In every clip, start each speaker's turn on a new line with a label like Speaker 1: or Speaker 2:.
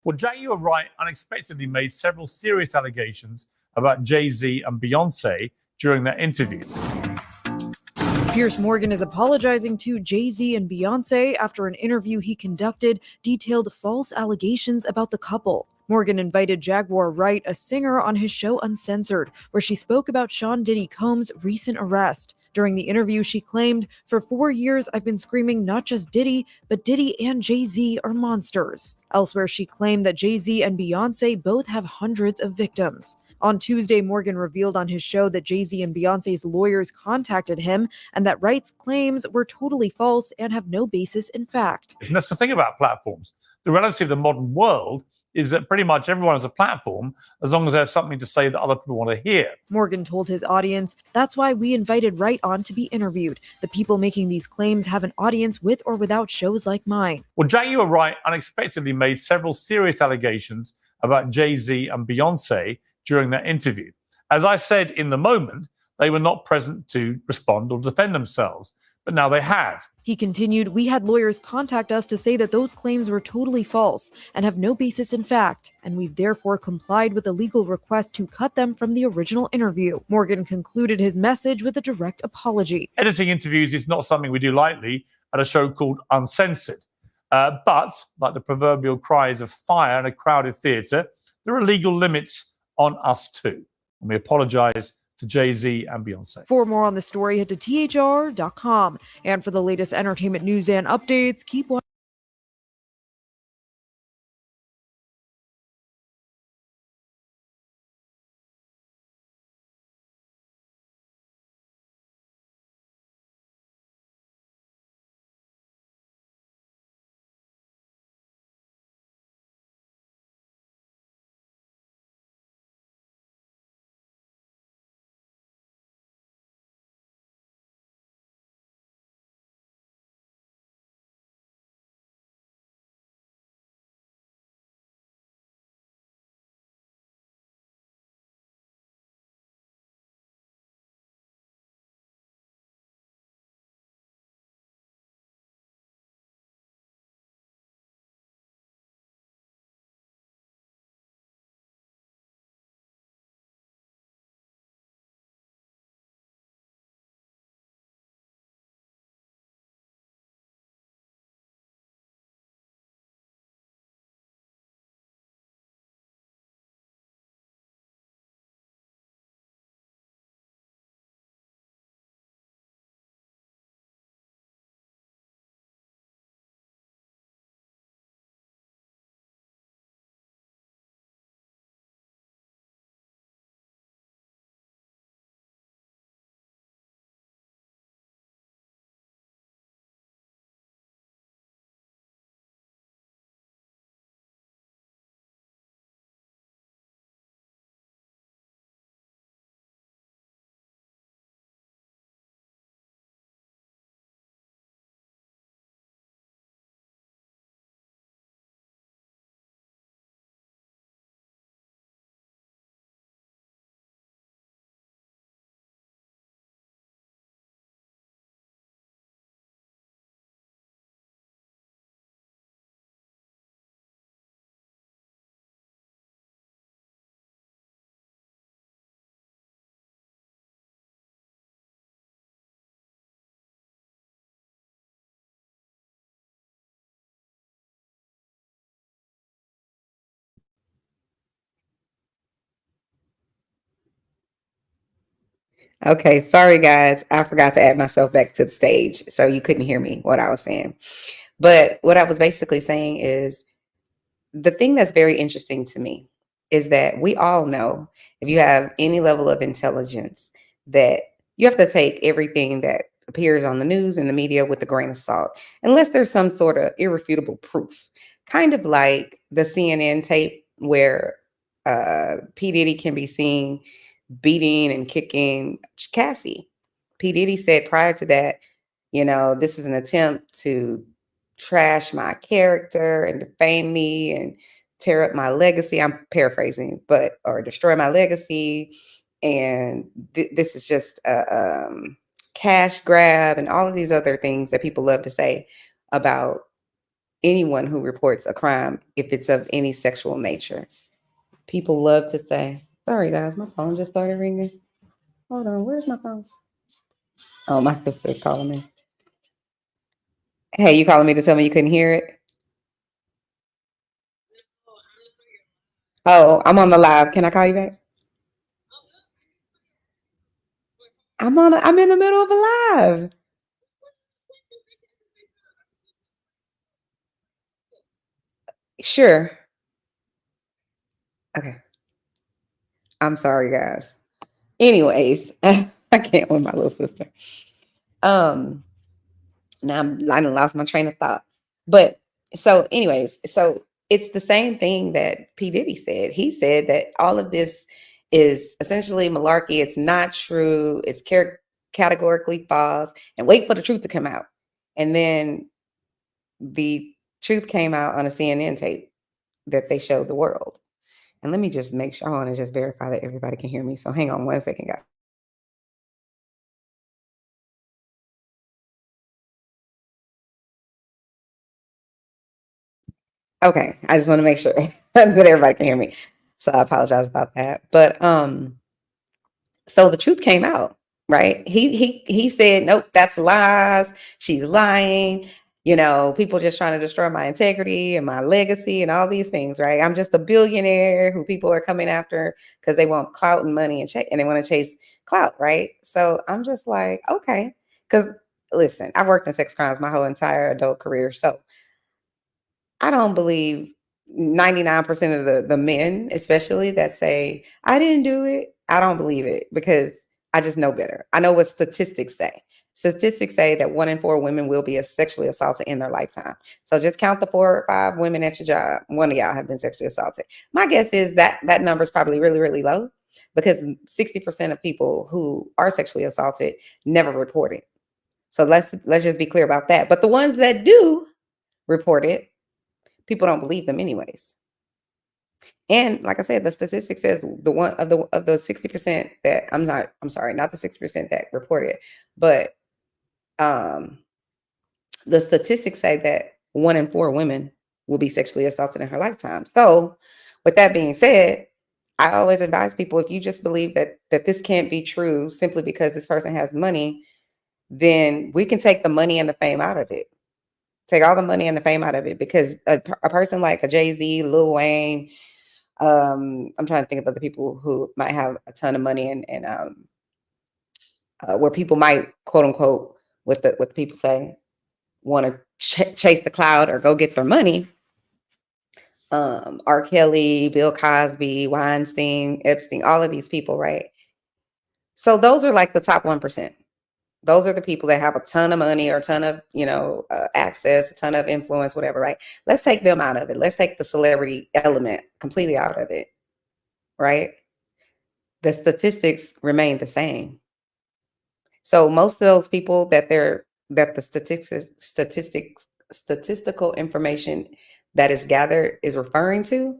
Speaker 1: Well, Jaguar Wright unexpectedly made several serious allegations about Jay-Z and Beyonce during that interview.
Speaker 2: Piers Morgan is apologizing to Jay-Z and Beyonce after an interview he conducted detailed false allegations about the couple. Morgan invited Jaguar Wright, a singer, on his show Uncensored, where she spoke about Sean Diddy Combs' recent arrest. During the interview, she claimed, "For 4 years, I've been screaming not just Diddy, but Diddy and Jay-Z are monsters." Elsewhere, she claimed that Jay-Z and Beyonce both have hundreds of victims. On Tuesday, Morgan revealed on his show that Jay-Z and Beyonce's lawyers contacted him and that Wright's claims were totally false and have no basis in fact.
Speaker 1: And that's the thing about platforms. The reality of the modern world is that pretty much everyone has a platform as long as they have something to say that other people want to hear.
Speaker 2: Morgan told his audience, "That's why we invited Wright on to be interviewed. The people making these claims have an audience with or without shows like mine."
Speaker 1: Well, Jaguar Wright unexpectedly made several serious allegations about Jay-Z and Beyonce during that interview. As I said in the moment, they were not present to respond or defend themselves, but now they have.
Speaker 2: He continued, "We had lawyers contact us to say that those claims were totally false and have no basis in fact, and we've therefore complied with a legal request to cut them from the original interview." Morgan concluded his message with a direct apology.
Speaker 1: Editing interviews is not something we do lightly at a show called Uncensored. But, like the proverbial cries of fire in a crowded theatre, there are legal limits on us too. And we apologize to Jay-Z and Beyonce.
Speaker 2: For more on the story, head to thr.com. And for the latest entertainment news and updates, keep watching.
Speaker 3: Okay, sorry guys. I forgot to add myself back to the stage, so you couldn't hear me what I was saying. But what I was basically saying is the thing that's very interesting to me is that we all know, if you have any level of intelligence, that you have to take everything that appears on the news and the media with a grain of salt, unless there's some sort of irrefutable proof. Kind of like the CNN tape where P. Diddy can be seen beating and kicking Cassie. P. Diddy said prior to that, this is an attempt to trash my character and defame me and tear up my legacy. I'm paraphrasing, or destroy my legacy. And this is just a cash grab and all of these other things that people love to say about anyone who reports a crime if it's of any sexual nature. People love to say, sorry guys, my phone just started ringing. Hold on, where's my phone? Oh, my sister's calling me. Hey, you calling me to tell me you couldn't hear it? Oh, I'm on the live. Can I call you back? I'm in the middle of a live. Sure. Okay. I'm sorry, guys. Anyways, I can't with my little sister. Now I done lost my train of thought. But so, anyways, so it's the same thing that P. Diddy said. He said that all of this is essentially malarkey. It's not true. It's categorically false. And wait for the truth to come out. And then the truth came out on a CNN tape that they showed the world. And let me just make sure, I want to just verify that everybody can hear me. So hang on 1 second, guys. Okay, I just want to make sure that everybody can hear me. So I apologize about that. But so the truth came out, right? He said, nope, that's lies. She's lying. You know, people just trying to destroy my integrity and my legacy and all these things, right? I'm just a billionaire who people are coming after because they want clout and money and they want to chase clout, right? So I'm just like, okay, because listen, I've worked in sex crimes my whole entire adult career, so I don't believe 99% of the men, especially that say, I didn't do it. I don't believe it because I just know better. I know what statistics say. Statistics say that 1 in 4 women will be sexually assaulted in their lifetime. So just count the 4 or 5 women at your job. One of y'all have been sexually assaulted. My guess is that that number is probably really, really low because 60% of people who are sexually assaulted never report it. So let's just be clear about that. But the ones that do report it, people don't believe them anyways. And like I said, the statistic says the one of the 60% that I'm sorry, not the 60% that reported, but the statistics say that 1 in 4 women will be sexually assaulted in her lifetime. So with that being said, I always advise people, if you just believe that this can't be true simply because this person has money, then we can take the money and the fame out of it. Take all the money and the fame out of it, because a person like a Jay-Z, Lil Wayne, I'm trying to think of other people who might have a ton of money and where people might, quote unquote, what the people say, want to chase the cloud or go get their money. R. Kelly, Bill Cosby, Weinstein, Epstein, all of these people, right? So those are like the top 1%. Those are the people that have a ton of money or a ton of, access, a ton of influence, whatever, right? Let's take them out of it. Let's take the celebrity element completely out of it, right? The statistics remain the same. So most of those people that the statistical information that is gathered is referring to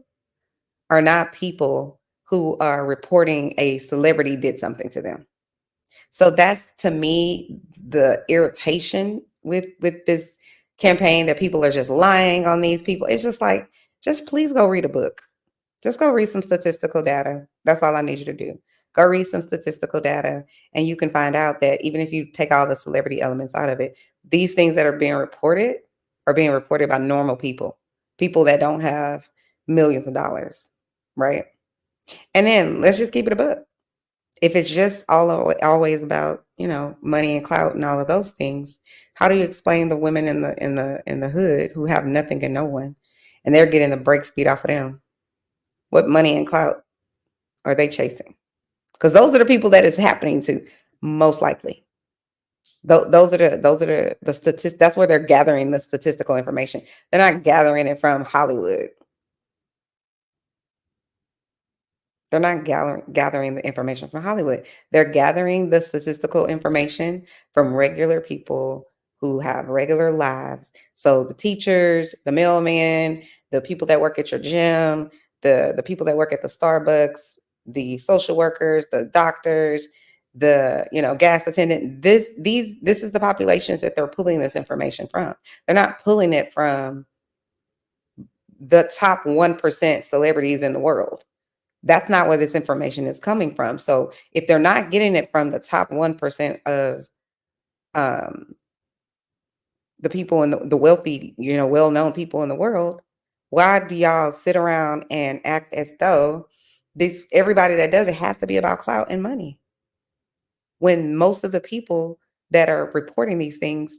Speaker 3: are not people who are reporting a celebrity did something to them. So that's, to me, the irritation with this campaign, that people are just lying on these people. It's just like, just please go read a book. Just go read some statistical data. That's all I need you to do. Go read some statistical data, and you can find out that even if you take all the celebrity elements out of it, these things that are being reported by normal people, people that don't have millions of dollars, right? And then let's just keep it a book. If it's just always about, money and clout and all of those things, how do you explain the women in the hood who have nothing and no one, and they're getting the brake speed off of them? What money and clout are they chasing? Because those are the people that it's happening to, most likely. Those are the statistics. That's where they're gathering the statistical information. They're not gathering it from Hollywood. They're not gathering the information from Hollywood. They're gathering the statistical information from regular people who have regular lives. So the teachers, the mailman, the people that work at your gym, the people that work at the Starbucks, the social workers, the doctors, the gas attendant. This is the populations that they're pulling this information from. They're not pulling it from the top 1% celebrities in the world. That's not where this information is coming from. So if they're not getting it from the top 1% of the people in the wealthy, well-known people in the world, why do y'all sit around and act as though everybody that does it has to be about clout and money? When most of the people that are reporting these things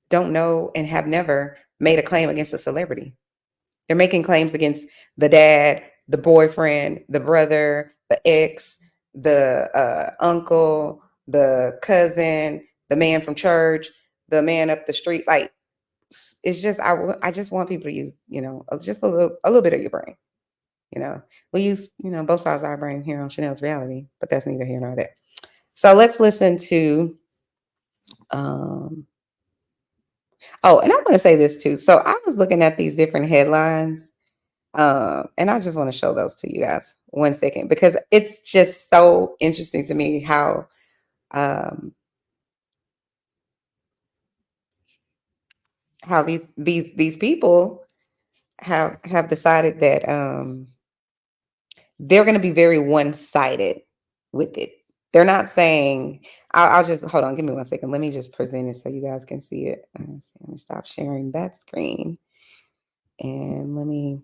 Speaker 3: don't know and have never made a claim against a celebrity. They're making claims against the dad, the boyfriend, the brother, the ex, the uncle, the cousin, the man from church, the man up the street. Like, it's just, I just want people to use, just a little bit of your brain. We use, both sides of our brain here on Chanel's Reality, but that's neither here nor there. So let's listen to, oh, and I want to say this too. So I was looking at these different headlines, and I just want to show those to you guys 1 second, because it's just so interesting to me how these people have decided that they're going to be very one-sided with it. They're not saying, I'll just, hold on, give me 1 second. Let me just present it so you guys can see it. Let me stop sharing that screen. And let me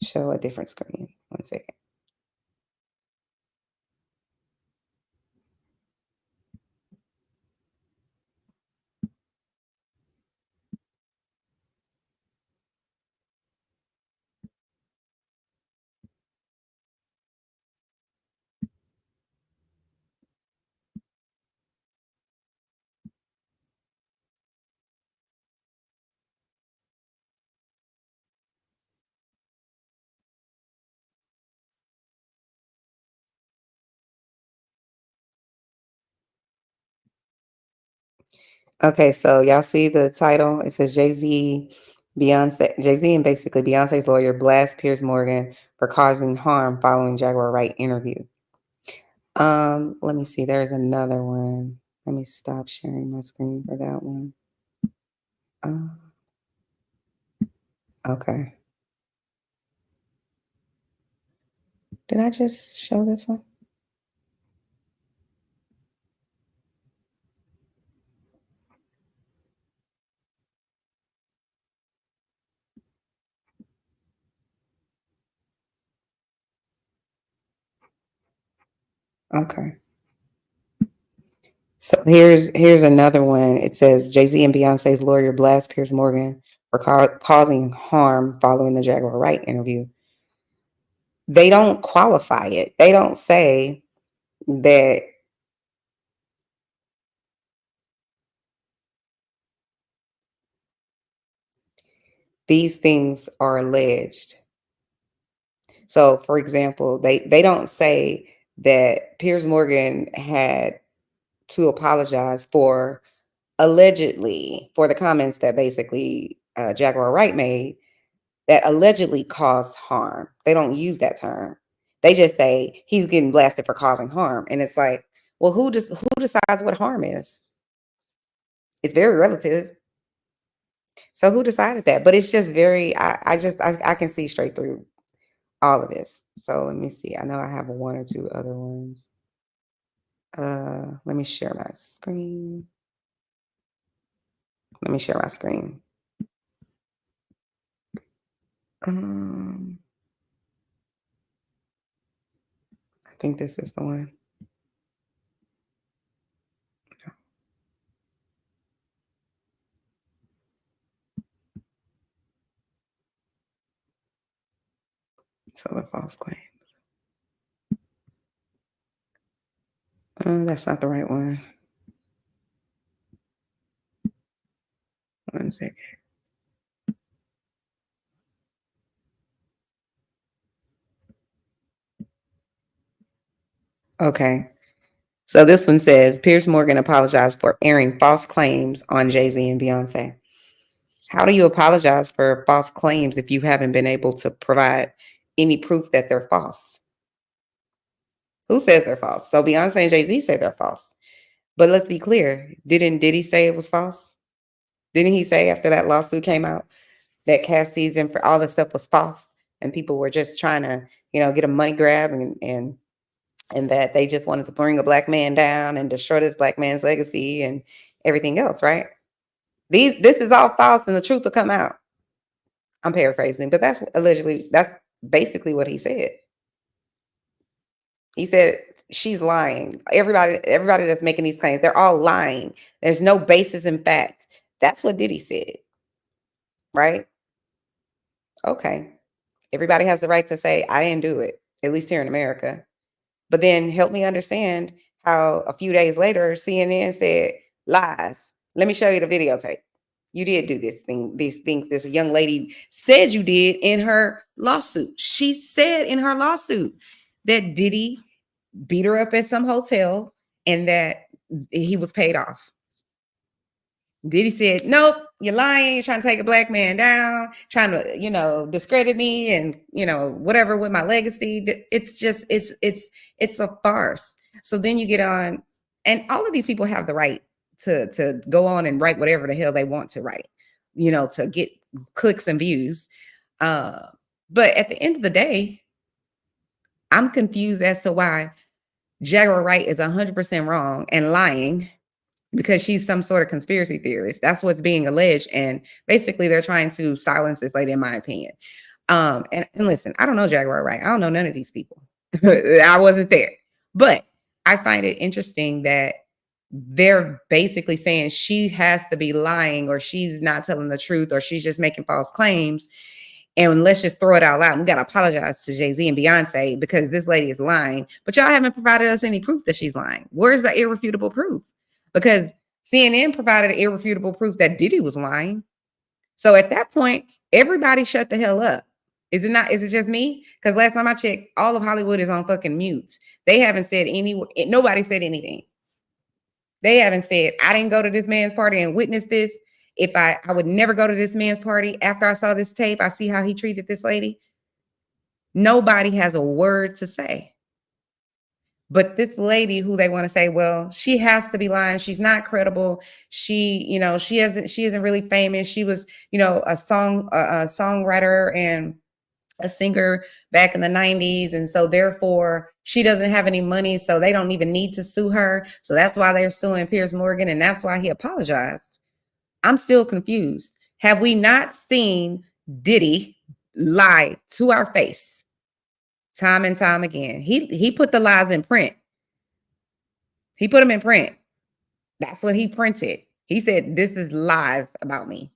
Speaker 3: show a different screen. 1 second. Okay, so y'all see the title? It says Jay-Z, Beyonce, Jay-Z and basically Beyonce's lawyer blast Piers Morgan for causing harm following Jaguar Wright interview. Let me see. There's another one. Let me stop sharing my screen for that one. Okay. Did I just show this one? Okay. So here's another one. It says Jay-Z and Beyonce's lawyer blast Piers Morgan for causing harm following the Jaguar Wright interview. They don't qualify it. They don't say that these things are alleged. So, for example, they don't say that Piers Morgan had to apologize for allegedly for the comments that basically Jaguar Wright made that allegedly caused harm. They don't use that term. They just say he's getting blasted for causing harm, and it's like, well, who decides what harm is? It's very relative. So who decided that? But it's just very. I can see straight through all of this. So let me see. I know I have one or two other ones. Let me share my screen. Let me share my screen. I think this is the one. So the false claims. That's not the right one. 1 second. Okay. So this one says, Piers Morgan apologized for airing false claims on Jay-Z and Beyonce. How do you apologize for false claims if you haven't been able to provide any proof that they're false? Who says they're false? So Beyonce and Jay-Z say they're false. But let's be clear. Didn't Diddy say it was false? Didn't he say after that lawsuit came out that Cassie's and for all this stuff was false, and people were just trying to, get a money grab, and that they just wanted to bring a black man down and destroy this black man's legacy and everything else, right? This is all false, and the truth will come out. I'm paraphrasing, but that's basically what he said. He said she's lying. Everybody that's making these claims, they're all lying. There's no basis in fact. That's what Diddy said, right? Okay. Everybody has the right to say, I didn't do it, at least here in America. But then help me understand how a few days later, CNN said, lies. Let me show you the videotape. You did do these things this young lady said you did in her lawsuit. She said in her lawsuit that Diddy beat her up at some hotel and that he was paid off. Diddy said, nope, you're lying. You're trying to take a black man down, trying to, discredit me and, whatever with my legacy. It's just, it's a farce. So then you get on, and all of these people have the right to go on and write whatever the hell they want to write, to get clicks and views. But at the end of the day, I'm confused as to why Jaguar Wright is 100% wrong and lying, because she's some sort of conspiracy theorist. That's what's being alleged. And basically they're trying to silence this lady, in my opinion. And listen, I don't know Jaguar Wright. I don't know none of these people. I wasn't there. But I find it interesting that they're basically saying she has to be lying, or she's not telling the truth, or she's just making false claims. And let's just throw it out loud. We got to apologize to Jay-Z and Beyonce because this lady is lying. But y'all haven't provided us any proof that she's lying. Where's the irrefutable proof? Because CNN provided irrefutable proof that Diddy was lying. So at that point, everybody shut the hell up. Is it not? Is it just me? Because last time I checked, all of Hollywood is on fucking mute. They haven't said nobody said anything. They haven't said, I didn't go to this man's party and witness this. If I would never go to this man's party after I saw this tape, I see how he treated this lady. Nobody has a word to say. But this lady who they want to say, well, she has to be lying. She's not credible. She isn't really famous. She was, a songwriter and a singer back in the 90s. And so therefore she doesn't have any money. So they don't even need to sue her. So that's why they're suing Piers Morgan. And that's why he apologized. I'm still confused. Have we not seen Diddy lie to our face time and time again? He put the lies in print. He put them in print. That's what he printed. He said, this is lies about me.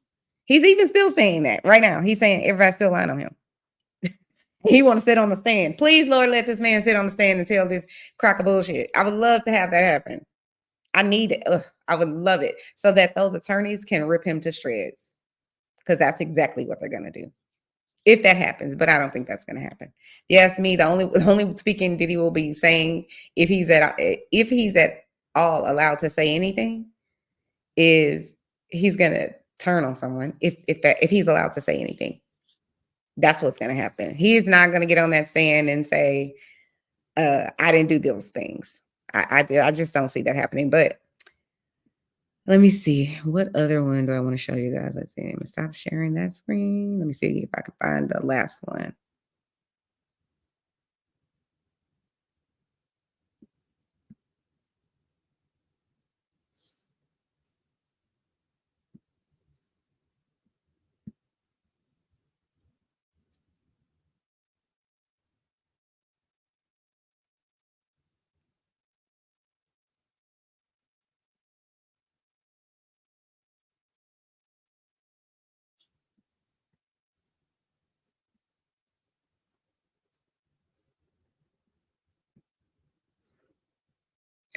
Speaker 3: He's even still saying that right now. He's saying everybody's still lying on him. He want to sit on the stand. Please, Lord, let this man sit on the stand and tell this crock of bullshit. I would love to have that happen. I need it. I would love it so that those attorneys can rip him to shreds, because that's exactly what they're going to do if that happens. But I don't think that's going to happen. If you ask me, the only speaking Diddy will be saying, if he's at all allowed to say anything, is he's going to turn on someone. If he's allowed to say anything, that's what's going to happen. He is not going to get on that stand and say, I didn't do those things. I just don't see that happening. But let me see. What other one do I want to show you guys? Let's see. Let me stop sharing that screen. Let me see if I can find the last one.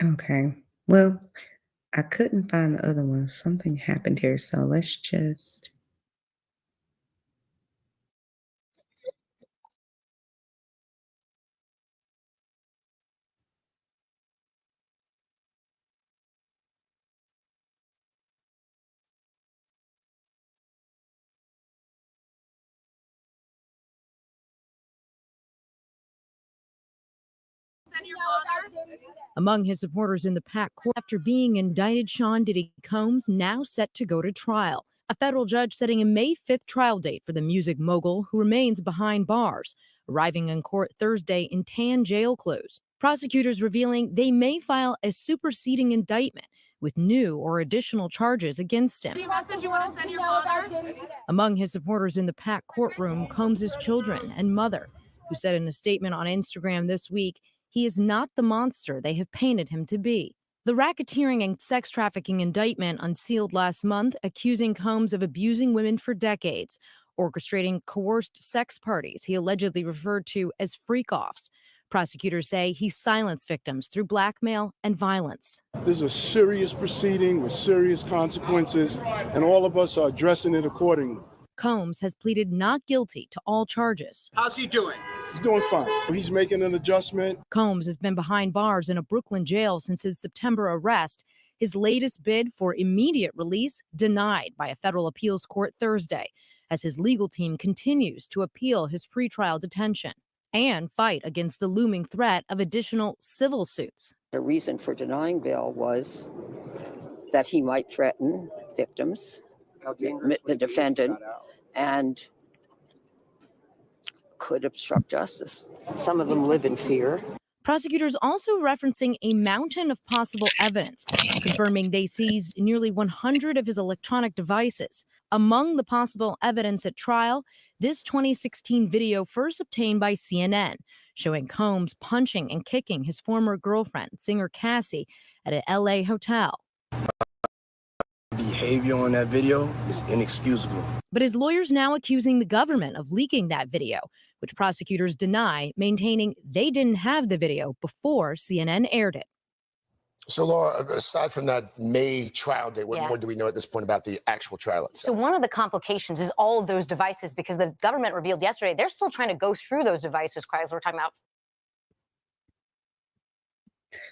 Speaker 3: Okay. Well, I couldn't find the other one. Something happened here. So let's just.
Speaker 2: Among his supporters in the Pac Court after being indicted, Sean Diddy Combs now set to go to trial. A federal judge setting a May 5th trial date for the music mogul who remains behind bars, arriving in court Thursday in tan jail clothes. Prosecutors revealing they may file a superseding indictment with new or additional charges against him.
Speaker 4: Any message you want to send your father?
Speaker 2: Among his supporters in the packed courtroom, Combs' children and mother, who said in a statement on Instagram this week, he is not the monster they have painted him to be. The racketeering and sex trafficking indictment unsealed last month, accusing Combs of abusing women for decades, orchestrating coerced sex parties he allegedly referred to as freak-offs. Prosecutors say he silenced victims through blackmail and violence.
Speaker 5: This is a serious proceeding with serious consequences, and all of us are addressing it accordingly.
Speaker 2: Combs has pleaded not guilty to all charges.
Speaker 6: How's he doing?
Speaker 5: He's doing fine. He's making an adjustment.
Speaker 2: Combs has been behind bars in a Brooklyn jail since his September arrest. His latest bid for immediate release denied by a federal appeals court Thursday, as his legal team continues to appeal his pretrial detention and fight against the looming threat of additional civil suits.
Speaker 7: The reason for denying bail was that he might threaten victims, the defendant, and could obstruct justice. Some of them live in fear.
Speaker 2: Prosecutors also referencing a mountain of possible evidence, confirming they seized nearly 100 of his electronic devices. Among the possible evidence at trial, this 2016 video first obtained by CNN, showing Combs punching and kicking his former girlfriend, singer Cassie, at an LA hotel.
Speaker 8: Behavior on that video is inexcusable.
Speaker 2: But his lawyers now accusing the government of leaking that video, which prosecutors deny, maintaining they didn't have the video before CNN aired it.
Speaker 9: So, Laura, aside from that May trial date, what more do we know at this point about the actual trial itself?
Speaker 10: So one of the complications is all of those devices, because the government revealed yesterday they're still trying to go through those devices. We're talking about.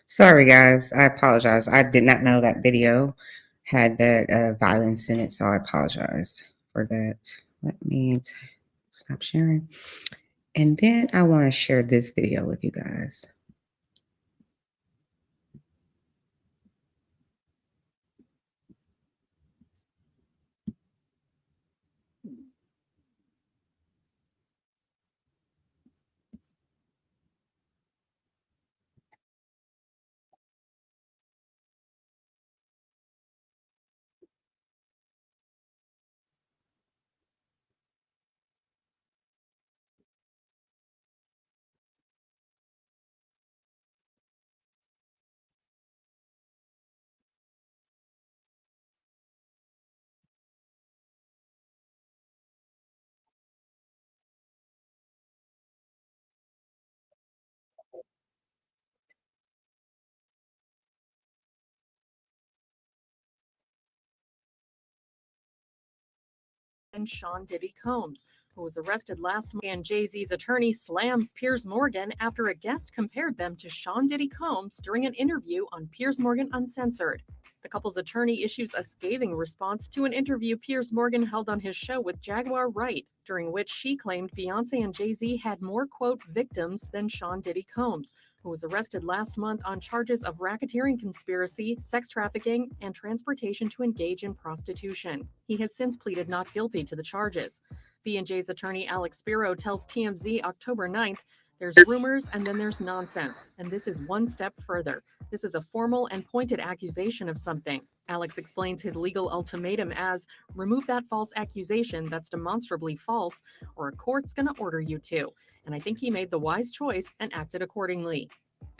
Speaker 3: Sorry, guys. I apologize. I did not know that video had that violence in it, so I apologize for that. Let me stop sharing. And then I want to share this video with you guys.
Speaker 11: And Sean Diddy Combs, who was arrested last month. And Jay-Z's attorney slams Piers Morgan after a guest compared them to Sean Diddy Combs during an interview on Piers Morgan Uncensored. The couple's attorney issues a scathing response to an interview Piers Morgan held on his show with Jaguar Wright, during which she claimed Beyonce and Jay-Z had more, quote, victims than Sean Diddy Combs, who was arrested last month on charges of racketeering conspiracy, sex trafficking, and transportation to engage in prostitution. He has since pleaded not guilty to the charges. B&J's attorney Alex Spiro tells TMZ October 9th, there's rumors and then there's nonsense, and this is one step further. This is a formal and pointed accusation of something. Alex explains his legal ultimatum as, remove that false accusation that's demonstrably false, or a court's gonna order you to. And I think he made the wise choice and acted accordingly.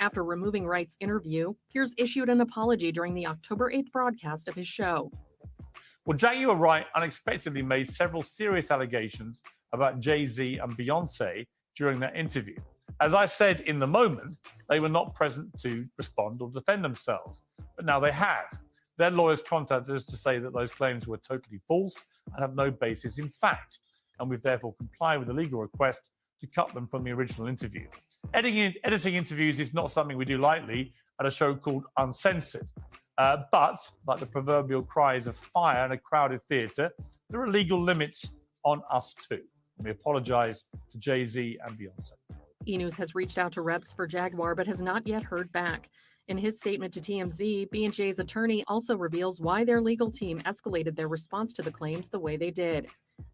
Speaker 11: After removing Wright's interview, Piers issued an apology during the October 8th broadcast of his show.
Speaker 1: Well, Jaguar Wright unexpectedly made several serious allegations about Jay-Z and Beyonce during that interview. As I said in the moment, they were not present to respond or defend themselves, but now they have. Their lawyers contacted us to say that those claims were totally false and have no basis in fact, and we've therefore complied with the legal request to cut them from the original interview. Editing interviews is not something we do lightly at a show called Uncensored. But, like the proverbial cries of fire in a crowded theatre, there are legal limits on us too. And we apologize to Jay-Z and Beyonce.
Speaker 11: E! News has reached out to reps for Jaguar but has not yet heard back. In his statement to TMZ, B&J's attorney also reveals why their legal team escalated their response to the claims the way they did.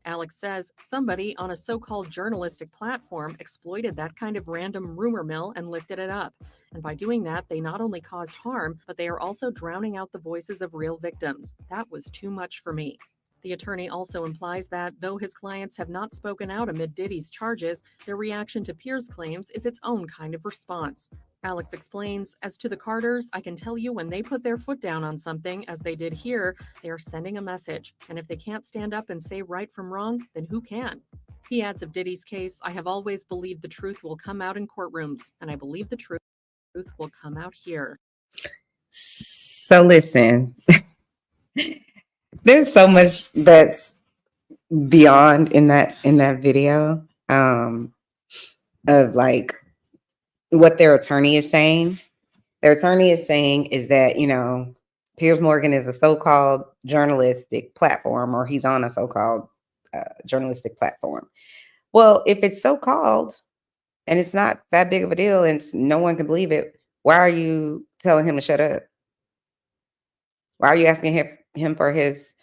Speaker 11: Alex says somebody on a so-called journalistic platform exploited that kind of random rumor mill and lifted it up. And by doing that, they not only caused harm, but they are also drowning out the voices of real victims. That was too much for me. The attorney also implies that, though his clients have not spoken out amid Diddy's charges, their reaction to Piers' claims is its own kind of response. Alex explains, as to the Carters, I can tell you when they put their foot down on something, as they did here, they are sending a message. And if they can't stand up and say right from wrong, then who can? He adds of Diddy's case, I have always believed the truth will come out in courtrooms, and I believe the truth will come out here.
Speaker 3: So listen, there's so much that's beyond in that video of like what their attorney is saying. Their attorney is saying is that, you know, Piers Morgan is a so-called journalistic platform, or he's on a so-called journalistic platform. Well, if it's so-called and it's not that big of a deal and no one can believe it, why are you telling him to shut up? Why are you asking him for his,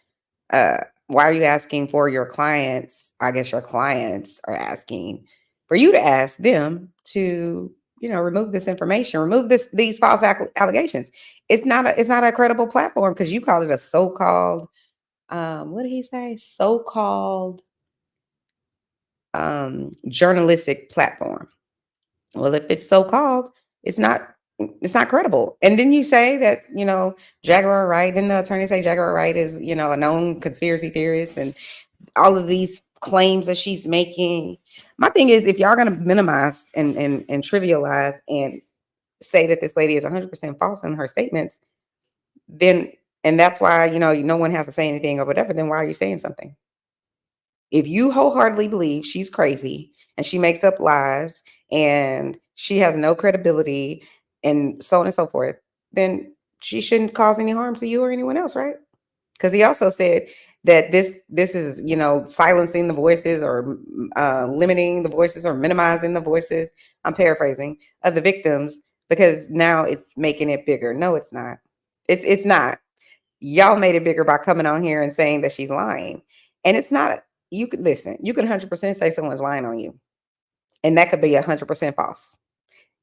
Speaker 3: why are you asking for your clients? I guess your clients are asking for you to ask them to, you know, remove this information, remove these false allegations. It's not a credible platform because you call it a so-called, what did he say? So-called journalistic platform. Well, if it's so-called, it's not credible. And then you say that, you know, Jaguar Wright, and the attorney say Jaguar Wright is, you know, a known conspiracy theorist, and all of these claims that she's making. My thing is, if y'all gonna minimize and trivialize and say that this lady is 100% false in her statements, then, and that's why, you know, no one has to say anything or whatever, then why are you saying something? If you wholeheartedly believe she's crazy and she makes up lies and she has no credibility and so on and so forth, then she shouldn't cause any harm to you or anyone else, right? Because he also said that this is, you know, silencing the voices or limiting the voices or minimizing the voices, I'm paraphrasing, of the victims, because now it's making it bigger. No, it's not. It's not. Y'all made it bigger by coming on here and saying that she's lying. And it's not. You could listen. You can 100% say someone's lying on you, and that could be 100% false.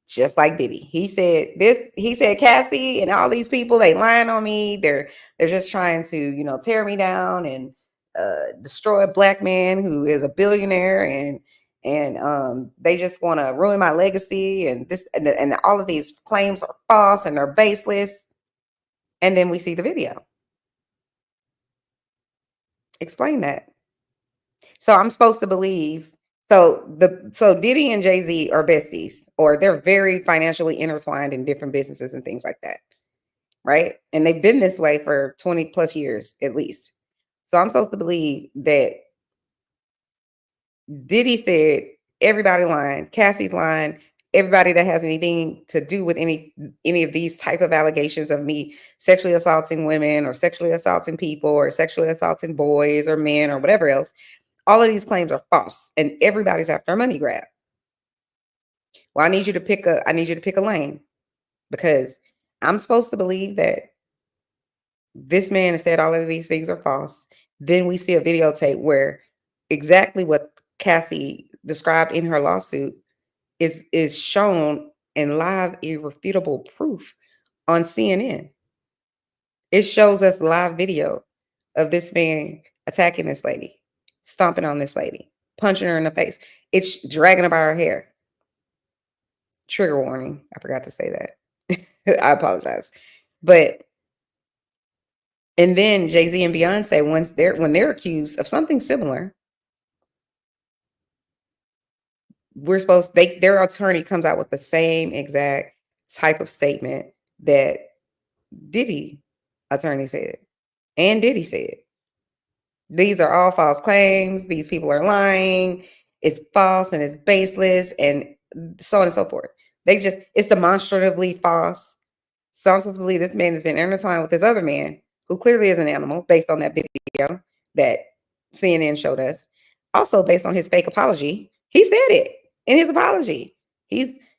Speaker 3: Just like Diddy, he said this. He said Cassie and all these people, they lying on me. They're just trying to, you know, tear me down and destroy a black man who is a billionaire, and they just want to ruin my legacy. And this and all of these claims are false and they're baseless. And then we see the video. Explain that. So I'm supposed to believe. So Diddy and Jay-Z are besties, or they're very financially intertwined in different businesses and things like that, right? And they've been this way for 20 plus years at least. So I'm supposed to believe that Diddy said everybody lying, Cassie's lying, everybody that has anything to do with any of these type of allegations of me sexually assaulting women or sexually assaulting people or sexually assaulting boys or men or whatever else. All of these claims are false, and everybody's after a money grab. Well, I need you to pick a lane, because I'm supposed to believe that this man has said all of these things are false. Then we see a videotape where exactly what Cassie described in her lawsuit is shown in live irrefutable proof on CNN. It shows us live video of this man attacking this lady, stomping on this lady, punching her in the face. It's dragging her by her hair. Trigger warning. I forgot to say that. I apologize. But, and then Jay-Z and Beyonce, when they're accused of something similar, their attorney comes out with the same exact type of statement that Diddy attorney said and Diddy said. These are all false claims. These people are lying. It's false and it's baseless and so on and so forth. It's demonstrably false. So I'm supposed to believe this man has been intertwined with this other man who clearly is an animal based on that video that CNN showed us. Also based on his fake apology. He said it in his apology.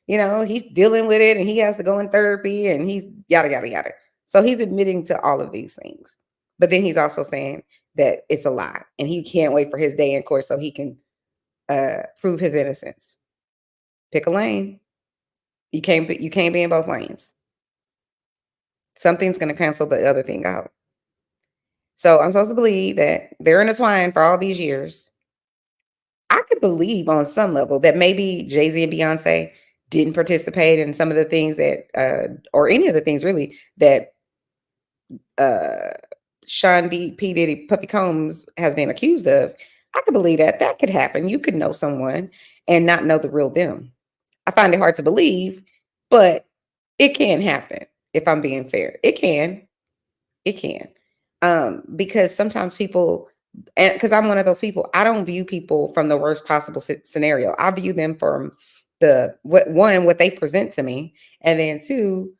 Speaker 3: You know, he's dealing with it and he has to go in therapy and he's yada, yada, yada. So he's admitting to all of these things. But then he's also saying that it's a lie and he can't wait for his day in court so he can prove his innocence. Pick a lane. You can't be in both lanes. Something's going to cancel the other thing out. So I'm supposed to believe that they're intertwined for all these years. I could believe on some level that maybe Jay-Z and Beyonce didn't participate in some of the things that, or any of the things really, that P. Diddy, Puffy Combs has been accused of. I could believe that that could happen. You could know someone and not know the real them. I find it hard to believe, but it can happen if I'm being fair. It can. Because sometimes people, and because I'm one of those people, I don't view people from the worst possible scenario. I view them from what they present to me. And then two,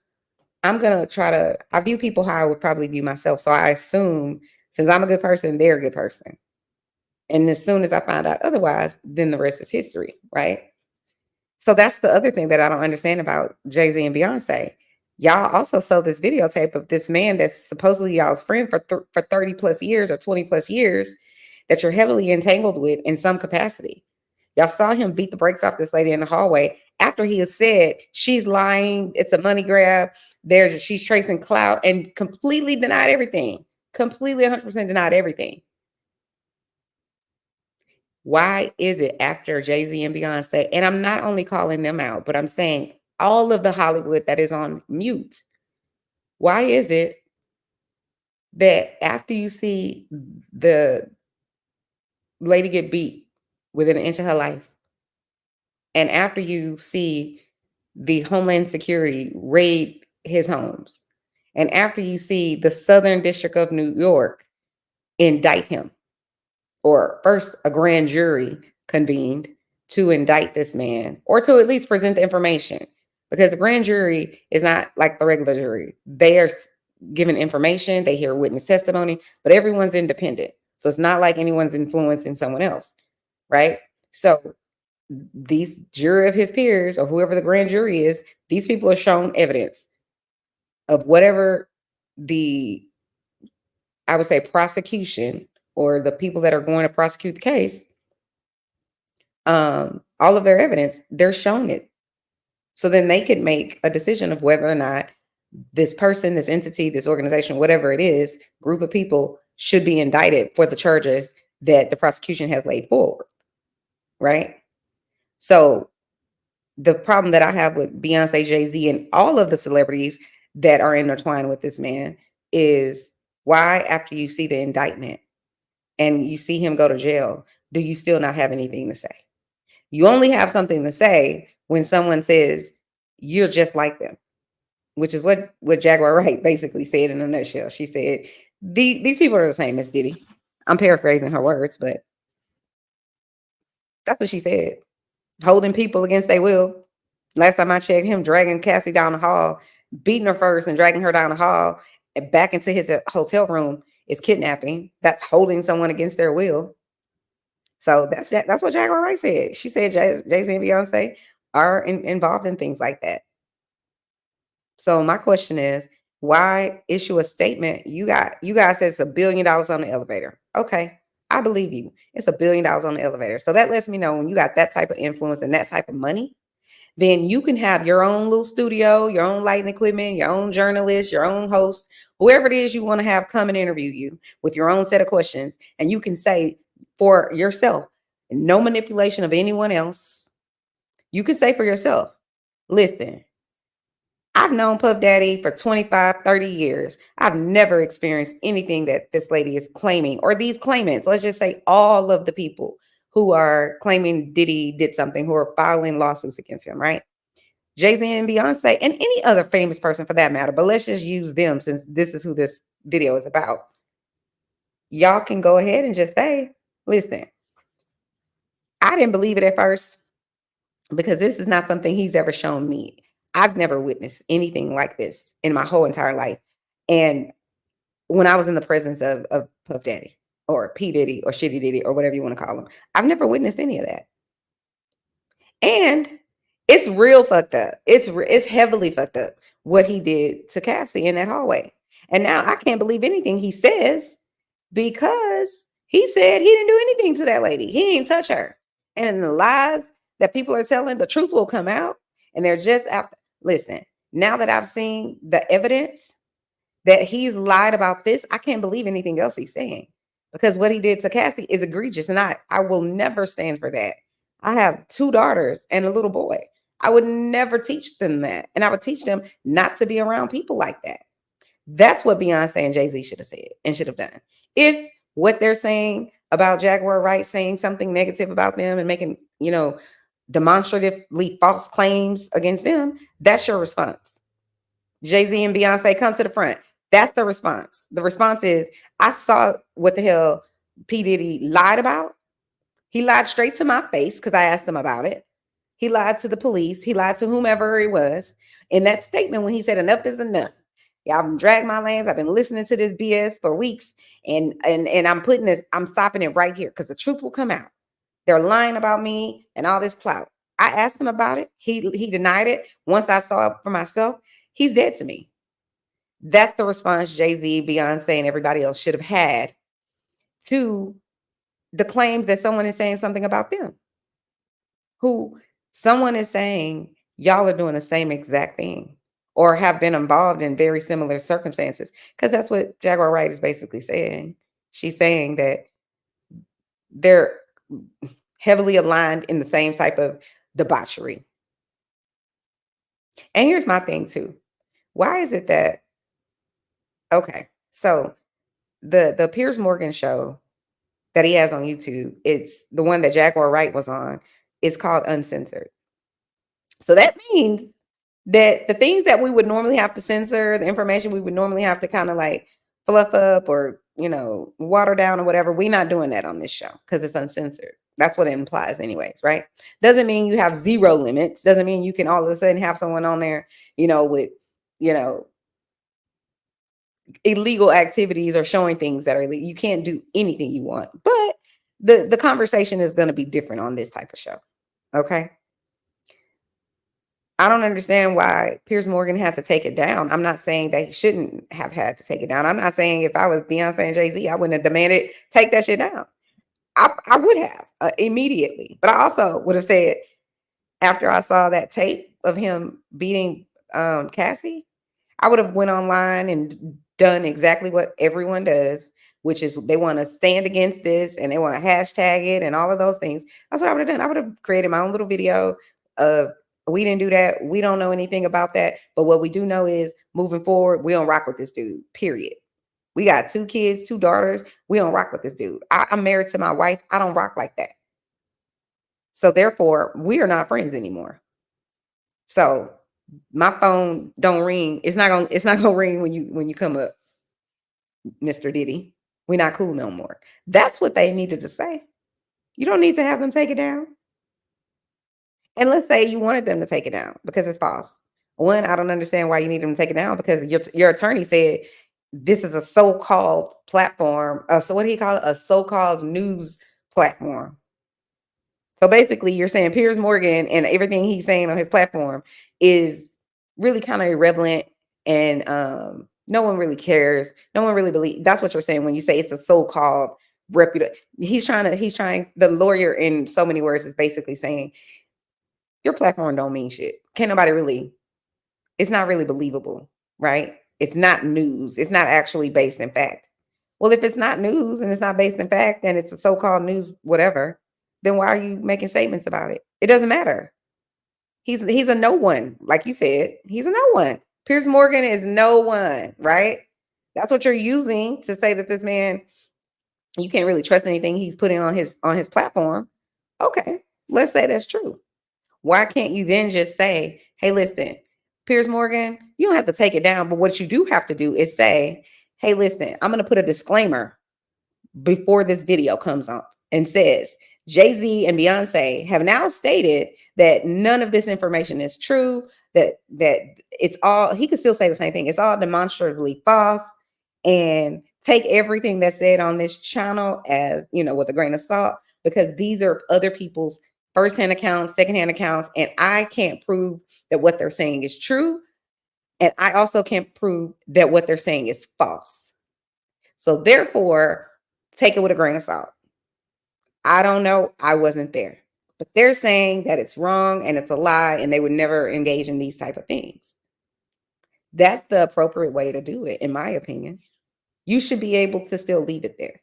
Speaker 3: I view people how I would probably view myself. So I assume since I'm a good person, they're a good person. And as soon as I find out otherwise, then the rest is history, right? So that's the other thing that I don't understand about Jay-Z and Beyonce. Y'all also sold this videotape of this man that's supposedly y'all's friend for 30 plus years or 20 plus years that you're heavily entangled with in some capacity. Y'all saw him beat the brakes off this lady in the hallway after he has said she's lying, it's a money grab, she's tracing clout, and completely denied everything. Completely 100% denied everything. Why is it after Jay-Z and Beyonce, and I'm not only calling them out, but I'm saying all of the Hollywood that is on mute, why is it that after you see the lady get beat within an inch of her life, and after you see the Homeland Security raid his homes, and after you see the Southern District of New York indict him, or first a grand jury convened to indict this man, or to at least present the information, because the grand jury is not like the regular jury. They are given information, they hear witness testimony, but everyone's independent. So it's not like anyone's influencing someone else, right? So these jury of his peers, or whoever the grand jury is, these people are shown evidence of whatever I would say prosecution, or the people that are going to prosecute the case, all of their evidence, they're shown it. So then they could make a decision of whether or not this person, this entity, this organization, whatever it is, group of people should be indicted for the charges that the prosecution has laid forward, right? So the problem that I have with Beyonce, Jay-Z, and all of the celebrities that are intertwined with this man is, why, after you see the indictment and you see him go to jail, do you still not have anything to say? You only have something to say when someone says you're just like them, which is what Jaguar Wright basically said in a nutshell. She said, these people are the same as Diddy. I'm paraphrasing her words, but that's what she said. Holding people against their will. Last time I checked, him dragging Cassie down the hall, beating her first and dragging her down the hall and back into his hotel room is kidnapping. That's holding someone against their will. So that's what Jaguar Wright said. She said Jay-Z and Beyonce are involved in things like that. So my question is, why issue a statement? You guys said it's $1 billion on the elevator. Okay, I believe you. It's $1 billion on the elevator. So that lets me know when you got that type of influence and that type of money, then you can have your own little studio, your own lighting equipment, your own journalist, your own host, whoever it is you want to have come and interview you with your own set of questions. And you can say for yourself, no manipulation of anyone else. You can say for yourself, listen, I've known Puff Daddy for 25, 30 years. I've never experienced anything that this lady is claiming, or these claimants, let's just say all of the people who are claiming Diddy did something, who are filing lawsuits against him, right? Jay-Z and Beyonce, and any other famous person for that matter, but let's just use them since this is who this video is about. Y'all can go ahead and just say, listen, I didn't believe it at first because this is not something he's ever shown me. I've never witnessed anything like this in my whole entire life. And when I was in the presence of Puff Daddy or P. Diddy or Shitty Diddy or whatever you want to call him, I've never witnessed any of that. And It's real fucked up. It's heavily fucked up what he did to Cassie in that hallway. And now I can't believe anything he says because he said he didn't do anything to that lady. He ain't touch her. And in the lies that people are telling, the truth will come out. And they're just after. Listen, now that I've seen the evidence that he's lied about this, I can't believe anything else he's saying because what he did to Cassie is egregious. And I will never stand for that. I have 2 daughters and a little boy. I would never teach them that. And I would teach them not to be around people like that. That's what Beyonce and Jay-Z should have said and should have done. If what they're saying about Jaguar Wright, saying something negative about them and making, demonstratively false claims against them, that's your response. Jay-Z and Beyonce, come to the front. That's the response. The response is, I saw what the hell P. Diddy lied about. He lied straight to my face because I asked him about it. He lied to the police. He lied to whomever it was. In that statement, when he said enough is enough. Yeah, I've dragged my lanes. I've been listening to this BS for weeks. And I'm stopping it right here because the truth will come out. They're lying about me and all this clout. I asked him about it. He denied it. Once I saw it for myself, he's dead to me. That's the response Jay-Z, Beyonce, and everybody else should have had to the claims that someone is saying something about them. Who someone is saying, y'all are doing the same exact thing or have been involved in very similar circumstances. Because that's what Jaguar Wright is basically saying. She's saying that they're heavily aligned in the same type of debauchery. And here's my thing too. Why is it that, okay, so the Piers Morgan show that he has on YouTube, it's the one that Jaguar Wright was on, is called Uncensored. So that means that the things that we would normally have to censor, the information we would normally have to kind of like fluff up or, water down or whatever, we're not doing that on this show because it's uncensored. That's what it implies anyways, right? Doesn't mean you have zero limits. Doesn't mean you can all of a sudden have someone on there, with, illegal activities or showing things that are illegal. You can't do anything you want. But the conversation is going to be different on this type of show. Okay. I don't understand why Piers Morgan had to take it down. I'm not saying that he shouldn't have had to take it down. I'm not saying if I was Beyonce and Jay-Z, I wouldn't have demanded take that shit down. I would have immediately. But I also would have said, after I saw that tape of him beating Cassie, I would have went online and done exactly what everyone does, which is they want to stand against this and they want to hashtag it and all of those things. That's what I would have done. I would have created my own little video of, we didn't do that. We don't know anything about that. But what we do know is moving forward, we don't rock with this dude, period. We got 2 kids, 2 daughters. We don't rock with this dude. I'm married to my wife. I don't rock like that. So therefore, we are not friends anymore. So my phone don't ring. It's not gonna ring when you come up, Mr. Diddy. We're not cool no more. That's what they needed to say. You don't need to have them take it down. And let's say you wanted them to take it down because it's false. One, I don't understand why you need them to take it down because your attorney said this is a so-called platform. So what do you call it? A so-called news platform. So basically you're saying Piers Morgan and everything he's saying on his platform is really kind of irrelevant and no one really cares. No one really believes. That's what you're saying when you say it's a so-called reputable. He's trying, the lawyer in so many words is basically saying, your platform don't mean shit. Can't nobody really, it's not really believable, right? It's not news. It's not actually based in fact. Well, if it's not news and it's not based in fact and it's a so-called news, whatever, then why are you making statements about it? It doesn't matter. He's a no one. Like you said, he's a no one. Piers Morgan is no one, right? That's what you're using to say that this man, you can't really trust anything he's putting on his platform. Okay, let's say that's true. Why can't you then just say, hey, listen, Piers Morgan, you don't have to take it down. But what you do have to do is say, hey, listen, I'm going to put a disclaimer before this video comes up and says, Jay-Z and Beyonce have now stated that none of this information is true, that it's all, he could still say the same thing. It's all demonstrably false, and take everything that's said on this channel as, with a grain of salt, because these are other people's first-hand accounts, second-hand accounts, and I can't prove that what they're saying is true. And I also can't prove that what they're saying is false. So therefore, take it with a grain of salt. I don't know. I wasn't there. But they're saying that it's wrong and it's a lie and they would never engage in these type of things. That's the appropriate way to do it, in my opinion. You should be able to still leave it there.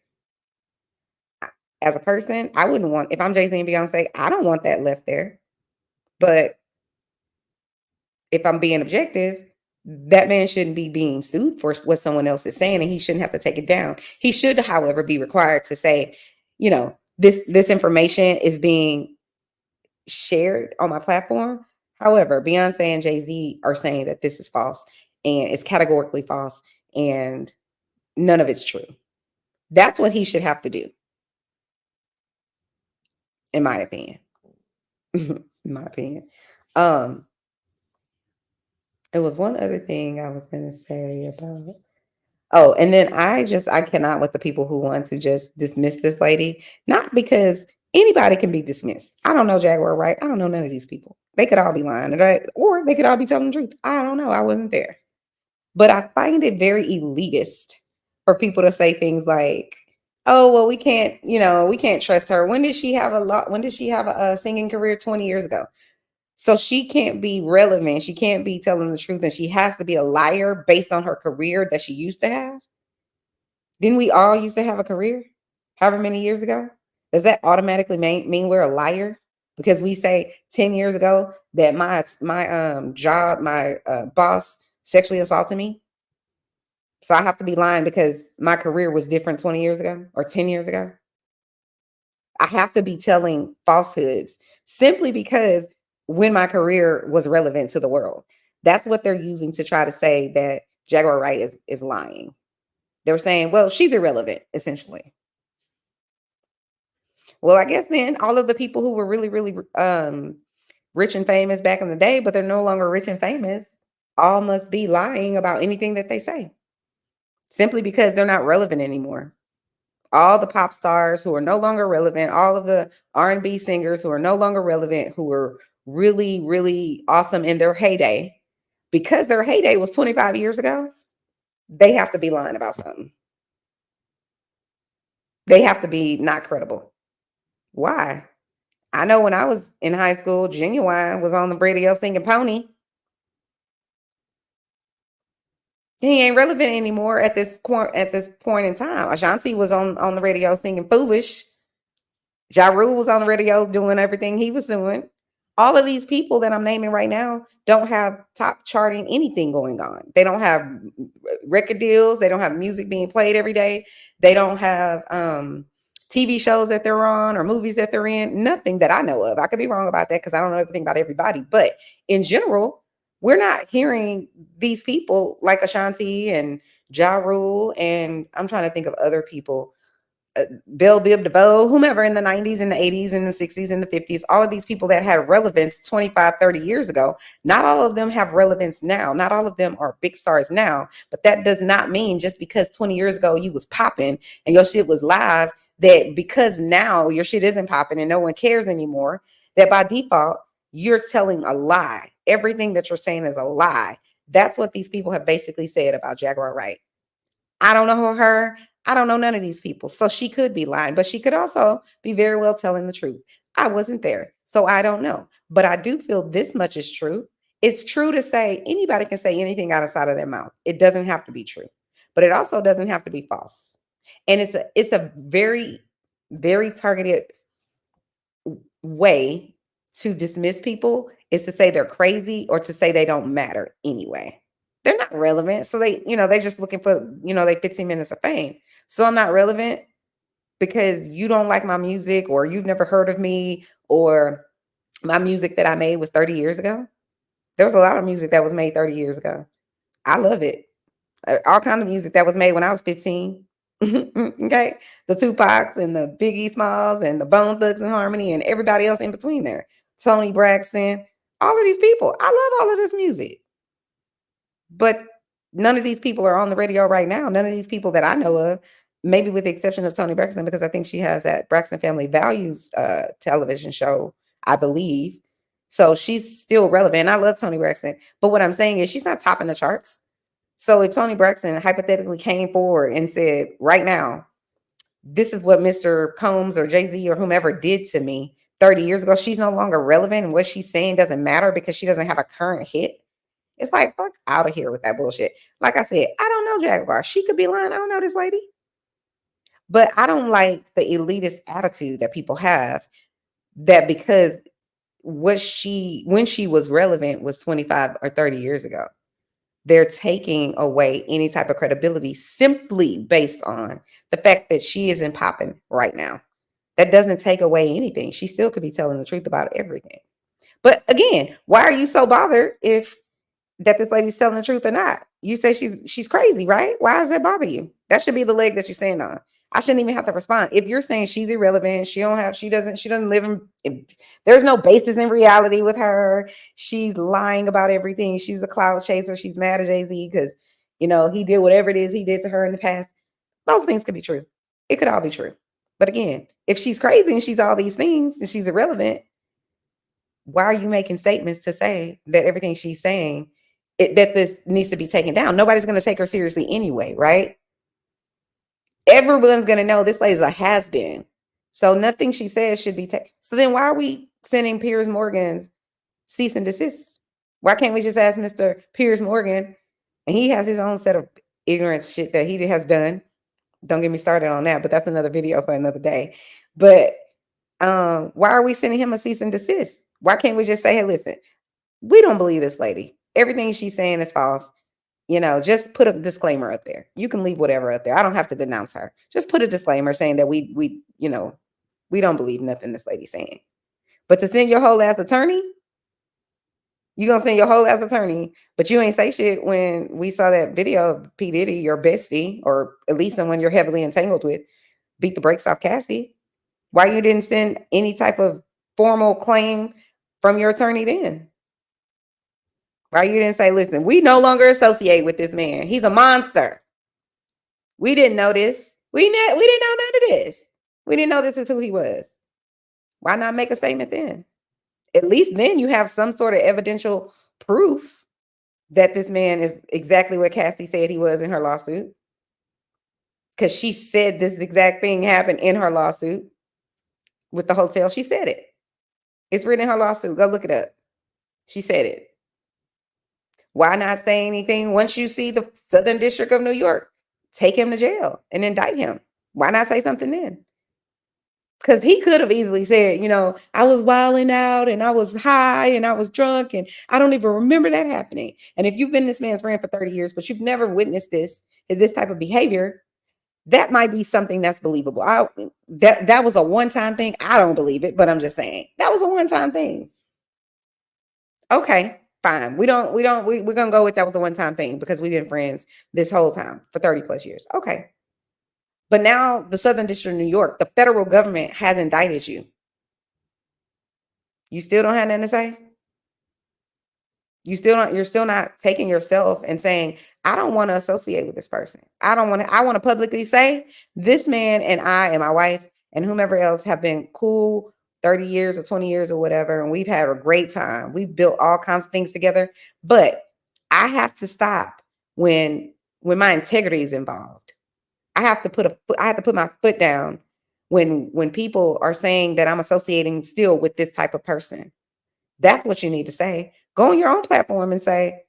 Speaker 3: As a person, I wouldn't want, if I'm Jay-Z and Beyonce, I don't want that left there. But if I'm being objective, that man shouldn't be being sued for what someone else is saying, and he shouldn't have to take it down. He should, however, be required to say, you know, this information is being shared on my platform. However, Beyonce and Jay-Z are saying that this is false and it's categorically false and none of it's true. That's what he should have to do, in my opinion. In my opinion. There was one other thing I was going to say about. Oh, and then I cannot with the people who want to just dismiss this lady, not because anybody can be dismissed. I don't know Jaguar Wright. I don't know none of these people. They could all be lying, right? Or they could all be telling the truth. I don't know. I wasn't there. But I find it very elitist for people to say things like, oh, well, we can't trust her. When did she have a singing career 20 years ago? So she can't be relevant. She can't be telling the truth. And she has to be a liar based on her career that she used to have. Didn't we all used to have a career however many years ago? Does that automatically mean we're a liar? Because we say 10 years ago that my boss sexually assaulted me. So I have to be lying because my career was different 20 years ago or 10 years ago. I have to be telling falsehoods simply because when my career was relevant to the world. That's what they're using to try to say that Jaguar Wright is lying. They're saying, well, she's irrelevant, essentially. Well, I guess then all of the people who were really, really rich and famous back in the day, but they're no longer rich and famous, all must be lying about anything that they say, simply because they're not relevant anymore. All the pop stars who are no longer relevant, all of the R&B singers who are no longer relevant, who were really, really awesome in their heyday, because their heyday was 25 years ago, they have to be lying about something. They have to be not credible. Why? I know when I was in high school, Genuine was on the radio singing Pony. He ain't relevant anymore at this point in time. Ashanti was on the radio singing Foolish. Ja Rule was on the radio doing everything he was doing. All of these people that I'm naming right now don't have top charting anything going on. They don't have record deals. They don't have music being played every day. They don't have TV shows that they're on or movies that they're in. Nothing that I know of. I could be wrong about that because I don't know everything about everybody. But in general, we're not hearing these people like Ashanti and Ja Rule, and I'm trying to think of other people. Bell Biv DeVoe, whomever in the 90s and the 80s and the 60s and the 50s, all of these people that had relevance 25, 30 years ago, not all of them have relevance now. Not all of them are big stars now, but that does not mean just because 20 years ago you was popping and your shit was live, that because now your shit isn't popping and no one cares anymore, that by default, you're telling a lie. Everything that you're saying is a lie. That's what these people have basically said about Jaguar Wright. I don't know her. I don't know none of these people. So she could be lying, but she could also be very well telling the truth. I wasn't there, so I don't know. But I do feel this much is true. It's true to say anybody can say anything outside of their mouth. It doesn't have to be true, but it also doesn't have to be false. And it's a very, very targeted way to dismiss people is to say they're crazy or to say they don't matter anyway. They're not relevant. So they're just looking for, they 15 minutes of fame. So I'm not relevant because you don't like my music or you've never heard of me or my music that I made was 30 years ago. There was a lot of music that was made 30 years ago. I love it. All kinds of music that was made when I was 15. Okay. The Tupacs and the Biggie Smalls and the Bone Thugs and Harmony and everybody else in between there. Tony Braxton, all of these people. I love all of this music. But none of these people are on the radio right now. None of these people that I know of, maybe with the exception of Tony Braxton, because I think she has that Braxton Family Values television show I believe. So she's still relevant. I love Toni Braxton. But what I'm saying is she's not topping the charts. So if Toni Braxton hypothetically came forward and said, right now, this is what Mr. Combs or Jay-Z or whomever did to me 30 years ago, she's no longer relevant. And what she's saying doesn't matter because she doesn't have a current hit. It's like, fuck out of here with that bullshit. Like I said, I don't know Jaguar. She could be lying. I don't know this lady. But I don't like the elitist attitude that people have that because when she was relevant was 25 or 30 years ago. They're taking away any type of credibility simply based on the fact that she isn't popping right now. That doesn't take away anything. She still could be telling the truth about everything. But again, why are you so bothered if that this lady's telling the truth or not? You say she's crazy, right? Why does that bother you? That should be the leg that you stand on. I shouldn't even have to respond. If you're saying she's irrelevant, she doesn't live in, there's no basis in reality with her. She's lying about everything. She's a cloud chaser. She's mad at Jay-Z because, he did whatever it is he did to her in the past. Those things could be true. It could all be true. But again, if she's crazy and she's all these things and she's irrelevant, why are you making statements to say that everything she's saying, that this needs to be taken down? Nobody's going to take her seriously anyway, right? Everyone's going to know this lady's a has-been. So nothing she says should be taken. So then why are we sending Piers Morgan cease and desist? Why can't we just ask Mr. Piers Morgan, and he has his own set of ignorant shit that he has done. Don't get me started on that, but that's another video for another day. But why are we sending him a cease and desist? Why can't we just say, hey, listen, we don't believe this lady. Everything she's saying is false. Just put a disclaimer up there. You can leave whatever up there. I don't have to denounce her. Just put a disclaimer saying that we don't believe nothing this lady's saying. But to send your whole ass attorney, you're going to send your whole ass attorney, but you ain't say shit when we saw that video of P. Diddy, your bestie, or at least someone you're heavily entangled with, beat the brakes off Cassie. Why you didn't send any type of formal claim from your attorney then? Why you didn't say, listen, we no longer associate with this man. He's a monster. We didn't know this. We didn't know none of this. We didn't know this is who he was. Why not make a statement then? At least then you have some sort of evidential proof that this man is exactly what Cassie said he was in her lawsuit. Because she said this exact thing happened in her lawsuit with the hotel. She said it. It's written in her lawsuit. Go look it up. She said it. Why not say anything once you see the Southern District of New York take him to jail and indict him? Why not say something then? Because he could have easily said, I was wilding out and I was high and I was drunk and I don't even remember that happening. And if you've been this man's friend for 30 years, but you've never witnessed this type of behavior, that might be something that's believable. That was a one-time thing. I don't believe it, but I'm just saying that was a one-time thing. Okay. Fine. We're going to go with that was a one-time thing because we've been friends this whole time for 30 plus years. Okay. But now the Southern District of New York, the federal government has indicted you. You still don't have nothing to say? You're still not taking yourself and saying, I don't want to associate with this person. I want to publicly say this man and I and my wife and whomever else have been cool 30 years or 20 years or whatever. And we've had a great time. We've built all kinds of things together, but I have to stop when my integrity is involved. I have to put my foot down when people are saying that I'm associating still with this type of person. That's what you need to say. Go on your own platform and say,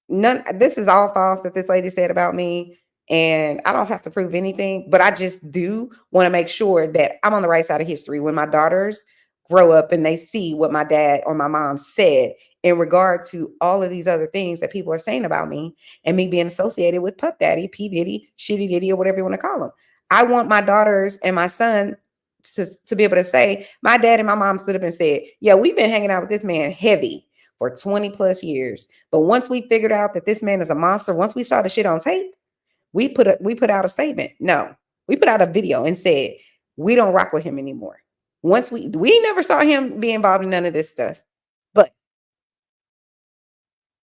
Speaker 3: this is all false that this lady said about me. And I don't have to prove anything, but I just do want to make sure that I'm on the right side of history when my daughters grow up and they see what my dad or my mom said in regard to all of these other things that people are saying about me and me being associated with Puff Daddy, P. Diddy, Shitty Diddy, or whatever you want to call them. I want my daughters and my son to be able to say, my dad and my mom stood up and said, yeah, we've been hanging out with this man heavy for 20 plus years. But once we figured out that this man is a monster, once we saw the shit on tape, we put out a statement. No, we put out a video and said, we don't rock with him anymore. Once we never saw him be involved in none of this stuff, but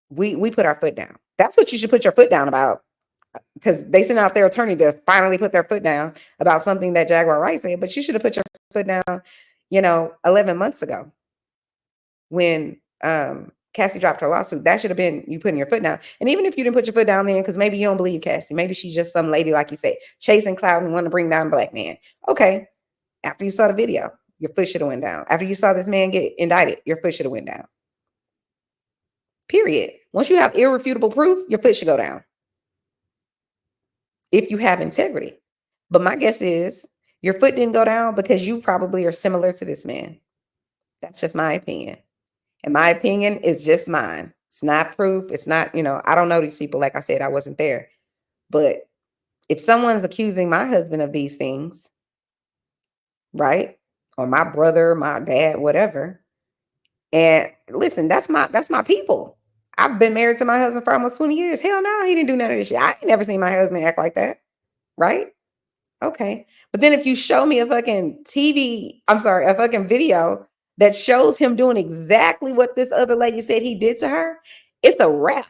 Speaker 3: we put our foot down. That's what you should put your foot down about, because they sent out their attorney to finally put their foot down about something that Jaguar Wright said, but you should have put your foot down 11 months ago when Cassie dropped her lawsuit. That should have been you putting your foot down. And even if you didn't put your foot down then, because maybe you don't believe Cassie, maybe she's just some lady, like you said, chasing clout and want to bring down a black man. Okay. After you saw the video, your foot should have went down. After you saw this man get indicted, your foot should have went down. Period. Once you have irrefutable proof, your foot should go down. If you have integrity. But my guess is your foot didn't go down because you probably are similar to this man. That's just my opinion. And my opinion is just mine. It's not proof. It's not, I don't know these people. Like I said, I wasn't there. But if someone's accusing my husband of these things, right? Or my brother, my dad, whatever. And listen, that's my people. I've been married to my husband for almost 20 years. Hell no, he didn't do none of this shit. I ain't never seen my husband act like that. Right? Okay. But then if you show me a fucking video that shows him doing exactly what this other lady said he did to her, it's a wrap.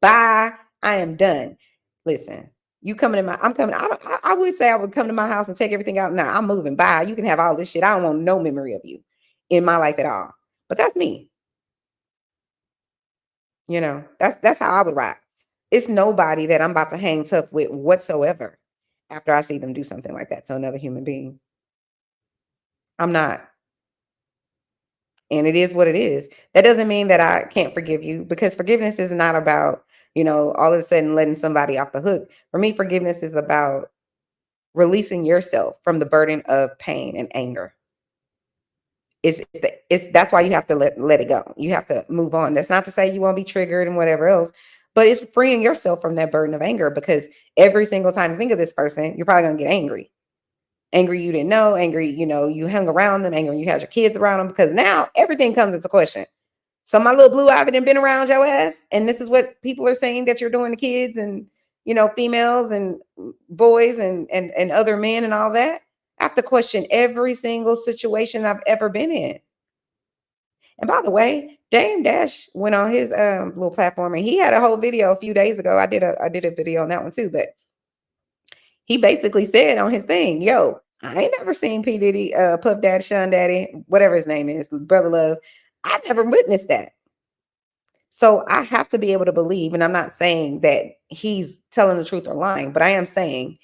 Speaker 3: Bye. I am done. Listen, I would say I would come to my house and take everything out. Nah, I'm moving. Bye. You can have all this shit. I don't want no memory of you in my life at all. But that's me. That's how I would rock. It's nobody that I'm about to hang tough with whatsoever after I see them do something like that to another human being. I'm not. And it is what it is. That doesn't mean that I can't forgive you, because forgiveness is not about, all of a sudden letting somebody off the hook. For me, forgiveness is about releasing yourself from the burden of pain and anger. That's why you have to let it go. You have to move on. That's not to say you won't be triggered and whatever else, but it's freeing yourself from that burden of anger, because every single time you think of this person, you're probably going to get angry. Angry you didn't know, angry, you hung around them, angry you had your kids around them, because now everything comes into question. So my little blue ivy done been around your ass, and this is what people are saying that you're doing to kids and, females and boys and other men and all that. I have to question every single situation I've ever been in. And by the way, Dame Dash went on his little platform, and he had a whole video a few days ago. I did a video on that one too, but he basically said on his thing, yo, I ain't never seen P. Diddy, Puff Daddy, Sean Daddy, whatever his name is, Brother Love. I never witnessed that. So I have to be able to believe, and I'm not saying that he's telling the truth or lying, but I am saying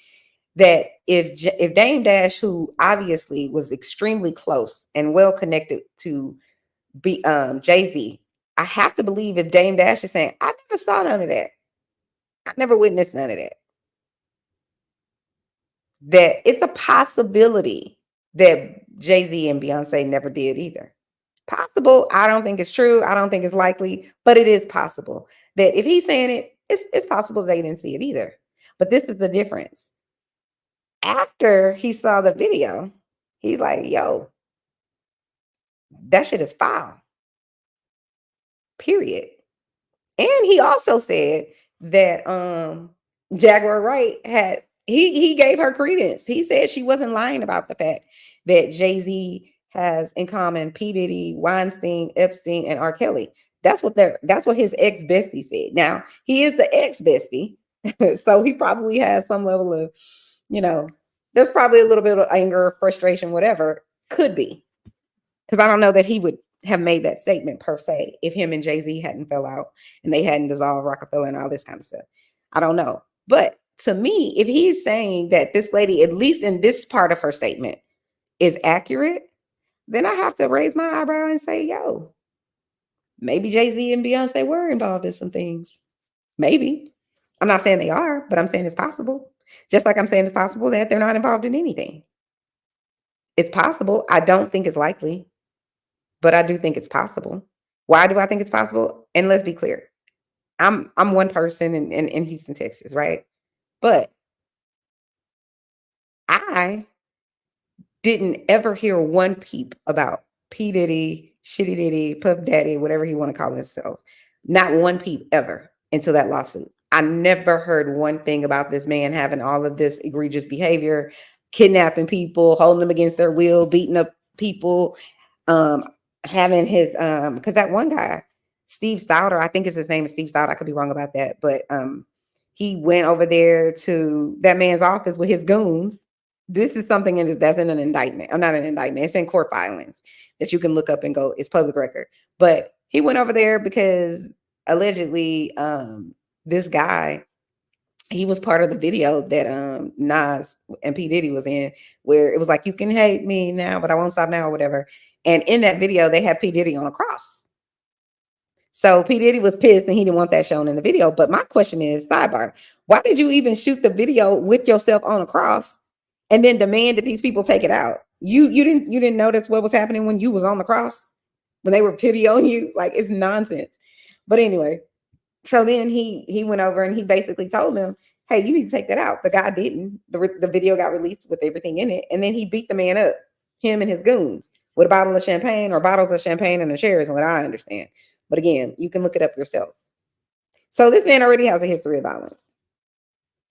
Speaker 3: that if Dame Dash, who obviously was extremely close and well connected to Jay-Z, I have to believe if Dame Dash is saying, I never saw none of that. I never witnessed none of that. That it's a possibility that Jay-Z and Beyonce never did either. Possible. I don't think it's true. I don't think it's likely, but it is possible that if he's saying it, it's possible they didn't see it either. But this is the difference. After he saw the video, he's like, yo, that shit is foul. Period. And he also said that Jaguar Wright had he gave her credence. He said she wasn't lying about the fact that Jay-Z has in common P. Diddy, Weinstein, Epstein, and R. Kelly. That's what his ex-bestie said. Now, he is the ex-bestie, so he probably has some level of, there's probably a little bit of anger, frustration, whatever. Could be. Because I don't know that he would have made that statement per se if him and Jay-Z hadn't fell out and they hadn't dissolved Rockefeller and all this kind of stuff. I don't know. But to me, if he's saying that this lady, at least in this part of her statement, is accurate, then I have to raise my eyebrow and say, yo, maybe Jay-Z and Beyonce were involved in some things. Maybe. I'm not saying they are, but I'm saying it's possible. Just like I'm saying it's possible that they're not involved in anything. It's possible. I don't think it's likely, but I do think it's possible. Why do I think it's possible? And let's be clear. I'm one person in Houston, Texas, right? But I didn't ever hear one peep about P. Diddy, Shitty Diddy, Puff Daddy, whatever he want to call himself. Not one peep ever until that lawsuit. I never heard one thing about this man having all of this egregious behavior, kidnapping people, holding them against their will, beating up people, having his because that one guy, Steve Stouter, I think his name is Steve Stouter. I could be wrong about that, but he went over there to that man's office with his goons, This is something that's in an indictment. I'm not an indictment. It's in court filings that you can look up and go, it's public record. But he went over there because allegedly this guy, he was part of the video that Nas and P. Diddy was in, where it was like, you can hate me now, but I won't stop now, or whatever. And in that video, they had P. Diddy on a cross. So P. Diddy was pissed and he didn't want that shown in the video. But my question is, sidebar, why did you even shoot the video with yourself on a cross and then demand that these people take it out? You didn't notice what was happening when you was on the cross, when they were videoing you? Like, it's nonsense. But anyway, so then he went over and he basically told them, hey, you need to take that out. The guy didn't. The video got released with everything in it. And then he beat the man up, him and his goons, with a bottle of champagne or bottles of champagne and a chair is what I understand. But again, you can look it up yourself. So this man already has a history of violence.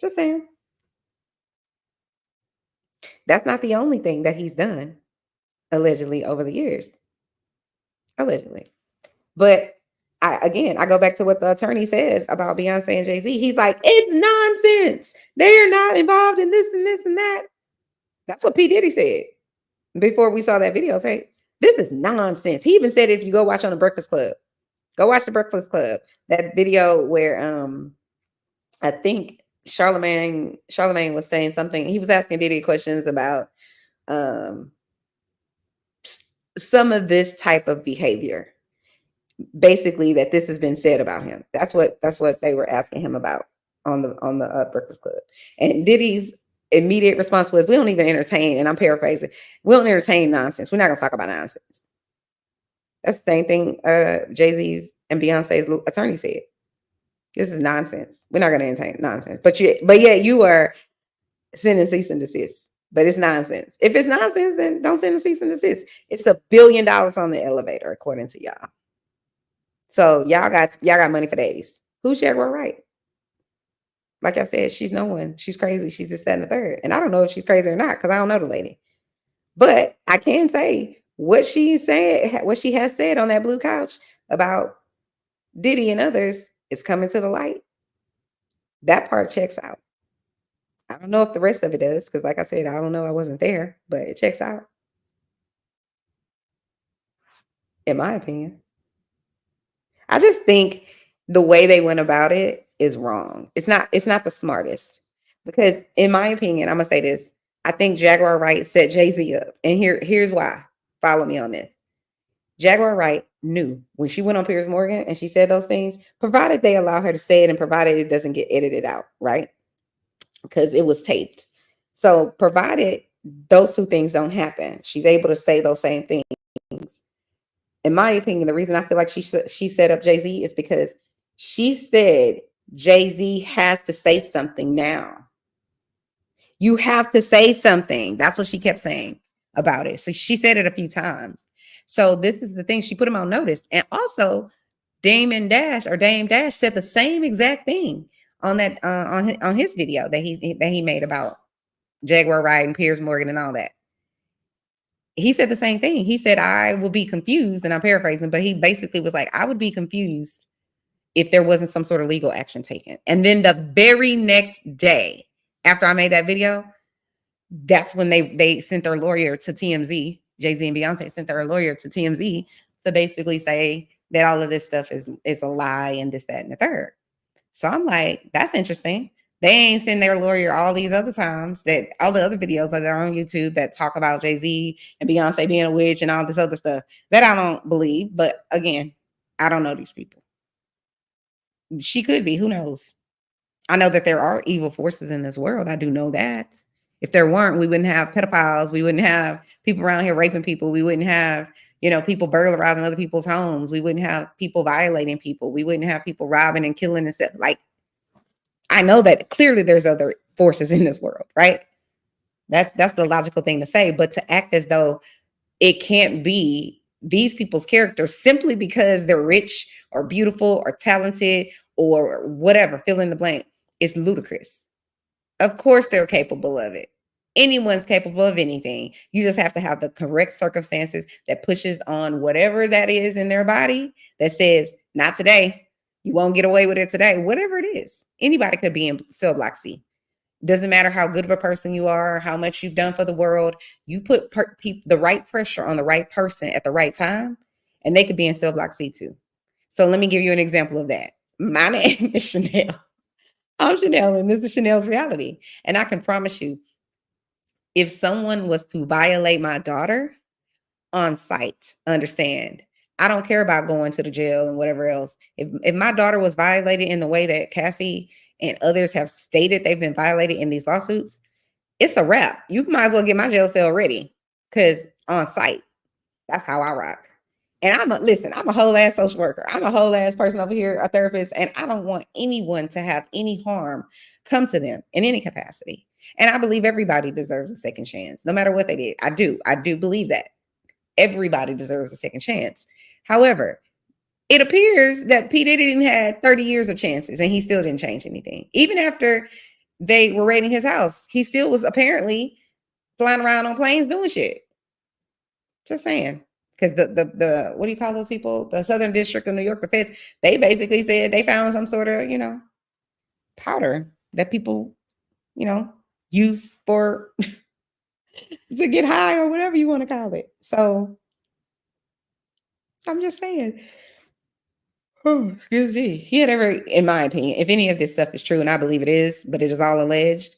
Speaker 3: Just saying. That's not the only thing that he's done, allegedly, over the years. Allegedly. But I go back to what the attorney says about Beyonce and Jay-Z. He's like, it's nonsense. They're not involved in this and this and that. That's what P. Diddy said before we saw that videotape. This is nonsense. He even said, if you go watch on the Breakfast Club, go watch the Breakfast Club, that video where I think Charlemagne was saying something. He was asking Diddy questions about some of this type of behavior. Basically, that this has been said about him. That's what they were asking him about on the Breakfast Club. And Diddy's immediate response was, we don't even entertain, and I'm paraphrasing, we don't entertain nonsense. We're not gonna talk about nonsense. That's the same thing Jay-Z's and Beyonce's attorney said. This is nonsense. We're not gonna entertain nonsense. But yet you are sending cease and desist. But it's nonsense. If it's nonsense, then don't send a cease and desist. It's $1 billion on the elevator, according to y'all. So y'all got money for days. Who's Jaguar Wright? Like I said, she's no one. She's crazy. She's this, that, and the third. And I don't know if she's crazy or not because I don't know the lady. But I can say what she has said on that blue couch about Diddy and others is coming to the light. That part checks out. I don't know if the rest of it does because, like I said, I don't know. I wasn't there, but it checks out. In my opinion. I just think the way they went about it is wrong. It's not the smartest because, in my opinion, I'm gonna say this. I think Jaguar Wright set Jay-Z up, and here's why. Follow me on this. Jaguar Wright knew when she went on Piers Morgan and she said those things, provided they allow her to say it and provided it doesn't get edited out, right? Because it was taped. So provided those two things don't happen, she's able to say those same things. In my opinion, the reason I feel like she set up Jay-Z is because she said Jay-Z has to say something now. You have to say something. That's what she kept saying about it. So she said it a few times. So this is the thing. She put him on notice. And also Dame Dash said the same exact thing on that on his video that he made about Jaguar Wright and Piers Morgan and all that. He said the same thing. He said, I will be confused, and I'm paraphrasing, but he basically was like, I would be confused if there wasn't some sort of legal action taken. And then the very next day after I made that video, that's when they sent their lawyer to TMZ. Jay-Z and Beyonce sent their lawyer to TMZ to basically say that all of this stuff is a lie and this, that, and the third. So I'm like, that's interesting. They ain't send their lawyer all these other times, that all the other videos that are on YouTube that talk about Jay-Z and Beyonce being a witch and all this other stuff that I don't believe. But again, I don't know these people. She could be, who knows? I know that there are evil forces in this world. I do know that. If there weren't, we wouldn't have pedophiles. We wouldn't have people around here raping people. We wouldn't have, people burglarizing other people's homes. We wouldn't have people violating people. We wouldn't have people robbing and killing and stuff. Like, I know that clearly there's other forces in this world, right? That's the logical thing to say. But to act as though it can't be these people's characters simply because they're rich or beautiful or talented or whatever, fill in the blank, is ludicrous. Of course they're capable of it. Anyone's capable of anything. You just have to have the correct circumstances that pushes on whatever that is in their body that says, not today. You won't get away with it today. Whatever it is. Anybody could be in cell block C. Doesn't matter how good of a person you are, how much you've done for the world. You put the right pressure on the right person at the right time, and they could be in cell block C2. So let me give you an example of that. My name is Chanel. I'm Chanel, and this is Chanel's reality. And I can promise you, if someone was to violate my daughter on site, understand, I don't care about going to the jail and whatever else. If my daughter was violated in the way that Cassie and others have stated they've been violated in these lawsuits, it's a wrap. You might as well get my jail cell ready, because on site, that's how I rock. And I'm a whole ass social worker. I'm a whole ass person over here, a therapist, and I don't want anyone to have any harm come to them in any capacity. And I believe everybody deserves a second chance, no matter what they did. I do believe that everybody deserves a second chance. However, it appears that P. Diddy had 30 years of chances and he still didn't change anything. Even after they were raiding his house, he still was apparently flying around on planes doing shit. Just saying. Because the what do you call those people? The Southern District of New York, the feds, they basically said they found some sort of, powder that people, use for to get high or whatever you want to call it. So I'm just saying. Oh, excuse me. He had ever, in my opinion, if any of this stuff is true, and I believe it is, but it is all alleged,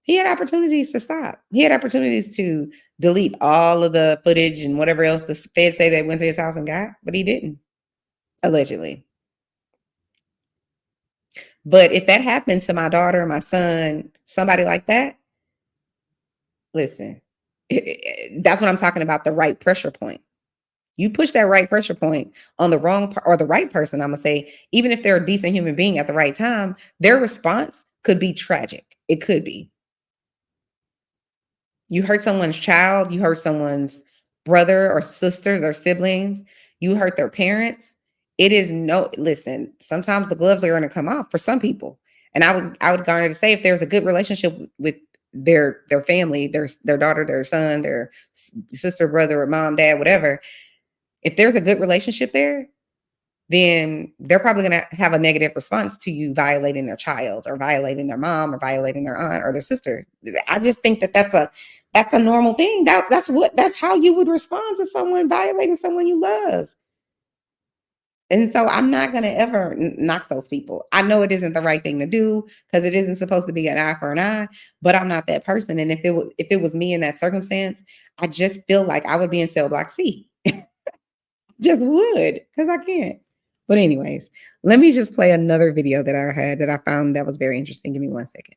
Speaker 3: he had opportunities to stop. He had opportunities to delete all of the footage and whatever else the feds say they went to his house and got, but he didn't, allegedly. But if that happened to my daughter, my son, somebody like that, listen, that's what I'm talking about, the right pressure point. You push that right pressure point on the wrong or the right person, I'm going to say, even if they're a decent human being at the right time, their response could be tragic. It could be. You hurt someone's child, you hurt someone's brother or sisters or siblings, you hurt their parents. It is listen, sometimes the gloves are going to come off for some people. And I would garner to say, if there's a good relationship with their family, their daughter, their son, their sister, brother, or mom, dad, whatever, if there's a good relationship there, then they're probably going to have a negative response to you violating their child or violating their mom or violating their aunt or their sister. I just think that that's a normal thing. That's how you would respond to someone violating someone you love. And so I'm not going to ever knock those people. I know it isn't the right thing to do because it isn't supposed to be an eye for an eye, but I'm not that person. And if it was me in that circumstance, I just feel like I would be in cell block C. Just would, because I can't. But anyways, let me just play another video that I had that I found that was very interesting. Give me 1 second.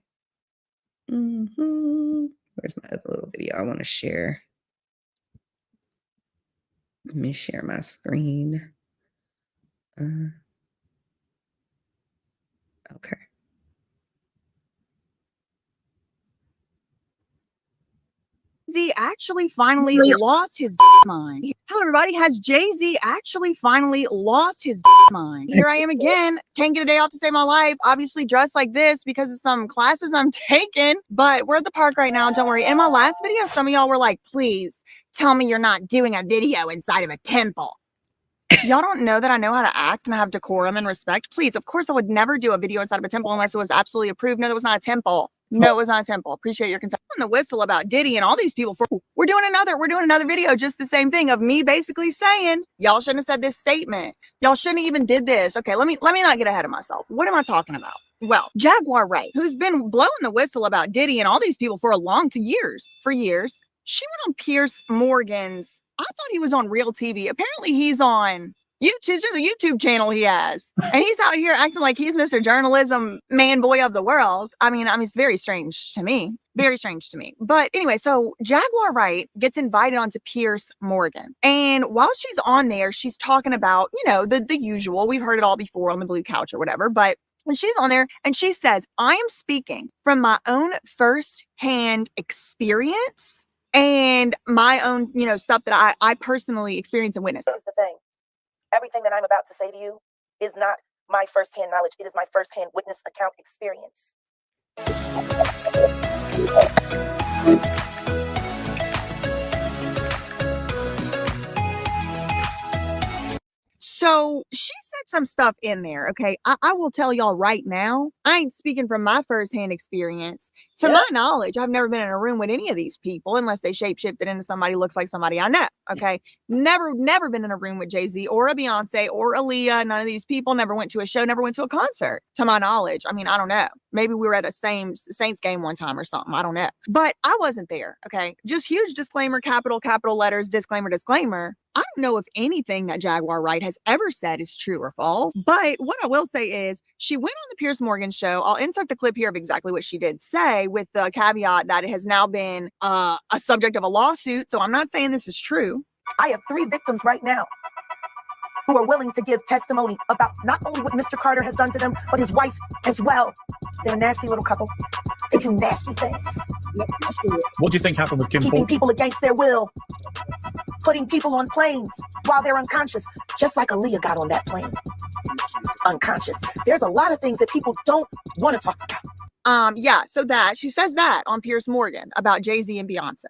Speaker 3: Where's my other little video I want to share? Let me share my screen. Okay.
Speaker 6: Jay-Z actually finally lost his mind. Hello, everybody. Has Jay-Z actually finally lost his mind? Here I am again. Can't get a day off to save my life. Obviously dressed like this because of some classes I'm taking. But we're at the park right now. Don't worry. In my last video, some of y'all were like, please tell me you're not doing a video inside of a temple. Y'all don't know that I know how to act and I have decorum and respect. Please, of course, I would never do a video inside of a temple unless it was absolutely approved. No, that was not a temple. No, it was not a temple. Appreciate your consent. On the whistle about Diddy and all these people. We're doing another video, just the same thing of me basically saying y'all shouldn't have said this statement. Y'all shouldn't have even did this. Okay, let me not get ahead of myself. What am I talking about? Well, Jaguar Wright, who's been blowing the whistle about Diddy and all these people for years, she went on Piers Morgan's. I thought he was on Real TV. Apparently, he's on YouTube. There's a YouTube channel he has, and he's out here acting like he's Mr. Journalism man boy of the world. I mean, it's very strange to me. Very strange to me. But anyway, so Jaguar Wright gets invited onto Piers Morgan. And while she's on there, she's talking about, the usual. We've heard it all before on the blue couch or whatever. But when she's on there and she says, I am speaking from my own first-hand experience and my own, stuff that I personally experienced and witnessed.
Speaker 12: This is the thing. Everything that I'm about to say to you is not my firsthand knowledge. It is my firsthand witness account experience.
Speaker 6: So she said some stuff in there. Okay. I will tell y'all right now, I ain't speaking from my firsthand experience. To my knowledge, I've never been in a room with any of these people unless they shapeshifted into somebody who looks like somebody I know. Okay. Never been in a room with Jay-Z or a Beyonce or Aaliyah. None of these people never went to a show, never went to a concert, to my knowledge. I mean, I don't know. Maybe we were at a Saints game one time or something. I don't know. But I wasn't there. Okay. Just huge disclaimer, capital letters, disclaimer. I don't know if anything that Jaguar Wright has ever said is true or false. But what I will say is she went on the Piers Morgan show. I'll insert the clip here of exactly what she did say, with the caveat that it has now been a subject of a lawsuit. So I'm not saying this is true.
Speaker 12: I have 3 victims right now who are willing to give testimony about not only what Mr. Carter has done to them, but his wife as well. They're a nasty little couple. They do nasty things.
Speaker 1: What do you think happened with Kim
Speaker 12: Keeping
Speaker 1: Porter?
Speaker 12: people against their will. Putting people on planes while they're unconscious, just like Aaliyah got on that plane. Unconscious. There's a lot of things that people don't want to talk about.
Speaker 6: Yeah, so that she says that on Piers Morgan about Jay-Z and Beyonce.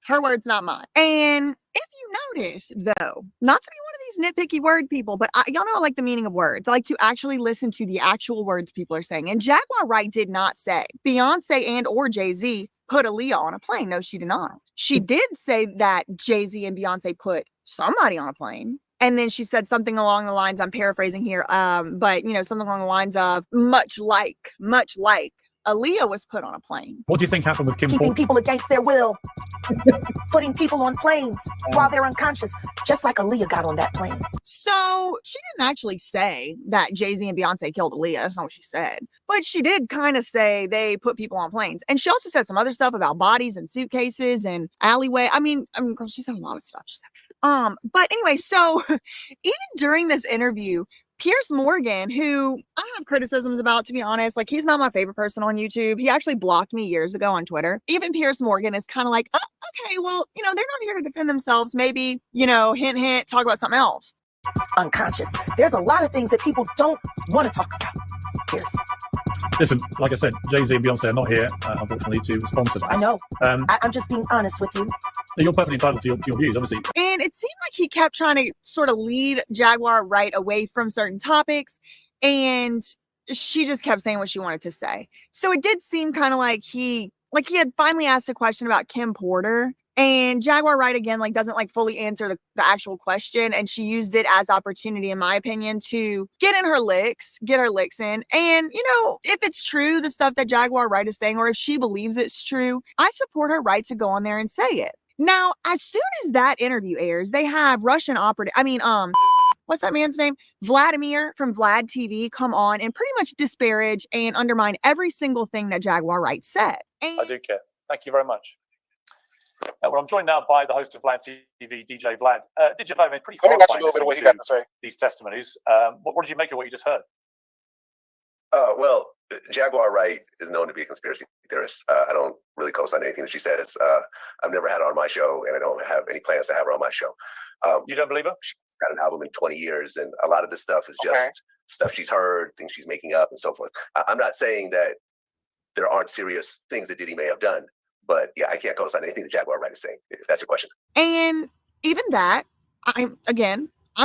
Speaker 6: Her words, not mine. And if you notice, though, not to be one of these nitpicky word people, but y'all know I like the meaning of words. I like to actually listen to the actual words people are saying. And Jaguar Wright did not say Beyonce and or Jay-Z put Aaliyah on a plane. No, she did not. She did say that Jay-Z and Beyonce put somebody on a plane. And then she said something along the lines, I'm paraphrasing here, but, you know, something along the lines of much like Aaliyah was put on a plane.
Speaker 1: What do you think happened with Kim
Speaker 12: Keeping
Speaker 1: Porter?
Speaker 12: people against their will. Putting people on planes while they're unconscious, just like Aaliyah got on that plane.
Speaker 6: So she didn't actually say that Jay-Z and Beyonce killed Aaliyah. That's not what she said. But she did kind of say they put people on planes. And she also said some other stuff about bodies and suitcases and alleyway. I mean, girl, she said a lot of stuff. But anyway, so even during this interview, Piers Morgan, who I have criticisms about, to be honest, like he's not my favorite person on YouTube. He actually blocked me years ago on Twitter. Even Piers Morgan is kind of like, oh, okay, well, you know, they're not here to defend themselves. Maybe, you know, hint, hint, talk about something else.
Speaker 12: Unconscious. There's a lot of things that people don't want to talk about. Piers.
Speaker 1: Listen, like I said, Jay-Z and Beyonce are not here, unfortunately, to respond to that.
Speaker 12: I know. I'm just being honest with you.
Speaker 1: You're perfectly entitled to your views, obviously.
Speaker 6: And it seemed like he kept trying to sort of lead Jaguar Wright away from certain topics. And she just kept saying what she wanted to say. So it did seem kind of like he had finally asked a question about Kim Porter. And Jaguar Wright, again, doesn't fully answer the actual question. And she used it as opportunity, in my opinion, to get her licks in. And, you know, if it's true, the stuff that Jaguar Wright is saying, or if she believes it's true, I support her right to go on there and say it. Now, as soon as that interview airs, they have Russian operative, what's that man's name? Vladimir from Vlad TV come on and pretty much disparage and undermine every single thing that Jaguar Wright said. And
Speaker 1: I do care. Thank you very much. Well, I'm joined now by the host of Vlad TV, DJ Vlad. DJ Vlad, pretty
Speaker 9: Let me watch a
Speaker 1: horrifying
Speaker 9: little bit of what he
Speaker 1: listening
Speaker 9: got to say.
Speaker 1: these testimonies. What did you make of what you just heard?
Speaker 13: Well, Jaguar Wright is known to be a conspiracy theorist. I don't really co-sign anything that she says. I've never had her on my show, and I don't have any plans to have her on my show.
Speaker 1: You don't believe her?
Speaker 13: She's got an album in 20 years, and a lot of this stuff is just stuff she's heard, things she's making up, and so forth. I'm not saying that there aren't serious things that Diddy may have done, but yeah, I can't co-sign anything that Jaguar Wright is saying, if that's your question.
Speaker 6: And even that, I'm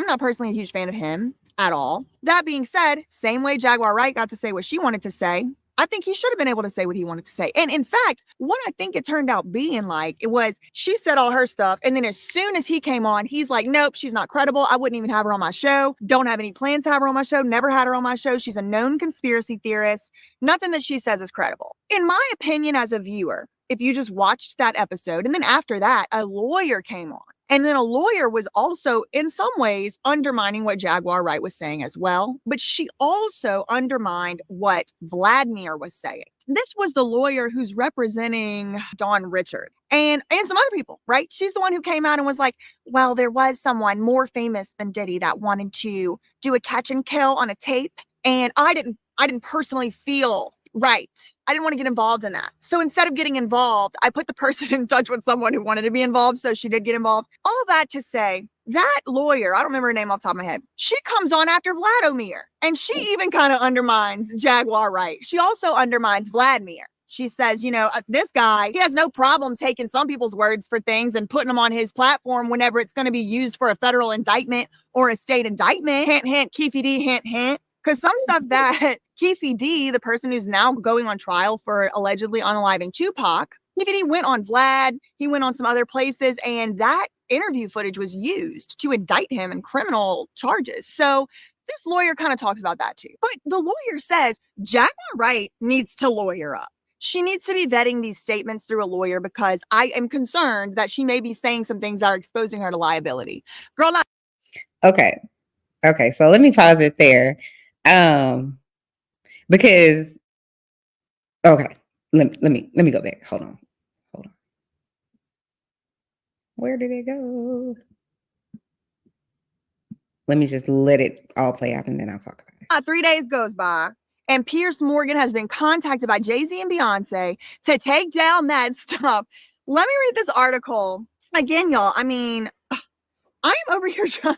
Speaker 6: not personally a huge fan of him at all. That being said, same way Jaguar Wright got to say what she wanted to say, I think he should have been able to say what he wanted to say. And in fact, what I think it turned out being it was she said all her stuff. And then as soon as he came on, he's like, nope, she's not credible. I wouldn't even have her on my show. Don't have any plans to have her on my show. Never had her on my show. She's a known conspiracy theorist. Nothing that she says is credible. In my opinion, as a viewer, if you just watched that episode, and then after that, a lawyer came on. And then a lawyer was also, in some ways, undermining what Jaguar Wright was saying as well. But she also undermined what Vladimir was saying. This was the lawyer who's representing Dawn Richard and some other people, right? She's the one who came out and was like, well, there was someone more famous than Diddy that wanted to do a catch and kill on a tape. And I didn't personally feel right. I didn't want to get involved in that. So instead of getting involved, I put the person in touch with someone who wanted to be involved. So she did get involved. All that to say, that lawyer, I don't remember her name off the top of my head, she comes on after Vladimir. And she even kind of undermines Jaguar Wright. She also undermines Vladimir. She says, you know, this guy, he has no problem taking some people's words for things and putting them on his platform whenever it's going to be used for a federal indictment or a state indictment. Hint, hint, Keefe D, hint, hint. Because some stuff that Keefe D, the person who's now going on trial for allegedly unaliving Tupac, Keefe D went on Vlad, he went on some other places, and that interview footage was used to indict him in criminal charges. So this lawyer kind of talks about that too. But the lawyer says Jaguar Wright needs to lawyer up. She needs to be vetting these statements through a lawyer because I am concerned that she may be saying some things that are exposing her to liability. Girl, not
Speaker 3: Okay. Okay. So let me pause it there. Because okay, let me go back. Hold on. Where did it go? Let me just let it all play out and then I'll talk about it.
Speaker 6: 3 days goes by and Piers Morgan has been contacted by Jay-Z and Beyonce to take down that stuff. Let me read this article. Again, y'all, I mean, I'm over here trying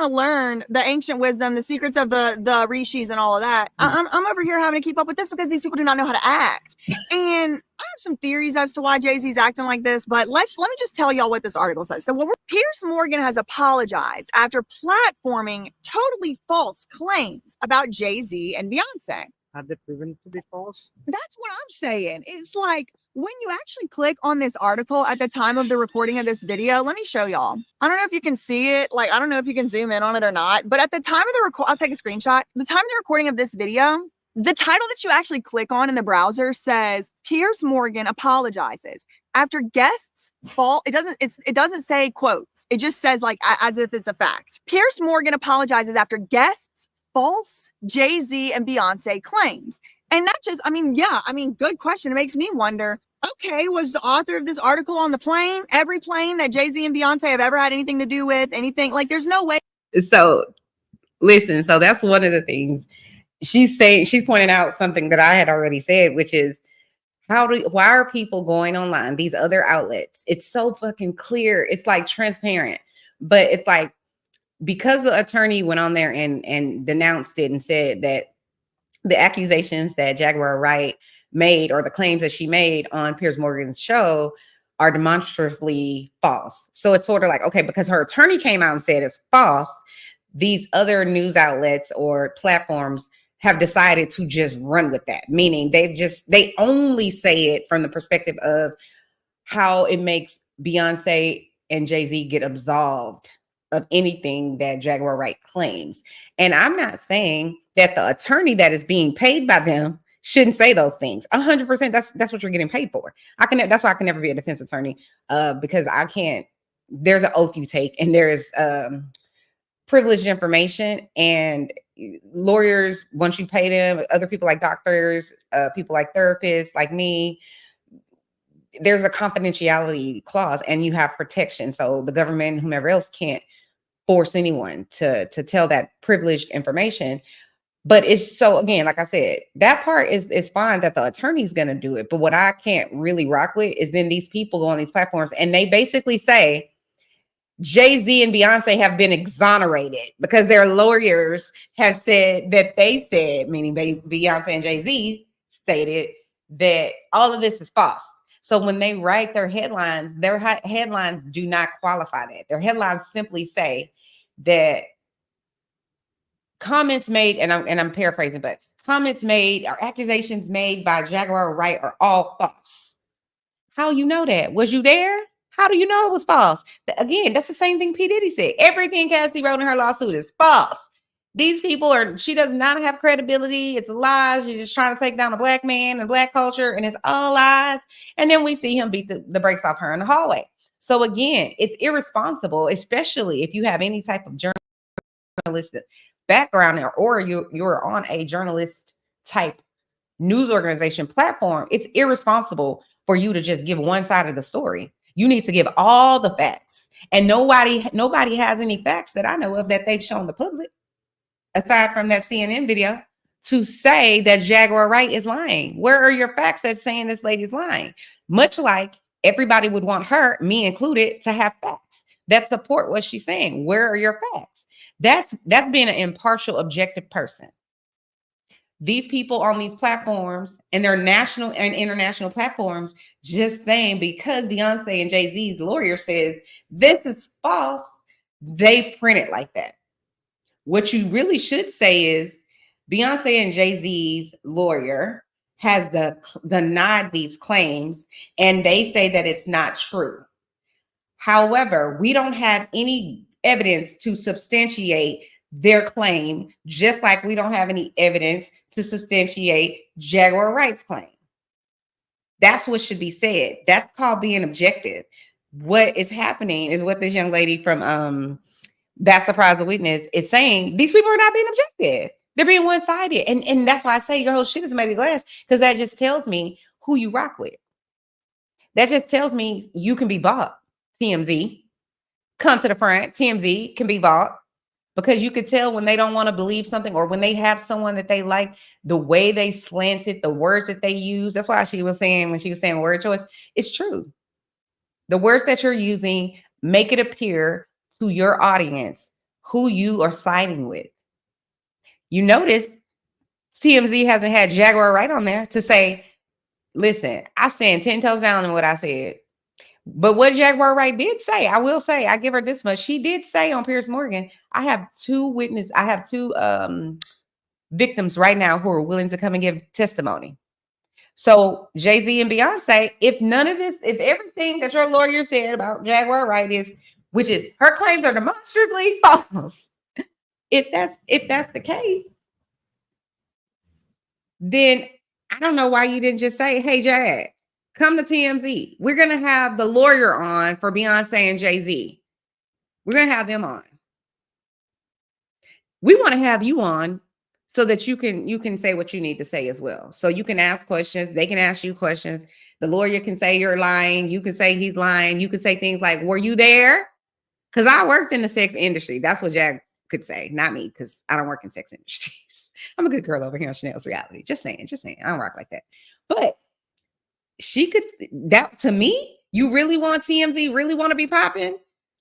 Speaker 6: to learn the ancient wisdom, the secrets of the rishis and all of that. I'm over here having to keep up with this because these people do not know how to act. And I have some theories as to why Jay-Z's acting like this, but let me just tell y'all what this article says. So Piers Morgan has apologized after platforming totally false claims about Jay-Z and Beyonce.
Speaker 14: Have they proven to be false?
Speaker 6: That's what I'm saying. It's like when you actually click on this article at the time of the recording of this video, let me show y'all. I don't know if you can see it. Like, I don't know if you can zoom in on it or not, but at the time of the record, I'll take a screenshot. The time of the recording of this video, the title that you actually click on in the browser says Piers Morgan apologizes after guests fall. It doesn't say quotes. It just says like as if it's a fact. Piers Morgan apologizes after guests false Jay-Z and Beyonce claims. And that just, good question. It makes me wonder, okay, was the author of this article on the plane? Every plane that Jay-Z and Beyonce have ever had anything to do with, anything? Like, there's no way.
Speaker 3: So, listen, so that's one of the things she's pointing out something that I had already said, which is why are people going online, these other outlets? It's so fucking clear. It's like transparent, but it's like, because the attorney went on there and denounced it and said that the accusations that Jaguar Wright made or the claims that she made on Piers Morgan's show are demonstrably false. So it's sort of like, okay, because her attorney came out and said it's false, these other news outlets or platforms have decided to just run with that, meaning they only say it from the perspective of how it makes Beyonce and Jay-Z get absolved of anything that Jaguar Wright claims. And I'm not saying that the attorney that is being paid by them shouldn't say those things. 100%. That's what you're getting paid for. That's why I can never be a defense attorney, because I can't. There's an oath you take, and there's privileged information. And lawyers, once you pay them, other people like doctors, people like therapists, like me, there's a confidentiality clause, and you have protection. So the government, whomever else, can't force anyone to tell that privileged information. But it's so, again, like I said, that part is fine that the attorney's going to do it. But what I can't really rock with is then these people go on these platforms and they basically say Jay-Z and Beyonce have been exonerated because their lawyers have said that they said, meaning Beyonce and Jay-Z stated that all of this is false. So when they write their headlines do not qualify that. Their headlines simply say that comments made, and I'm paraphrasing, but comments made or accusations made by Jaguar Wright are all false. How you know that? Was you there? How do you know it was false? Again, that's the same thing P. Diddy said. Everything Cassie wrote in her lawsuit is false. These people she does not have credibility. It's lies. You're just trying to take down a black man and black culture, and it's all lies. And then we see him beat the brakes off her in the hallway. So again, it's irresponsible, especially if you have any type of journalistic background or you're on a journalist type news organization platform. It's irresponsible for you to just give one side of the story. You need to give all the facts. And nobody has any facts that I know of that they've shown the public, aside from that CNN video, to say that Jaguar Wright is lying. Where are your facts that's saying this lady's lying? Much like everybody would want her, me included, to have facts that support what she's saying. Where are your facts? That's being an impartial, objective person. these people on these platforms and their national and international platforms just saying because Beyonce and Jay-Z's lawyer says this is false, they print it like that. What you really should say is Beyonce and Jay-Z's lawyer has denied these claims and they say that it's not true. However, we don't have any evidence to substantiate their claim, just like we don't have any evidence to substantiate Jaguar Wright's claim. That's what should be said. That's called being objective. What is happening is what this young lady from That Surprise the Witness is saying. These people are not being objective. They're being one-sided. And that's why I say your whole shit is made of glass, because that just tells me who you rock with. That just tells me you can be bought. TMZ. Come to the front. TMZ can be bought. Because you could tell when they don't want to believe something or when they have someone that they like, the way they slanted, the words that they use. That's why she was saying, when she was saying word choice, it's true. The words that you're using make it appear to your audience who you are siding with. You notice TMZ hasn't had Jaguar Wright on there to say, listen, I stand 10 toes down in what I said. But what Jaguar Wright did say, I will say, I give her this much. She did say on Piers Morgan, I have two victims right now who are willing to come and give testimony. So Jay-Z and Beyonce, if none of this, if everything that your lawyer said about Jaguar Wright is, which is her claims are demonstrably false, if that's the case, then I don't know why you didn't just say, hey, Jag, come to TMZ. We're going to have the lawyer on for Beyonce and Jay-Z. We're going to have them on. We want to have you on so that you can say what you need to say as well. So you can ask questions. They can ask you questions. The lawyer can say you're lying. You can say he's lying. You can say things like, were you there? Because I worked in the sex industry. That's what Jag could say. Not me, because I don't work in sex industries. I'm a good girl over here on Chanel's Reality. Just saying. I don't rock like that. But she could, that to me, you really want TMZ, really want to be popping?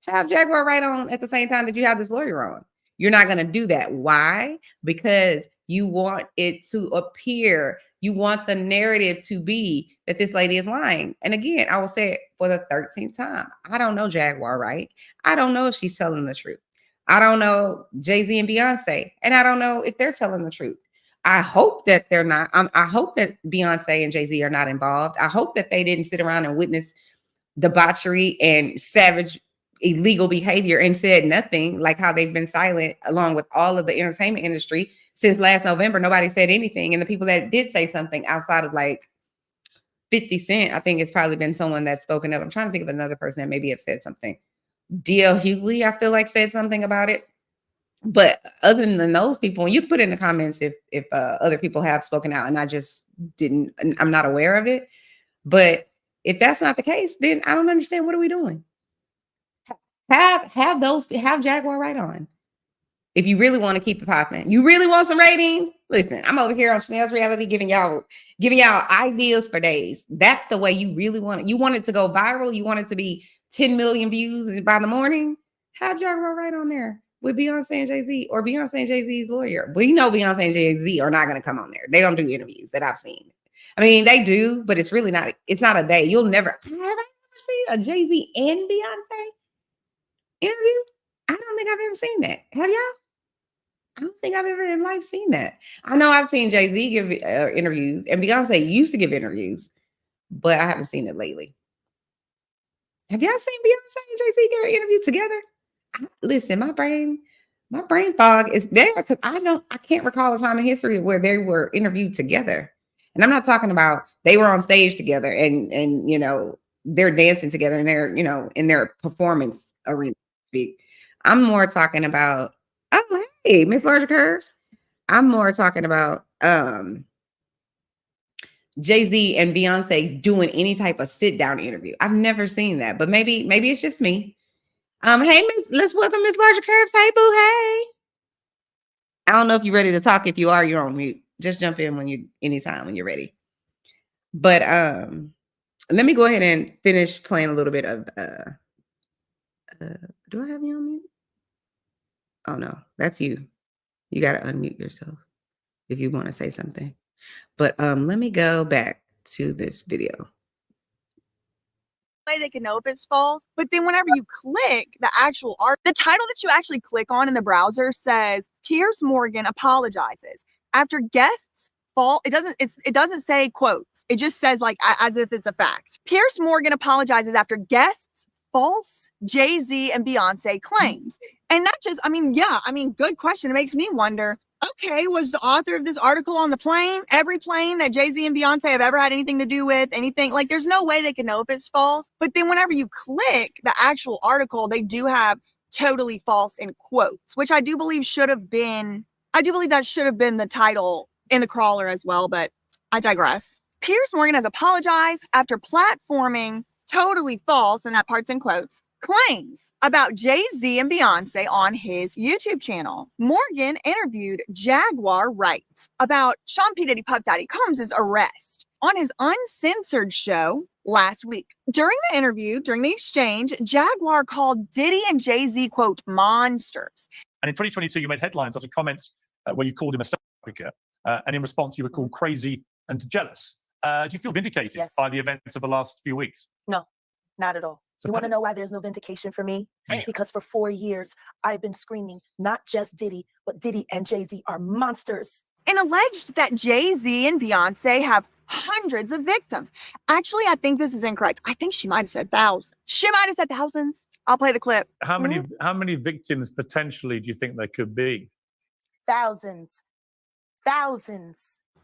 Speaker 3: Have Jaguar Wright on at the same time that you have this lawyer on. You're not going to do that. Why? Because you want it to appear, you want the narrative to be that this lady is lying. And again, I will say it for the 13th time. I don't know Jaguar Wright. I don't know if she's telling the truth. I don't know Jay-Z and Beyonce. And I don't know if they're telling the truth. I hope that they're not. I hope that Beyonce and Jay-Z are not involved. I hope that they didn't sit around and witness debauchery and savage illegal behavior and said nothing, like how they've been silent along with all of the entertainment industry since last November. Nobody said anything. And the people that did say something outside of like 50 Cent, I think it's probably been someone that's spoken up. I'm trying to think of another person that maybe have said something. D.L. Hughley, I feel like, said something about it. But other than those people, you can put in the comments if other people have spoken out and I just didn't, I'm not aware of it. But if that's not the case, then I don't understand. What are we doing? Have Jaguar Wright on. If you really want to keep it popping, you really want some ratings. Listen, I'm over here on Chanel's Reality giving y'all ideas for days. That's the way you really want it. You want it to go viral. You want it to be 10 million views by the morning. Have Jaguar Wright on there with Beyonce and Jay-Z or Beyonce and Jay-Z's lawyer. We know Beyonce and Jay-Z are not going to come on there. They don't do interviews that I've seen. I mean, they do, but it's really not. It's not a day. You'll never. Have I ever seen a Jay-Z and Beyonce interview? I don't think I've ever seen that. Have y'all? I don't think I've ever in life seen that. I know I've seen Jay-Z give interviews and Beyonce used to give interviews, but I haven't seen it lately. Have y'all seen Beyonce and Jay-Z give an interview together? Listen, my brain fog is there because I can't recall a time in history where they were interviewed together. And I'm not talking about they were on stage together and you know, they're dancing together and they're, you know, in their performance arena. I'm more talking about, oh, hey, Miss Larger Curves. I'm more talking about Jay-Z and Beyonce doing any type of sit-down interview. I've never seen that, but maybe it's just me. Hey, let's welcome Miss Larger Curves. Hey, boo, hey. I don't know if you're ready to talk. If you are, you're on mute. Just jump in anytime when you're ready. But let me go ahead and finish playing a little bit of do I have you on mute? Oh no, that's you. You gotta unmute yourself. if you want to say something. But let me go back to this video.
Speaker 6: Way they can know if it's false, but then whenever you click the actual art, the title that you actually click on in the browser says Piers Morgan apologizes after guests fall. It doesn't say quotes. It just says like as if it's a fact. Piers Morgan apologizes after guests false Jay-Z and Beyonce claims. And that just, good question. It makes me wonder, okay, was the author of this article on the plane? Every plane that Jay-Z and Beyonce have ever had anything to do with, anything? Like, there's no way they can know if it's false. But then whenever you click the actual article, they do have totally false in quotes, which I do believe that should have been the title in the crawler as well, but I digress. Piers Morgan has apologized after platforming totally false, and that part's in quotes, claims about Jay-Z and Beyonce on his YouTube channel. Morgan interviewed Jaguar Wright about Sean P. Diddy Puff Daddy Combs' arrest on his uncensored show last week. During the exchange, Jaguar called Diddy and Jay-Z, quote, monsters.
Speaker 1: And in 2022, you made headlines after comments where you called him a South Africa, and in response, you were called crazy and jealous. Do you feel vindicated by the events of the last few weeks?
Speaker 12: No, not at all.
Speaker 1: So
Speaker 12: you want to know why there's no vindication for me? Because for 4 years, I've been screaming, not just Diddy, but Diddy and Jay-Z are monsters.
Speaker 6: And alleged that Jay-Z and Beyonce have hundreds of victims. Actually, I think this is incorrect. I think she might have said thousands. She might have said thousands. I'll play the clip.
Speaker 1: How many victims potentially do you think there could be?
Speaker 12: Thousands.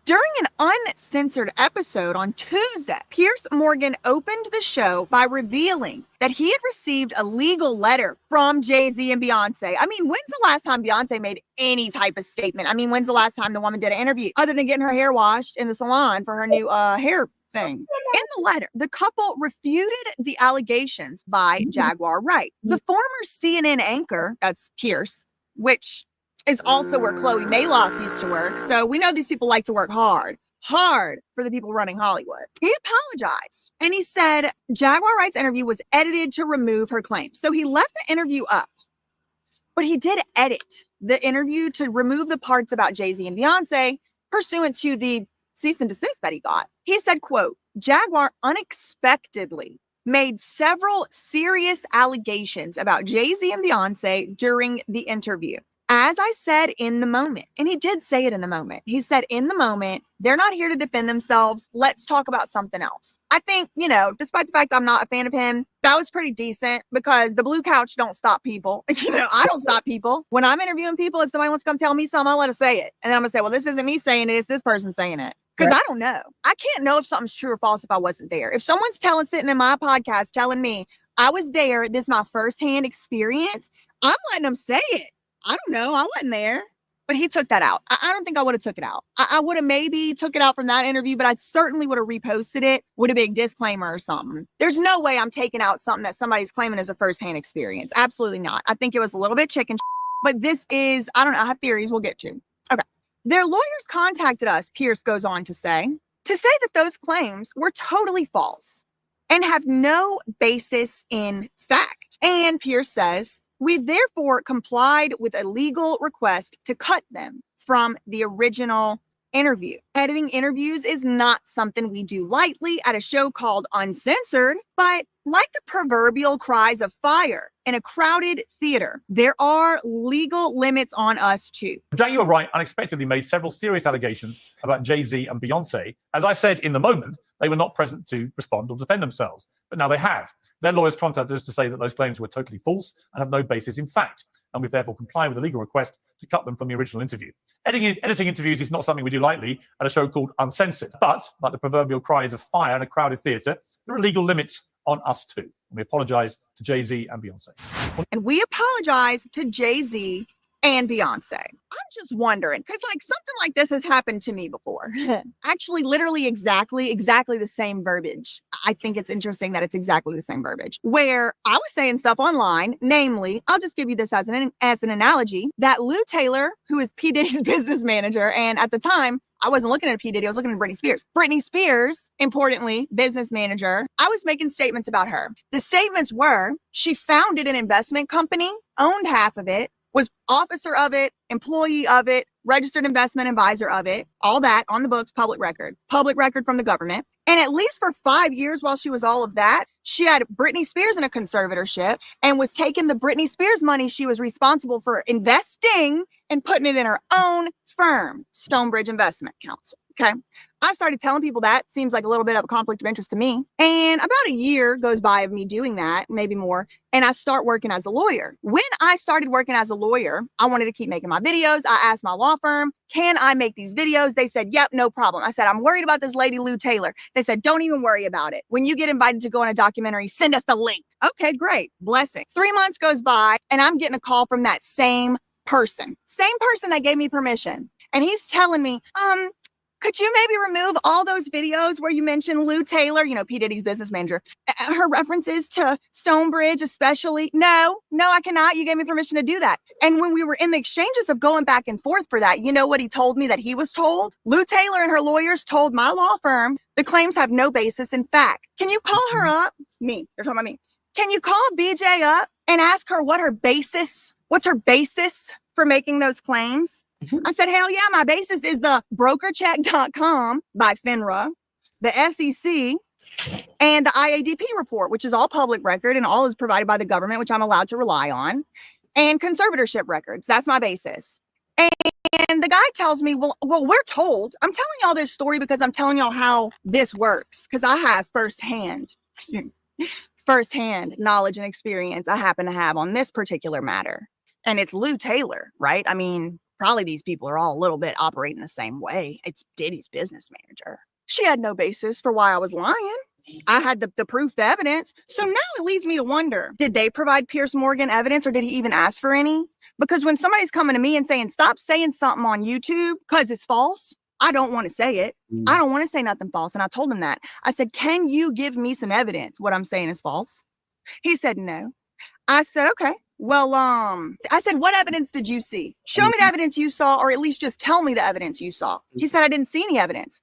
Speaker 6: During an uncensored episode on Tuesday, Piers Morgan opened the show by revealing that he had received a legal letter from Jay-Z and Beyonce. I mean, when's the last time Beyonce made any type of statement? I mean, when's the last time the woman did an interview other than getting her hair washed in the salon for her new hair thing? In the letter, the couple refuted the allegations by Jaguar Wright, the former CNN anchor, that's Piers, which is also where Chloe Nalos used to work. So we know these people like to work hard for the people running Hollywood. He apologized and he said Jaguar Wright's interview was edited to remove her claims. So he left the interview up, but he did edit the interview to remove the parts about Jay-Z and Beyonce pursuant to the cease and desist that he got. He said, quote, Jaguar unexpectedly made several serious allegations about Jay-Z and Beyonce during the interview. As I said in the moment, and he did say it in the moment, he said in the moment, they're not here to defend themselves. Let's talk about something else. I think, despite the fact I'm not a fan of him, that was pretty decent because the blue couch don't stop people. I don't stop people. When I'm interviewing people, if somebody wants to come tell me something, I'll let them say it. And then I'm going to say, well, this isn't me saying it. It's this person saying it. Because I don't know. I can't know if something's true or false if I wasn't there. If someone's sitting in my podcast telling me I was there, this is my firsthand experience, I'm letting them say it. I don't know. I wasn't there. But he took that out. I don't think I would have took it out. I would have maybe took it out from that interview, but I certainly would have reposted it with a big disclaimer or something. There's no way I'm taking out something that somebody's claiming as a firsthand experience. Absolutely not. I think it was a little bit chicken but this is, I don't know, I have theories we'll get to. Okay. Their lawyers contacted us, Piers goes on to say that those claims were totally false and have no basis in fact. And Piers says, we've therefore complied with a legal request to cut them from the original interview. Editing interviews is not something we do lightly at a show called Uncensored, but like the proverbial cries of fire in a crowded theater, there are legal limits on us too.
Speaker 1: Jaguar Wright unexpectedly made several serious allegations about Jay-Z and Beyonce. As I said in the moment, they were not present to respond or defend themselves, but now they have. Their lawyers contacted us to say that those claims were totally false and have no basis in fact, and we've therefore complied with a legal request to cut them from the original interview. Editing interviews is not something we do lightly at a show called Uncensored, but like the proverbial cries of fire in a crowded theater, there are legal limits on us too. And we apologize to Jay-Z and Beyonce.
Speaker 6: And we apologize to Jay-Z and Beyonce. I'm just wondering, because something like this has happened to me before. Actually, literally exactly the same verbiage. I think it's interesting that it's exactly the same verbiage. Where I was saying stuff online, namely, I'll just give you this as an analogy, that Lou Taylor, who is P. Diddy's business manager, and at the time, I wasn't looking at P. Diddy, I was looking at Britney Spears. Britney Spears, importantly, business manager, I was making statements about her. The statements were, she founded an investment company, owned half of it, was officer of it, employee of it, registered investment advisor of it, all that on the books, public record from the government. And at least for 5 years while she was all of that, she had Britney Spears in a conservatorship and was taking the Britney Spears money she was responsible for investing and putting it in her own firm, Stonebridge Investment Counsel. Okay. I started telling people that. Seems like a little bit of a conflict of interest to me. And about a year goes by of me doing that, maybe more. And I start working as a lawyer. When I started working as a lawyer, I wanted to keep making my videos. I asked my law firm, can I make these videos? They said, yep, no problem. I said, I'm worried about this lady, Lou Taylor. They said, don't even worry about it. When you get invited to go on a documentary, send us the link. Okay, great. Blessing. 3 months goes by and I'm getting a call from that same person that gave me permission. And he's telling me, could you maybe remove all those videos where you mentioned Lou Taylor, you know, P. Diddy's business manager, her references to Stonebridge especially? No, I cannot. You gave me permission to do that. And when we were in the exchanges of going back and forth for that, you know what he told me that he was told? Lou Taylor and her lawyers told my law firm the claims have no basis in fact. Can you call her up? Me. They're talking about me. Can you call BJ up and ask her what's her basis for making those claims? I said, hell yeah, my basis is the brokercheck.com by FINRA, the SEC, and the IADP report, which is all public record and all is provided by the government, which I'm allowed to rely on, and conservatorship records. That's my basis. And the guy tells me, well, we're told. I'm telling y'all this story because I'm telling y'all how this works, because I have firsthand knowledge and experience I happen to have on this particular matter. And it's Lou Taylor, right? I mean, probably these people are all a little bit operating the same way. It's Diddy's business manager. She had no basis for why I was lying. I had the proof, the evidence. So now it leads me to wonder, did they provide Piers Morgan evidence or did he even ask for any? Because when somebody's coming to me and saying, stop saying something on YouTube because it's false, I don't want to say it. I don't want to say nothing false. And I told him that. I said, can you give me some evidence what I'm saying is false? He said, no. I said, okay. Well, I said, what evidence did you see? Show me the evidence you saw, or at least just tell me the evidence you saw. He said, I didn't see any evidence.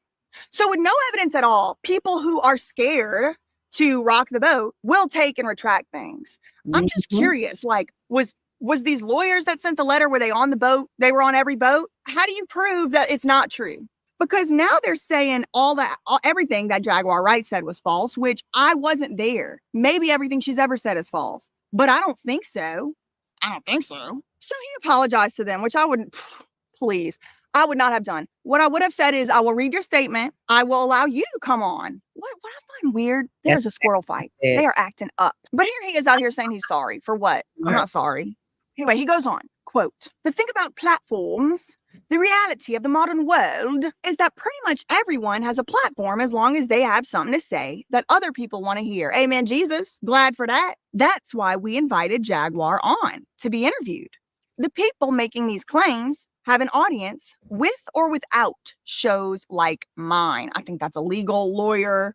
Speaker 6: So with no evidence at all, people who are scared to rock the boat will take and retract things. I'm just curious, like, was these lawyers that sent the letter, were they on the boat? They were on every boat? How do you prove that it's not true? Because now they're saying everything that Jaguar Wright said was false, which I wasn't there. Maybe everything she's ever said is false. But I don't think so. So he apologized to them, which I wouldn't, please, I would not have done. What I would have said is, I will read your statement. I will allow you to come on. What I find weird, there's a squirrel fight. They are acting up. But here he is out here saying he's sorry. For what? I'm not sorry. Anyway, he goes on, quote, the thing about platforms, the reality of the modern world is that pretty much everyone has a platform as long as they have something to say that other people want to hear. Amen, Jesus. Glad for that. That's why we invited Jaguar on to be interviewed. The people making these claims have an audience with or without shows like mine. I think that's a legal lawyer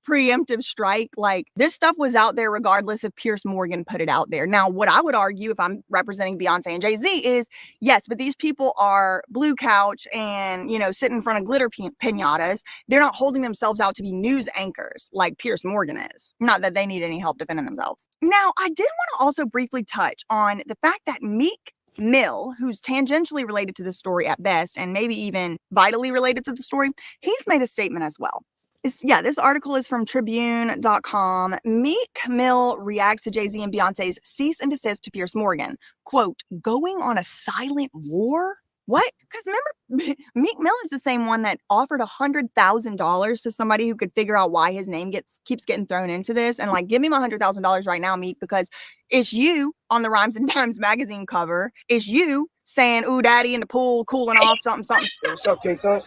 Speaker 6: preemptive strike. Like, this stuff was out there regardless if Piers Morgan put it out there. Now, what I would argue if I'm representing Beyonce and Jay-Z is, yes, but these people are blue couch and, you know, sit in front of glitter pinatas. They're not holding themselves out to be news anchors like Piers Morgan is. Not that they need any help defending themselves. Now, I did want to also briefly touch on the fact that Meek Mill, who's tangentially related to the story at best, and maybe even vitally related to the story, he's made a statement as well. This article is from Tribune.com. Meek Mill reacts to Jay-Z and Beyonce's cease and desist to Piers Morgan. Quote, going on a silent war? What? Because remember, Meek Mill is the same one that offered $100,000 to somebody who could figure out why his name keeps getting thrown into this. And like, give me my $100,000 right now, Meek, because it's you on the Rhymes and Times magazine cover. It's you saying, ooh, daddy in the pool, cooling off, something, something.
Speaker 8: What's up, King Son?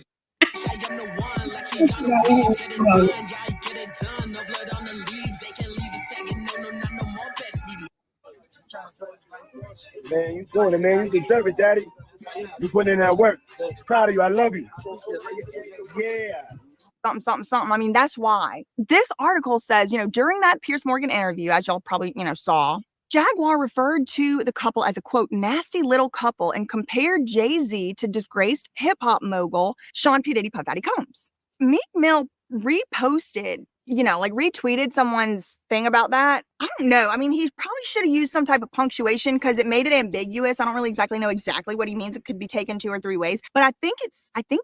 Speaker 8: Man, you doing it, man. You deserve it, daddy. You putting in that work. I'm proud of you. I love you. Yeah.
Speaker 6: Something. I mean, that's why. This article says, you know, during that Piers Morgan interview, as y'all probably, you know, saw, Jaguar referred to the couple as a, quote, nasty little couple and compared Jay-Z to disgraced hip-hop mogul Sean P. Diddy Puff Daddy Combs. Meek Mill reposted you know, like retweeted someone's thing about that. I don't know. I mean, he probably should have used some type of punctuation because it made it ambiguous. I don't really exactly know exactly what he means. It could be taken 2 or 3 ways. But I think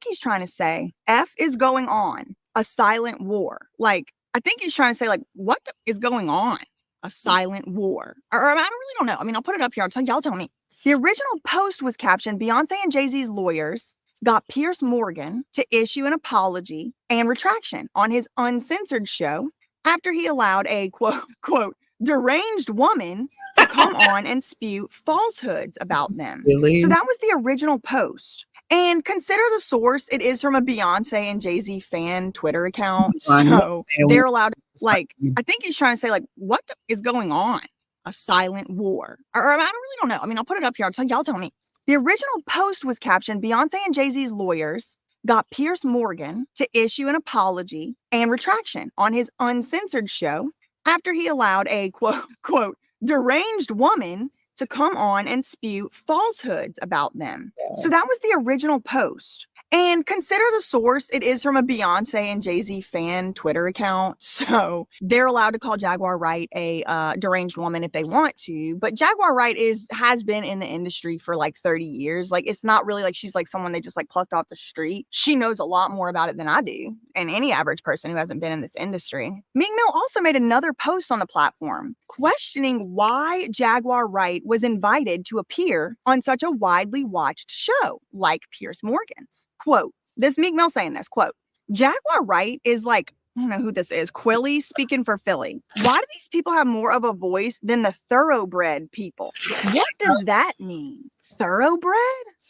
Speaker 6: he's trying to say F is going on, a silent war. Like, I think he's trying to say, like, what is going on? A silent war. Or I really don't know. I mean, I'll put it up here. Y'all tell me. The original post was captioned, Beyonce and Jay-Z's lawyers got Piers Morgan to issue an apology and retraction on his uncensored show after he allowed a quote, deranged woman to come on and spew falsehoods about them.
Speaker 3: Really?
Speaker 6: So that was the original post. And consider the source. It is from a Beyonce and Jay-Z fan Twitter account. So they're allowed, like, I think he's trying to say, like, what is going on? A silent war. Or I really don't know. I mean, I'll put it up here. Y'all tell me. The original post was captioned, Beyonce and Jay-Z's lawyers got Piers Morgan to issue an apology and retraction on his uncensored show after he allowed a quote, deranged woman to come on and spew falsehoods about them. So that was the original post. And consider the source. It is from a Beyonce and Jay-Z fan Twitter account. So they're allowed to call Jaguar Wright a deranged woman if they want to. But Jaguar Wright has been in the industry for like 30 years. Like, it's not really like she's like someone they just like plucked off the street. She knows a lot more about it than I do, and any average person who hasn't been in this industry. Meek Mill also made another post on the platform questioning why Jaguar Wright was invited to appear on such a widely watched show like Piers Morgan's. Quote, this Meek Mill saying this, quote, Jaguar Wright is like, I don't know who this is, Quilly speaking for Philly. Why do these people have more of a voice than the thoroughbred people? What does that mean? Thoroughbred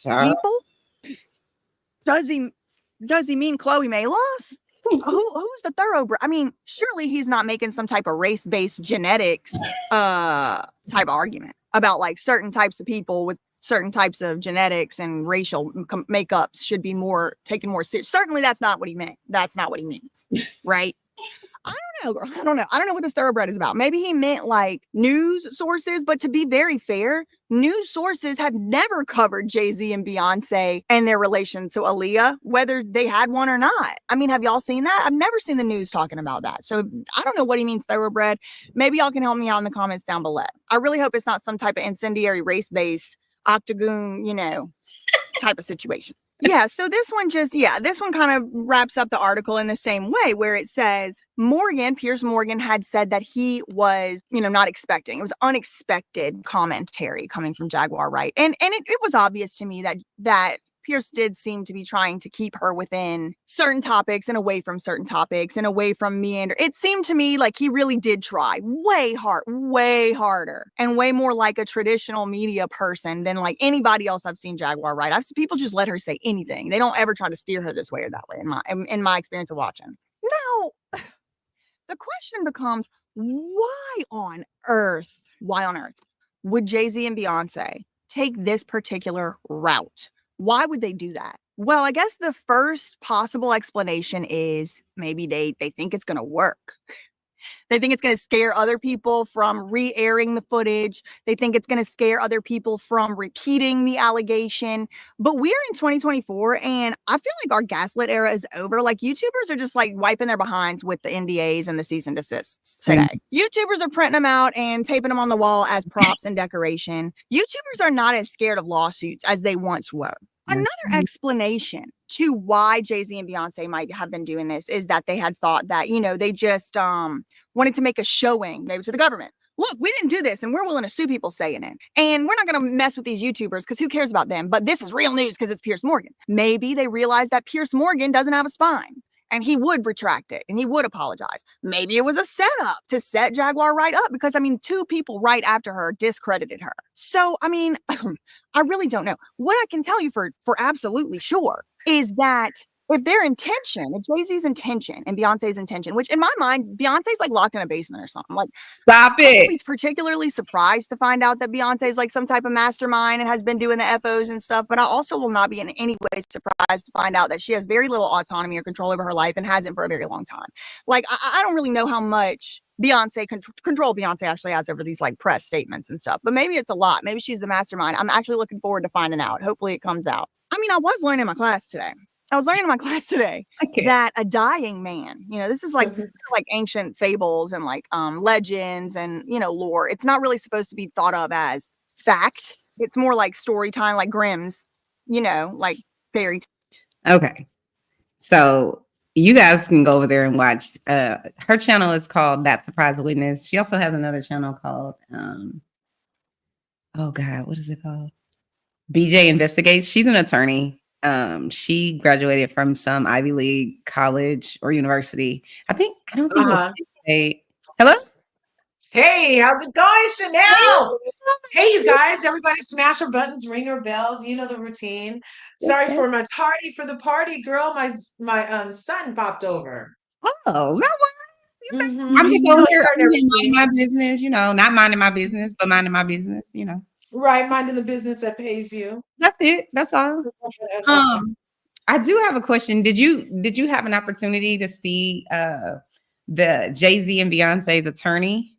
Speaker 6: people? Does he mean Chloe Mayloss? Who's the thoroughbred? I mean, surely he's not making some type of race-based genetics type argument about like certain types of people with certain types of genetics and racial makeups should be taken more serious. Certainly that's not what he meant. That's not what he means, right? I don't know what this thoroughbred is about. Maybe he meant like news sources, but to be very fair, news sources have never covered Jay-Z and Beyonce and their relation to Aaliyah, whether they had one or not. I mean, have y'all seen that? I've never seen the news talking about that. So I don't know what he means thoroughbred. Maybe y'all can help me out in the comments down below. I really hope it's not some type of incendiary race-based octagon, type of situation. Yeah, so this one kind of wraps up the article in the same way where it says Piers Morgan had said that he was, not expecting. It was unexpected commentary coming from Jaguar Wright. And it was obvious to me that Piers did seem to be trying to keep her within certain topics and away from certain topics and away from meander. It seemed to me like he really did try way harder and way more like a traditional media person than like anybody else I've seen Jaguar Wright. I've seen people just let her say anything. They don't ever try to steer her this way or that way in my experience of watching. Now, the question becomes, why on earth would Jay-Z and Beyonce take this particular route? Why would they do that? Well, I guess the first possible explanation is maybe they think it's going to work. They think it's going to scare other people from re-airing the footage. They think it's going to scare other people from repeating the allegation. But we're in 2024, and I feel like our gaslit era is over. Like, YouTubers are just like wiping their behinds with the NDAs and the cease and desists today. YouTubers are printing them out and taping them on the wall as props and decoration. YouTubers are not as scared of lawsuits as they once were. Another explanation to why Jay-Z and Beyonce might have been doing this is that they had thought that, they just wanted to make a showing maybe to the government. Look, we didn't do this and we're willing to sue people saying it. And we're not going to mess with these YouTubers because who cares about them? But this is real news because it's Piers Morgan. Maybe they realized that Piers Morgan doesn't have a spine and he would retract it and he would apologize. Maybe it was a setup to set Jaguar Wright up because, 2 people right after her discredited her. So, I really don't know. What I can tell you for absolutely sure is that if their intention, if Jay-Z's intention and Beyonce's intention, which in my mind, Beyonce's like locked in a basement or something. Like,
Speaker 3: stop it.
Speaker 6: I'm particularly surprised to find out that Beyonce's like some type of mastermind and has been doing the FOs and stuff. But I also will not be in any way surprised to find out that she has very little autonomy or control over her life and hasn't for a very long time. Like, I don't really know how much control Beyonce actually has over these like press statements and stuff. But maybe it's a lot. Maybe she's the mastermind. I'm actually looking forward to finding out. Hopefully it comes out. I was learning in my class today I was learning in my class today that a dying man, this is like ancient fables and like legends and lore. It's not really supposed to be thought of as fact. It's more like story time, like Grimm's, like fairy tale.
Speaker 3: Okay. So you guys can go over there and watch. Her channel is called That Surprise Witness. She also has another channel called oh God, what is it called? BJ Investigates. She's an attorney. She graduated from some Ivy League college or university. I don't think it was State. Hello?
Speaker 15: Hey, how's it going, Chanel? Hey, you guys, everybody smash your buttons, ring your bells. You know the routine. Sorry for my tardy for the party, girl. My son popped over.
Speaker 3: Oh, no worries. I'm just over here minding my business, not minding my business, but minding my business,
Speaker 15: Right, minding the business that pays you.
Speaker 3: That's it. That's all. I do have a question. Did you have an opportunity to see the Jay-Z and Beyonce's attorney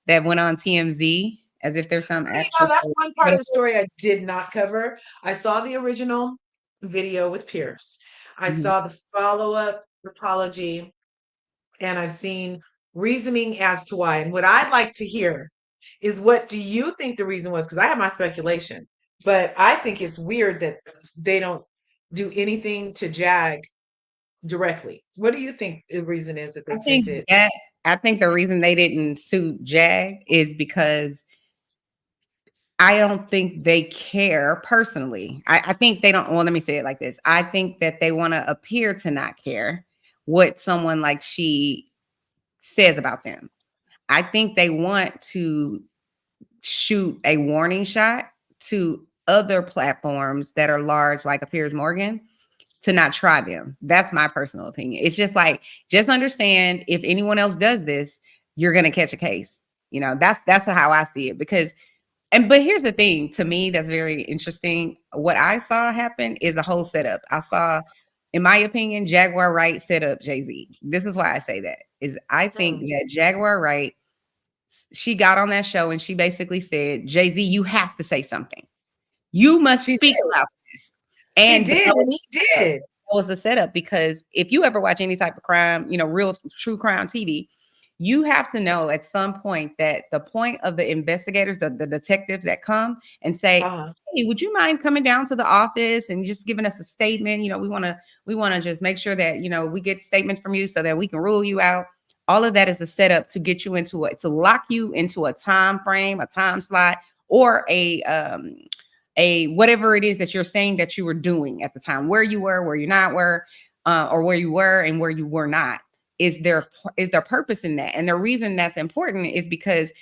Speaker 3: that went on TMZ as if there's some actual?
Speaker 15: That's one part of the story I did not cover. I saw the original video with Piers. I saw the follow-up apology, and I've seen reasoning as to why. And what I'd like to hear is, what do you think the reason was? Because I have my speculation, but I think it's weird that they don't do anything to Jag directly. What do you think the reason is that they sent it?
Speaker 3: I think the reason they didn't sue Jag is because I don't think they care personally. I think they don't. Well, let me say it like this. I think that they want to appear to not care what someone like she says about them. I think they want to shoot a warning shot to other platforms that are large, like a Piers Morgan, to not try them. That's my personal opinion. It's just like, just understand, if anyone else does this, you're going to catch a case. That's how I see it. But here's the thing, to me, that's very interesting. What I saw happen is a whole setup. I saw, in my opinion, Jaguar Wright set up Jay-Z. This is why I say that, is I think that Jaguar Wright, she got on that show and she basically said, Jay-Z, you have to say something. You must speak about this. And
Speaker 15: she did, and he did.
Speaker 3: That was the setup, because if you ever watch any type of crime, real true crime TV, you have to know at some point that the point of the investigators, the detectives that come and say, hey, would you mind coming down to the office and just giving us a statement? We want to just make sure that, we get statements from you so that we can rule you out. All of that is a setup to get you into to lock you into a time frame, a time slot, or a whatever it is that you're saying that you were doing at the time, where you were, where you not were, or where you were and where you were not. Is there purpose in that? And the reason that's important is because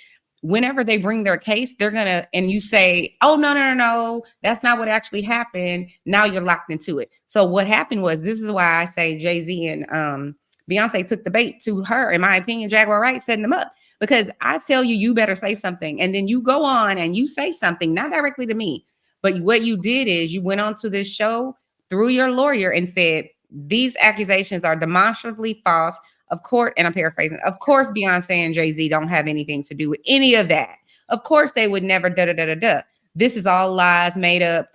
Speaker 3: whenever they bring their case, they're gonna, and you say, oh, no, that's not what actually happened. Now you're locked into it. So what happened was, this is why I say Jay-Z and Beyonce took the bait to her, in my opinion, Jaguar Wright setting them up. Because I tell you, you better say something. And then you go on and you say something, not directly to me, but what you did is you went on to this show through your lawyer and said, these accusations are demonstrably false. Of course, and I'm paraphrasing, of course, Beyonce and Jay-Z don't have anything to do with any of that. Of course, they would never This is all lies made up,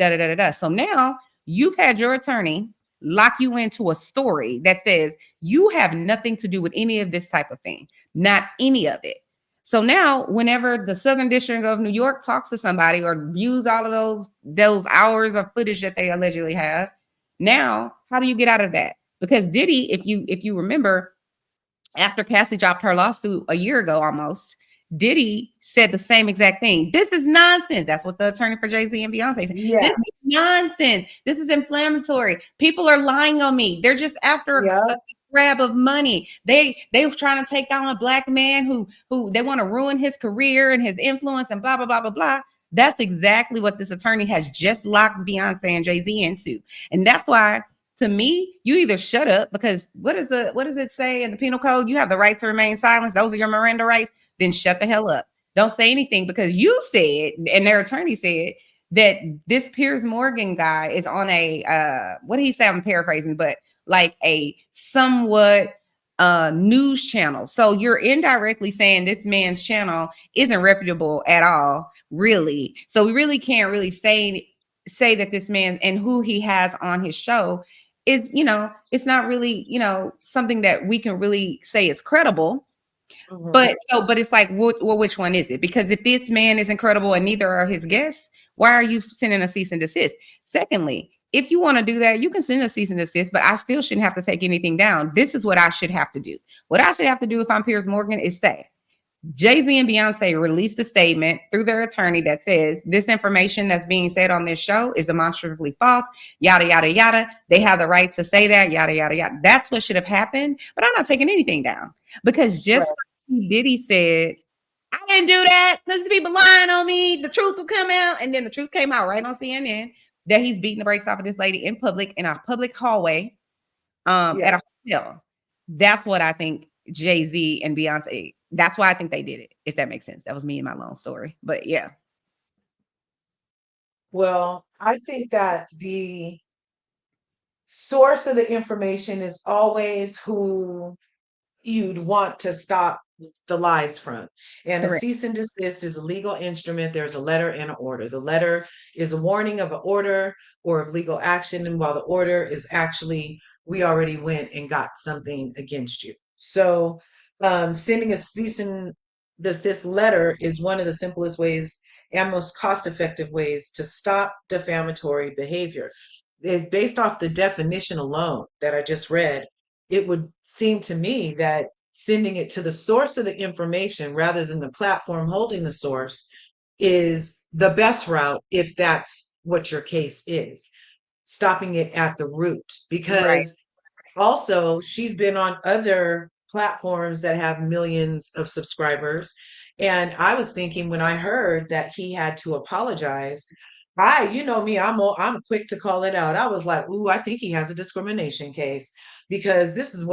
Speaker 3: So now you've had your attorney lock you into a story that says you have nothing to do with any of this type of thing, not any of it. So now whenever the Southern District of New York talks to somebody or views all of those hours of footage that they allegedly have, now how do you get out of that? Because Diddy, if you remember, after Cassie dropped her lawsuit a year ago almost, Diddy said the same exact thing. This is nonsense. That's what the attorney for Jay-Z and Beyonce said. Yeah. This is nonsense. This is inflammatory. People are lying on me. They're just after a grab of money. They were trying to take down a black man who they want to ruin his career and his influence and blah, blah, blah, blah, blah. That's exactly what this attorney has just locked Beyonce and Jay-Z into. And that's why, to me, you either shut up, because what does it say in the penal code? You have the right to remain silent. Those are your Miranda rights. Then shut the hell up. Don't say anything, because you said, and their attorney said, that this Piers Morgan guy is on a, what did he say? I'm paraphrasing, but like a somewhat news channel. So you're indirectly saying this man's channel isn't reputable at all, really. So we really can't really say that this man and who he has on his show is, it's not really, something that we can really say is credible. But it's like, well, which one is it? Because if this man is incredible and neither are his guests, why are you sending a cease and desist? Secondly, if you want to do that, you can send a cease and desist, but I still shouldn't have to take anything down. This is what I should have to do. What I should have to do if I'm Piers Morgan is say, Jay-Z and Beyonce released a statement through their attorney that says this information that's being said on this show is demonstrably false, yada, yada, yada. They have the right to say that, yada, yada, yada. That's what should have happened, but I'm not taking anything down because just like Diddy said, I didn't do that. There's people lying on me. The truth will come out. And then the truth came out right on CNN that he's beating the brakes off of this lady in public, in a public hallway at a hotel. That's what I think Jay-Z and Beyonce, that's why I think they did it, if that makes sense. That was me and my long story. But yeah.
Speaker 15: Well, I think that the source of the information is always who you'd want to stop the lies from. And a cease and desist is a legal instrument. There's a letter and an order. The letter is a warning of an order or of legal action. And while the order is actually, we already went and got something against you. So sending a cease and desist letter is one of the simplest ways and most cost-effective ways to stop defamatory behavior. Based off the definition alone that I just read, it would seem to me that sending it to the source of the information rather than the platform holding the source is the best route if that's what your case is. Stopping it at the root, because also she's been on other platforms that have millions of subscribers. And I was thinking when I heard that he had to apologize, you know me, I'm quick to call it out. I was like, ooh, I think he has a discrimination case because this is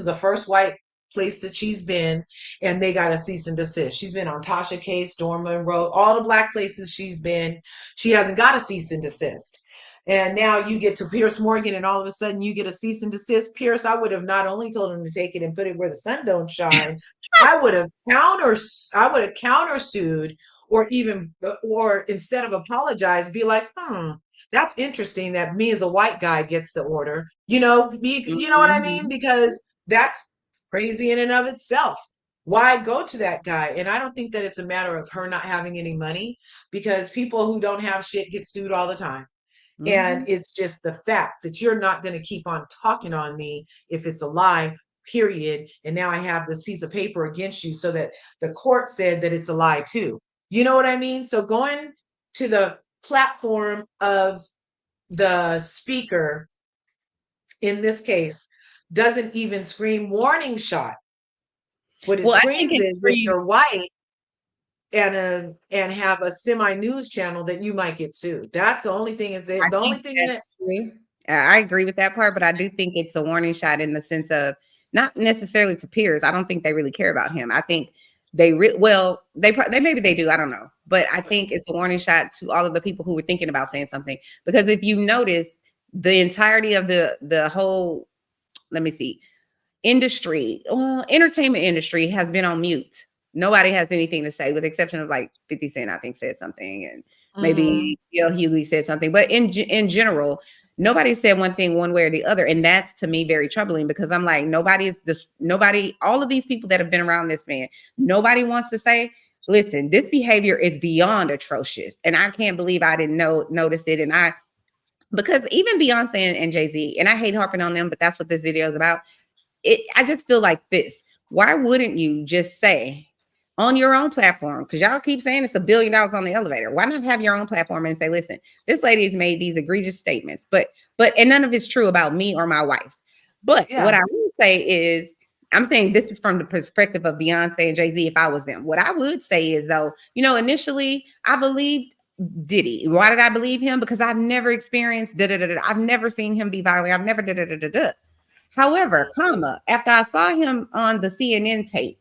Speaker 15: the first white place that she's been, and they got a cease and desist. She's been on Tasha Case, Storm Monroe, all the black places she's been. She hasn't got a cease and desist. And now you get to Piers Morgan and all of a sudden you get a cease and desist. Pierce, I would have not only told him to take it and put it where the sun don't shine, I would have countersued, or instead of apologize, be like, that's interesting that me as a white guy gets the order. You know what I mean? Because that's crazy in and of itself. Why go to that guy? And I don't think that it's a matter of her not having any money, because people who don't have shit get sued all the time. And it's just the fact that you're not going to keep on talking on me if it's a lie, period. And now I have this piece of paper against you so that the court said that it's a lie too. You know what I mean? So going to the platform of the speaker in this case doesn't even scream warning shot. What it screams is if you're white and have a semi-news channel that you might get sued. That's the only thing
Speaker 3: I agree with that part, but I do think it's a warning shot in the sense of not necessarily to Piers. I don't think they really care about him. I think they maybe they do. I don't know, but I think it's a warning shot to all of the people who were thinking about saying something. Because if you notice, the entirety of the whole, entertainment industry has been on mute. Nobody has anything to say, with the exception of like 50 Cent, I think, said something, and maybe Hughley said something. But in general, nobody said one thing one way or the other. And that's, to me, very troubling, because I'm like, all of these people that have been around this man, nobody wants to say, listen, this behavior is beyond atrocious. And I can't believe I didn't notice it. And because even Beyonce and Jay-Z, and I hate harping on them, but that's what this video is about. I just feel like this. Why wouldn't you just say on your own platform? Because y'all keep saying it's $1 billion on the elevator. Why not have your own platform and say, listen, this lady has made these egregious statements, but none of it's true about me or my wife. But what I would say is, I'm saying this is from the perspective of Beyonce and Jay-Z. If I was them, what I would say is, though, initially I believed Diddy. Why did I believe him? Because I've never experienced I've never seen him be violent. I've never However, after I saw him on the CNN tape,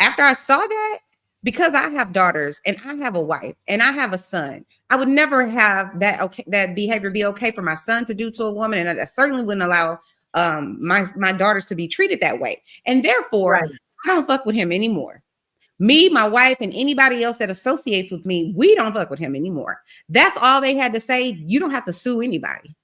Speaker 3: after I saw that, because I have daughters and I have a wife and I have a son, I would never have that behavior be okay for my son to do to a woman, and I certainly wouldn't allow my daughters to be treated that way. And therefore, I don't fuck with him anymore. Me, my wife, and anybody else that associates with me, we don't fuck with him anymore. That's all they had to say. You don't have to sue anybody.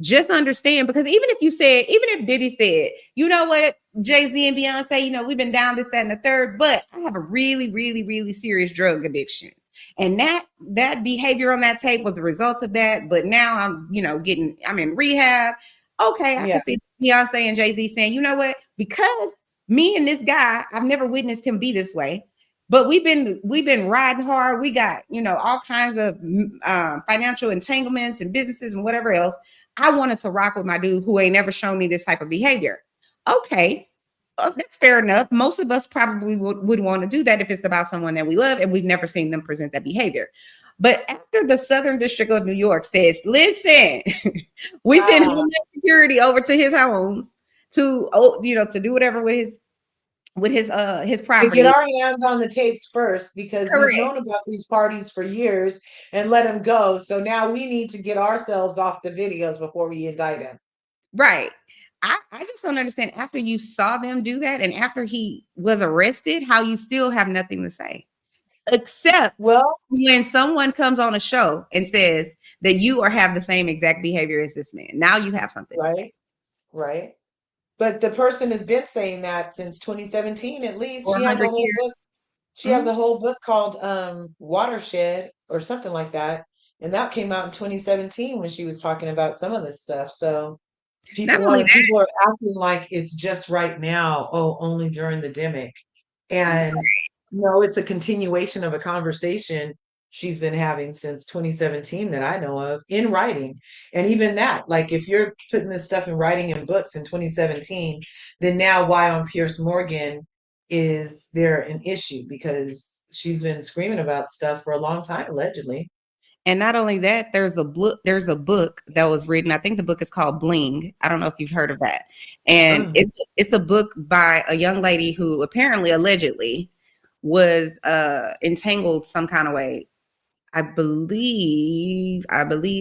Speaker 3: just understand, because even if Diddy said, you know what, Jay-Z and Beyonce, you know, we've been down this, that, and the third, but I have a really, really, really serious drug addiction. And that behavior on that tape was a result of that. But now I'm in rehab. Okay, I can see Beyonce and Jay-Z saying, you know what, because me and this guy, I've never witnessed him be this way. But we've been riding hard. We got, all kinds of financial entanglements and businesses and whatever else. I wanted to rock with my dude who ain't never shown me this type of behavior. Okay, that's fair enough. Most of us probably would want to do that if it's about someone that we love and we've never seen them present that behavior. But after the Southern District of New York says, listen, we send Homeland Security over to his homes to do whatever with his property.
Speaker 15: To get our hands on the tapes first, because we've known about these parties for years and let him go. So now we need to get ourselves off the videos before we indict him.
Speaker 3: Right. I just don't understand, after you saw them do that and after he was arrested, how you still have nothing to say. Except when someone comes on a show and says that you have the same exact behavior as this man. Now you have something.
Speaker 15: Right. But the person has been saying that since 2017, at least. She has a whole book. She has a whole book called Watershed or something like that. And that came out in 2017 when she was talking about some of this stuff. So people are acting like it's just right now. Oh, only during the demic. And it's a continuation of a conversation she's been having since 2017 that I know of, in writing. And even that, like, if you're putting this stuff in writing in books in 2017, then now why on Piers Morgan is there an issue? Because she's been screaming about stuff for a long time, allegedly.
Speaker 3: And not only that, there's a book that was written. I think the book is called Bling. I don't know if you've heard of that. And it's a book by a young lady who allegedly was entangled some kind of way. I believe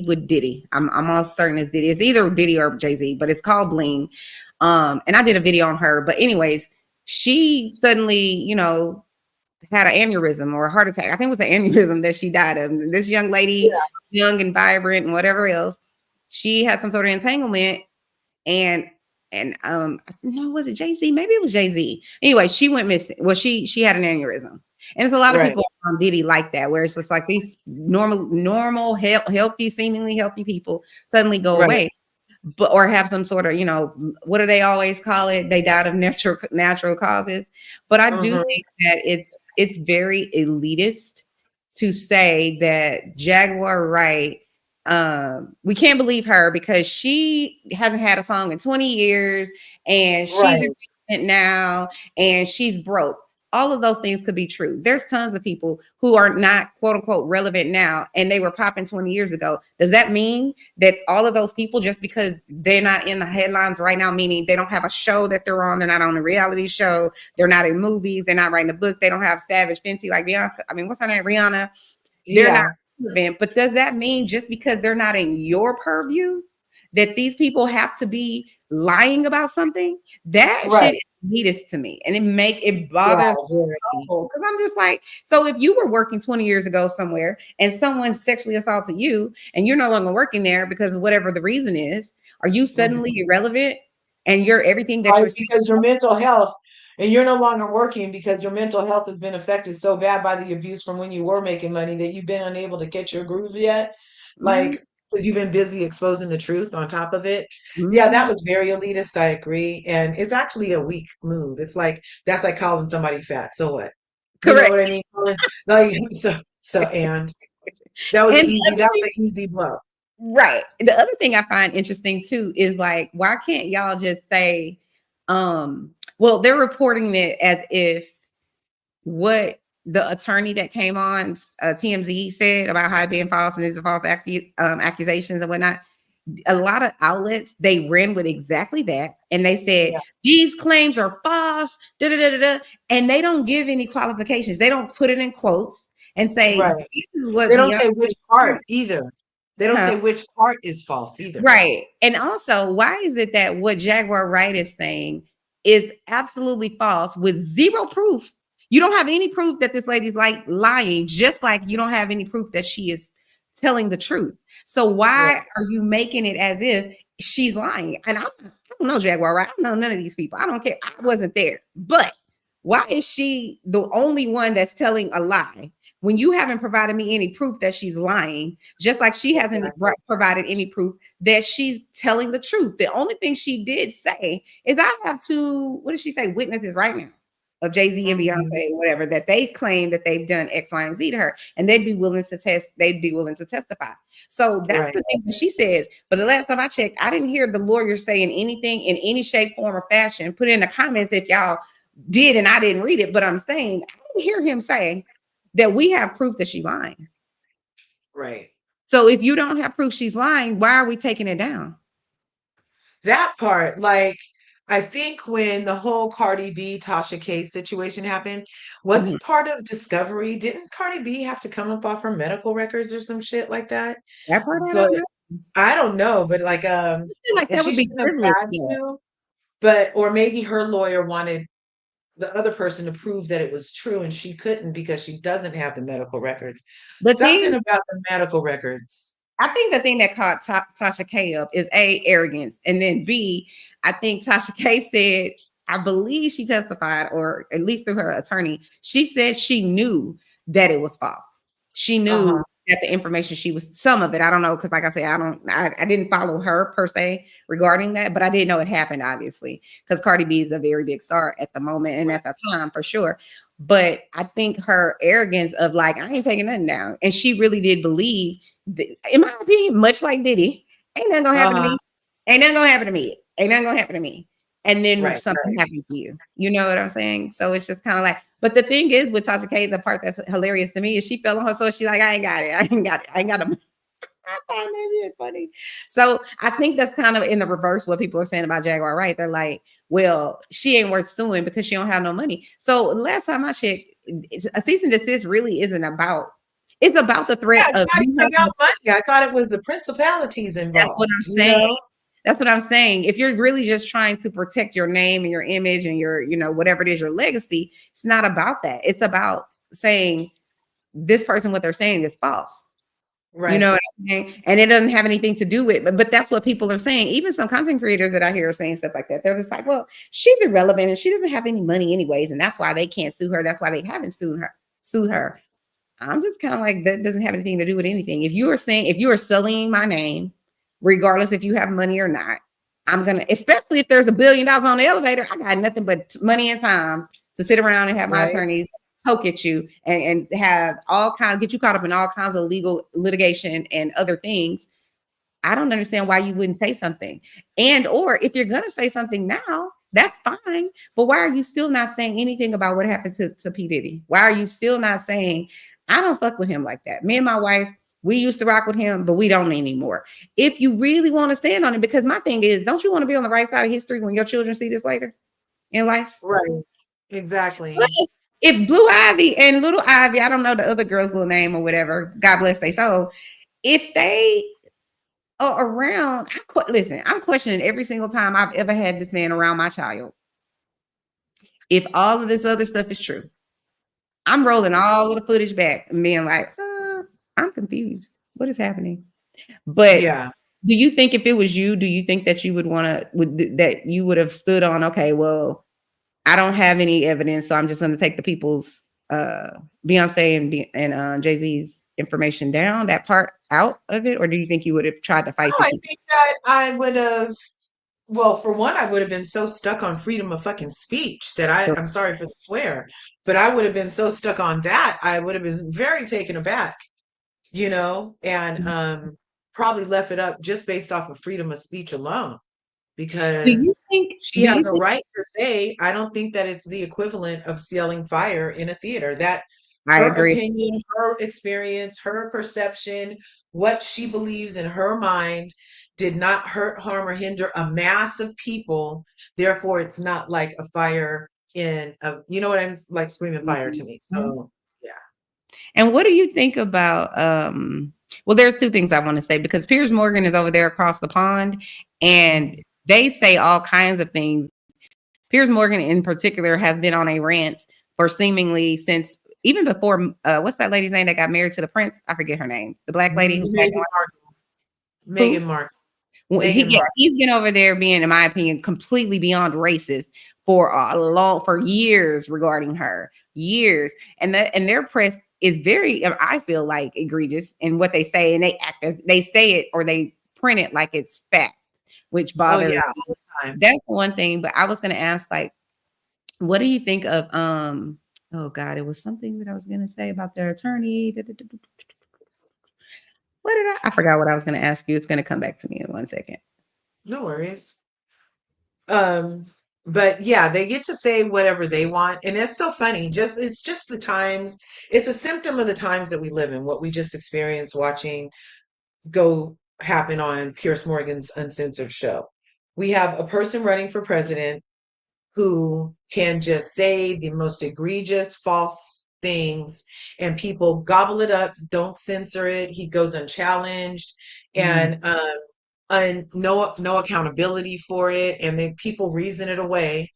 Speaker 3: with Diddy. I'm almost certain it's Diddy. It's either Diddy or Jay-Z, but it's called Bling. And I did a video on her. But anyways, she suddenly, had an aneurysm or a heart attack. I think it was an aneurysm that she died of. This young lady, young and vibrant and whatever else, she had some sort of entanglement, and was it Jay-Z? Maybe it was Jay-Z. Anyway, she went missing. Well, she had an aneurysm. And there's a lot of people on Diddy like that, where it's just like these normal, healthy, seemingly healthy people suddenly go away. But or have some sort of, what do they always call it? They died of natural causes. But I do think that it's very elitist to say that Jaguar Wright, we can't believe her because she hasn't had a song in 20 years and she's in now and she's broke. All of those things could be true. There's tons of people who are not quote unquote relevant now and they were popping 20 years ago. Does that mean that all of those people, just because they're not in the headlines right now, meaning they don't have a show that they're on, they're not on a reality show, they're not in movies, they're not writing a book, they don't have Savage Fenty like Beyonce, what's her name? Rihanna. They're not relevant. But does that mean just because they're not in your purview that these people have to be lying about something? That shit is elitist to me, and it bothers me because I'm just like, so if you were working 20 years ago somewhere and someone sexually assaulted you and you're no longer working there because of whatever the reason is, are you suddenly irrelevant and you're everything that you're
Speaker 15: because your mental health, and you're no longer working because your mental health has been affected so bad by the abuse from when you were making money that you've been unable to catch your groove yet, because you've been busy exposing the truth on top of it. Yeah, that was very elitist. I agree. And it's actually a weak move. It's like, that's like calling somebody fat. So what?
Speaker 3: Correct.
Speaker 15: You know what I mean? Like, and that was an easy blow.
Speaker 3: Right. The other thing I find interesting too is like, why can't y'all just say, well, they're reporting it as if what the attorney that came on TMZ said about how it being false and these are false accusations and whatnot. A lot of outlets, they ran with exactly that. And they said, these claims are false, and they don't give any qualifications. They don't put it in quotes and say, this is what
Speaker 15: they don't say which part either. They don't say which part is false either.
Speaker 3: Right. And also, why is it that what Jaguar Wright is saying is absolutely false with zero proof? You don't have any proof that this lady's like lying, just like you don't have any proof that she is telling the truth. So why are you making it as if she's lying? And I don't know Jaguar Wright. I don't know none of these people. I don't care. I wasn't there. But why is she the only one that's telling a lie when you haven't provided me any proof that she's lying, just like she hasn't provided any proof that she's telling the truth? The only thing she did say is I have two, what did she say, witnesses right now of Jay-Z and Beyonce, whatever, that they claim that they've done X, Y, and Z to her, and they'd be willing to testify. So that's the thing that she says. But the last time I checked, I didn't hear the lawyer saying anything in any shape, form, or fashion. Put it in the comments if y'all did and I didn't read it, but I'm saying I didn't hear him say that we have proof that she's lying.
Speaker 15: Right.
Speaker 3: So if you don't have proof she's lying, why are we taking it down?
Speaker 15: That part, like, I think when the whole Cardi B, Tasha K situation happened, was it part of discovery? Didn't Cardi B have to come up off her medical records or some shit like that?
Speaker 3: That part
Speaker 15: I don't know, but like,
Speaker 3: I feel like
Speaker 15: and
Speaker 3: that
Speaker 15: she
Speaker 3: would be
Speaker 15: shouldn't have
Speaker 3: privileged.
Speaker 15: had to, but or maybe her lawyer wanted the other person to prove that it was true and she couldn't because she doesn't have the medical records. Something about the medical records.
Speaker 3: I think the thing that caught Tasha K up is A, arrogance. And then B, I think Tasha K said, I believe she testified, or at least through her attorney, she said she knew that it was false. She knew that the information some of it, I don't know, because like I said, I didn't follow her per se regarding that, but I did know it happened, obviously, because Cardi B is a very big star at the moment and at the time for sure. But I think her arrogance of like, I ain't taking nothing down. And she really did believe, in my opinion, much like Diddy, ain't nothing gonna happen to me. Ain't nothing gonna happen to me. Ain't nothing gonna happen to me. And then something happens to you. You know what I'm saying? So it's just kind of like, but the thing is with Tasha K, the part that's hilarious to me is she fell on her sword. She's like, I ain't got it. I ain't got it. I find that shit funny. So I think that's kind of in the reverse what people are saying about Jaguar Wright. They're like, well, she ain't worth suing because she don't have no money. So last time I checked, a cease and desist really isn't about. It's about the threat of.
Speaker 15: It's not even about money. I thought it was the principalities involved.
Speaker 3: That's what I'm saying. That's what I'm saying. If you're really just trying to protect your name and your image and your, whatever it is, your legacy, it's not about that. It's about saying this person, what they're saying is false. Right. You know what I'm saying? And it doesn't have anything to do with, but that's what people are saying. Even some content creators that I hear are saying stuff like that. They're just like, well, she's irrelevant and she doesn't have any money anyways. And that's why they can't sue her. That's why they haven't sued her. I'm just kind of like, that doesn't have anything to do with anything. If you are selling my name, regardless if you have money or not, I'm going to, especially if there's $1 billion on the elevator, I got nothing but money and time to sit around and have my attorneys poke at you and have get you caught up in all kinds of legal litigation and other things. I don't understand why you wouldn't say something. And, or if you're going to say something now, that's fine. But why are you still not saying anything about what happened to P. Diddy? Why are you still not saying, I don't fuck with him like that? Me and my wife, we used to rock with him, but we don't anymore. If you really want to stand on it, because my thing is, don't you want to be on the right side of history when your children see this later in life?
Speaker 15: Right. Exactly.
Speaker 3: If Blue Ivy and Little Ivy, I don't know the other girl's little name or whatever, God bless they soul, if they are around, listen, I'm questioning every single time I've ever had this man around my child. If all of this other stuff is true, I'm rolling all of the footage back and being like, I'm confused. What is happening? But do you think if it was you, do you think that you that you would have stood on, okay, well, I don't have any evidence, so I'm just going to take the people's Beyonce and Jay-Z's information down, that part out of it? Or do you think you would have tried to fight?
Speaker 15: No, I think that I would have, well, for one, I would have been so stuck on freedom of fucking speech that I'm sorry for the swear, but I would have been so stuck on that, I would have been very taken aback, and probably left it up just based off of freedom of speech alone. Because she has a right to say, I don't think that it's the equivalent of selling fire in a theater. That her opinion, her experience, her perception, what she believes in her mind did not hurt, harm, or hinder a mass of people. Therefore, it's not like a fire in a, like screaming fire to me. So, yeah.
Speaker 3: And what do you think about, well, there's two things I want to say, because Piers Morgan is over there across the pond and they say all kinds of things. Piers Morgan in particular has been on a rant for seemingly since even before, what's that lady's name that got married to the prince? I forget her name. The black lady who's
Speaker 15: Meghan Markle. Meghan Markle.
Speaker 3: He's been over there being, in my opinion, completely beyond racist for years regarding her, years, and their press is very, I feel like, egregious in what they say, and they say it or they print it like it's fact, which bothers me.
Speaker 15: All the time.
Speaker 3: That's one thing. But I was going to ask, like, what do you think of oh God, it was something that I was going to say about their attorney. What did I forgot what I was going to ask you. It's going to come back to me in 1 second.
Speaker 15: No worries. But yeah, they get to say whatever they want, and it's so funny. It's just the times. It's a symptom of the times that we live in. What we just experienced watching go happen on Piers Morgan's Uncensored show. We have a person running for president who can just say the most egregious, false things, and people gobble it up, don't censor it. He goes unchallenged, and no accountability for it, and then people reason it away.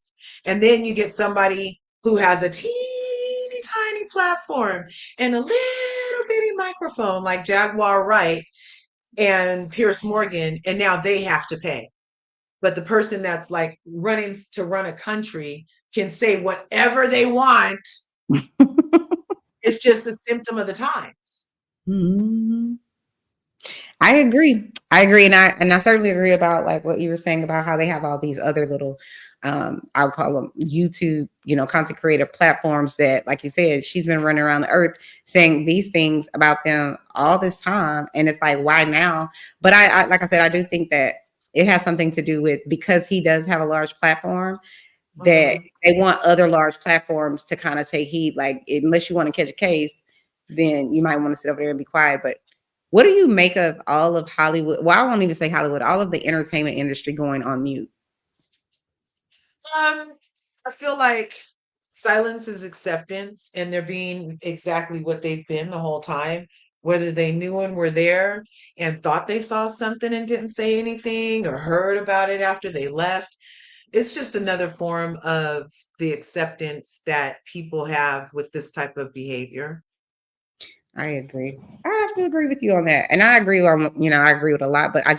Speaker 15: And then you get somebody who has a teeny tiny platform and a little bitty microphone like Jaguar Wright and Piers Morgan, and now they have to pay. But the person that's like running to run a country can say whatever they want. It's just a symptom of the times.
Speaker 3: Mm-hmm. I agree. And I certainly agree about like what you were saying about how they have all these other little, I'll call them YouTube, content creator platforms that, like you said, she's been running around the earth saying these things about them all this time. And it's like, why now? But I like I said, I do think that it has something to do with, because he does have a large platform, that they want other large platforms to kind of take heed. Like, unless you want to catch a case, then you might want to sit over there and be quiet. But what do you make of all of Hollywood? Well, I won't even say Hollywood, all of the entertainment industry going on mute.
Speaker 15: I feel like silence is acceptance, and they're being exactly what they've been the whole time. Whether they knew and were there and thought they saw something and didn't say anything, or heard about it after they left, it's just another form of the acceptance that people have with this type of behavior.
Speaker 3: I agree. I have to agree with you on that. And I agree on, I agree with a lot, but I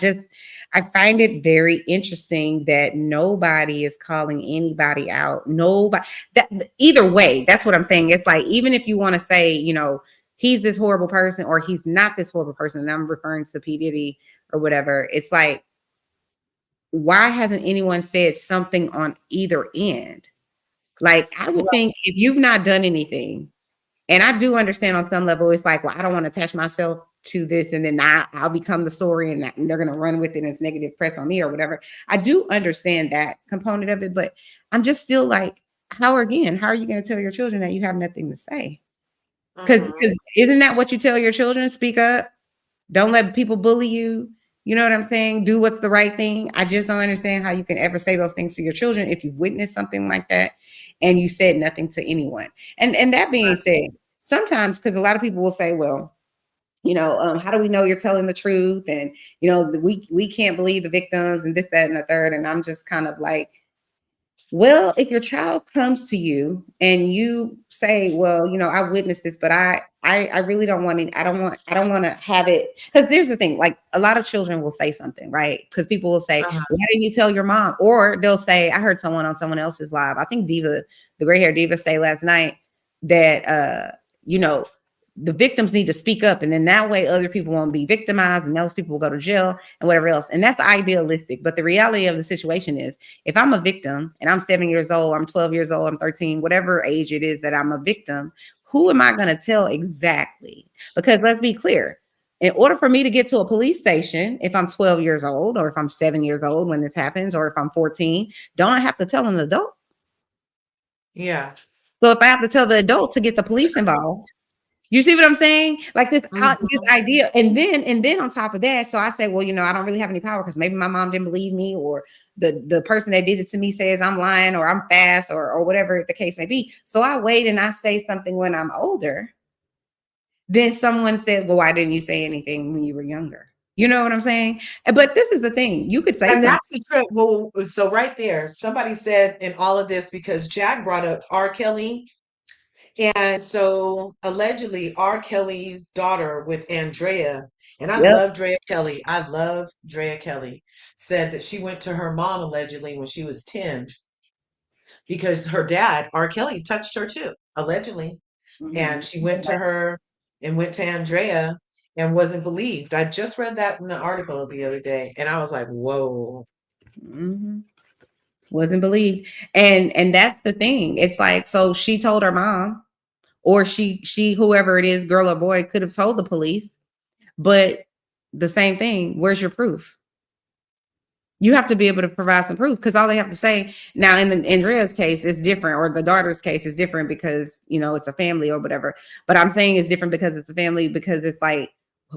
Speaker 3: find it very interesting that nobody is calling anybody out. Nobody, either way, that's what I'm saying. It's like, even if you want to say, he's this horrible person or he's not this horrible person, and I'm referring to P. Diddy or whatever, it's like, why hasn't anyone said something on either end? Like, I would think if you've not done anything, and I do understand on some level, it's like, well, I don't want to attach myself to this, and then I'll become the story, and they're going to run with it, and it's negative press on me or whatever. I do understand that component of it, but I'm just still like, how are you going to tell your children that you have nothing to say? Because isn't that what you tell your children? Speak up. Don't let people bully you. You know what I'm saying? Do what's the right thing. I just don't understand how you can ever say those things to your children if you've witnessed something like that and you said nothing to anyone. And that being said, sometimes, because a lot of people will say, well, how do we know you're telling the truth? And, we can't believe the victims and this, that, and the third. And I'm just kind of like, well, if your child comes to you and you say, well, I witnessed this, but I really don't want it. I don't want to have it. Because there's the thing, like, a lot of children will say something, right? Because people will say, why didn't you tell your mom? Or they'll say, I heard someone on someone else's live. I think Diva, the gray hair Diva, say last night that, the victims need to speak up, and then that way other people won't be victimized, and those people will go to jail and whatever else. And that's idealistic. But the reality of the situation is, if I'm a victim and I'm 7 years old, I'm 12 years old, I'm 13, whatever age it is that I'm a victim, who am I going to tell exactly? Because let's be clear, in order for me to get to a police station, if I'm 12 years old, or if I'm 7 years old when this happens, or if I'm 14, don't I have to tell an adult?
Speaker 15: Yeah.
Speaker 3: So if I have to tell the adult to get the police involved, you see what I'm saying? Like this idea. And then on top of that, so I say, well, I don't really have any power because maybe my mom didn't believe me, or the person that did it to me says I'm lying, or I'm fast, or whatever the case may be. So I wait and I say something when I'm older. Then someone said, well, why didn't you say anything when you were younger? You know what I'm saying? But this is the thing. You could say
Speaker 15: and
Speaker 3: something.
Speaker 15: That's the trick. Well, so right there, somebody said in all of this, because Jack brought up R. Kelly And so allegedly R. Kelly's daughter with Andrea, and I
Speaker 3: Yep.
Speaker 15: love Drea Kelly. I love Drea Kelly, said that she went to her mom allegedly when she was 10 because her dad, R. Kelly, touched her too, allegedly. And she went to her and went to Andrea and wasn't believed. I just read that in the article the other day, and I was like, whoa.
Speaker 3: Wasn't believed. And that's the thing. It's like, so she told her mom, or she whoever it is, girl or boy, could have told the police, but the same thing, where's your proof? You have to be able to provide some proof, because all they have to say now in Andrea's case is different, or the daughter's case is different because, you know, it's a family or whatever. But I'm saying it's different because it's a family, because it's like,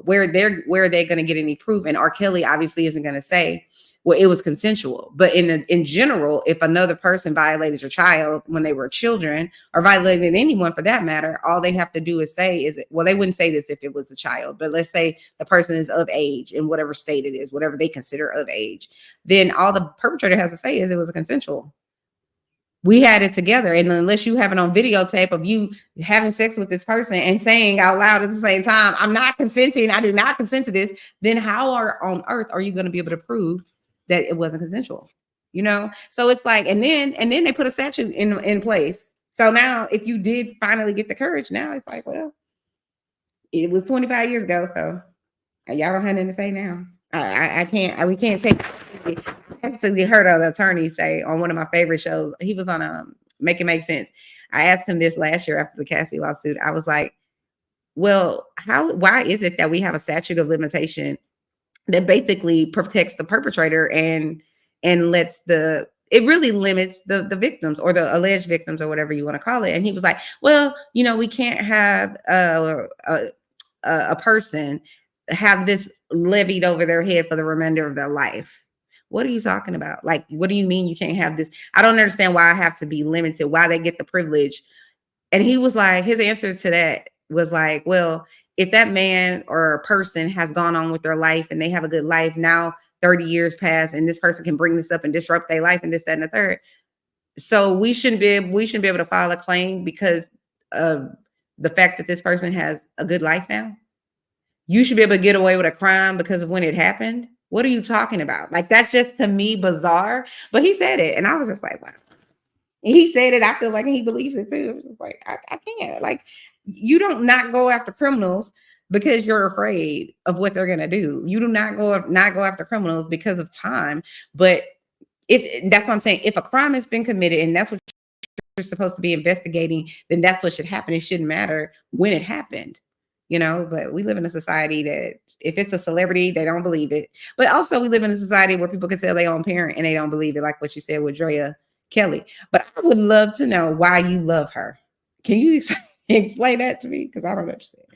Speaker 3: where are they going to get any proof? And R. Kelly obviously isn't going to say, well, it was consensual. But in general, if another person violated your child when they were children, or violated anyone for that matter, all they have to do is say is, well, they wouldn't say this if it was a child, but let's say the person is of age in whatever state it is, whatever they consider of age, then all the perpetrator has to say is it was a consensual. We had it together. And unless you have it on videotape of you having sex with this person and saying out loud at the same time, I'm not consenting, I do not consent to this, then how on earth are you going to be able to prove that it wasn't consensual? You know? So it's like, and then they put a statute in place. So now if you did finally get the courage, now it's like, well, it was 25 years ago. So y'all don't have anything to say now. We can't say. I actually heard an attorney say on one of my favorite shows, he was on Make It Make Sense. I asked him this last year after the Cassie lawsuit. I was like, well, why is it that we have a statute of limitation that basically protects the perpetrator and lets it really limits the victims, or the alleged victims, or whatever you want to call it? And he was like, well, you know, we can't have a person have this levied over their head for the remainder of their life. What are you talking about? Like, what do you mean you can't have this? I don't understand why I have to be limited, why they get the privilege. And he was like, his answer to that was like, well, if that man or person has gone on with their life and they have a good life, now 30 years pass and this person can bring this up and disrupt their life and this, that, and the third. So we shouldn't be able to file a claim because of the fact that this person has a good life now. You should be able to get away with a crime because of when it happened. What are you talking about? Like, that's just, to me, bizarre. But he said it, and I was just like, wow. And he said it, I feel like he believes it too. It was like, I can't. Like, you don't not go after criminals because you're afraid of what they're gonna do. You do not go after criminals because of time. But that's what I'm saying. If a crime has been committed and that's what you're supposed to be investigating, then that's what should happen. It shouldn't matter when it happened. You know, but we live in a society that if it's a celebrity, they don't believe it. But also we live in a society where people can tell their own parent and they don't believe it, like what you said with Drea Kelly. But I would love to know why you love her. Can you explain that to me? Because I don't understand.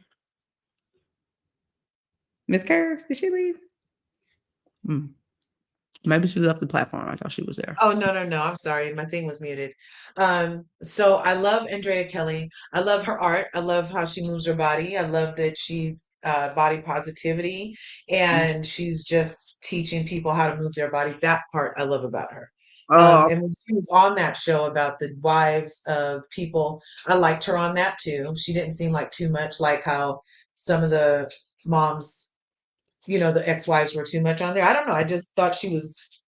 Speaker 3: Miss Curves, did she leave? Maybe she left the platform. I thought she was there.
Speaker 15: Oh, no. I'm sorry. My thing was muted. So I love Andrea Kelly. I love her art. I love how she moves her body. I love that she's body positivity and she's just teaching people how to move their body. That part I love about her. And when she was on that show about the wives of people, I liked her on that too. She didn't seem like too much like how some of the moms, you know, the ex-wives were too much on there. I don't know. I just thought she was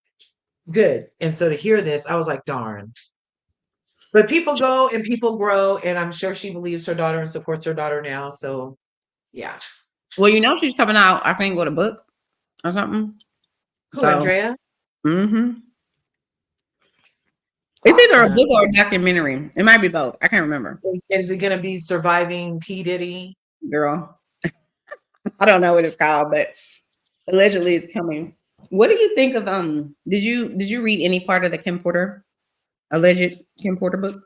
Speaker 15: good. And so to hear this, I was like, darn. But people go and people grow, and I'm sure she believes her daughter and supports her daughter now. So yeah.
Speaker 3: Well, you know, she's coming out, I think, with a book or something.
Speaker 15: Who, Andrea?
Speaker 3: Mm-hmm. It's either a book or a documentary. It might be both. I can't remember.
Speaker 15: Is it going to be Surviving P. Diddy?
Speaker 3: Girl, I don't know what it's called, but allegedly it's coming. What do you think of did you read any part of the Kim Porter, alleged Kim Porter book?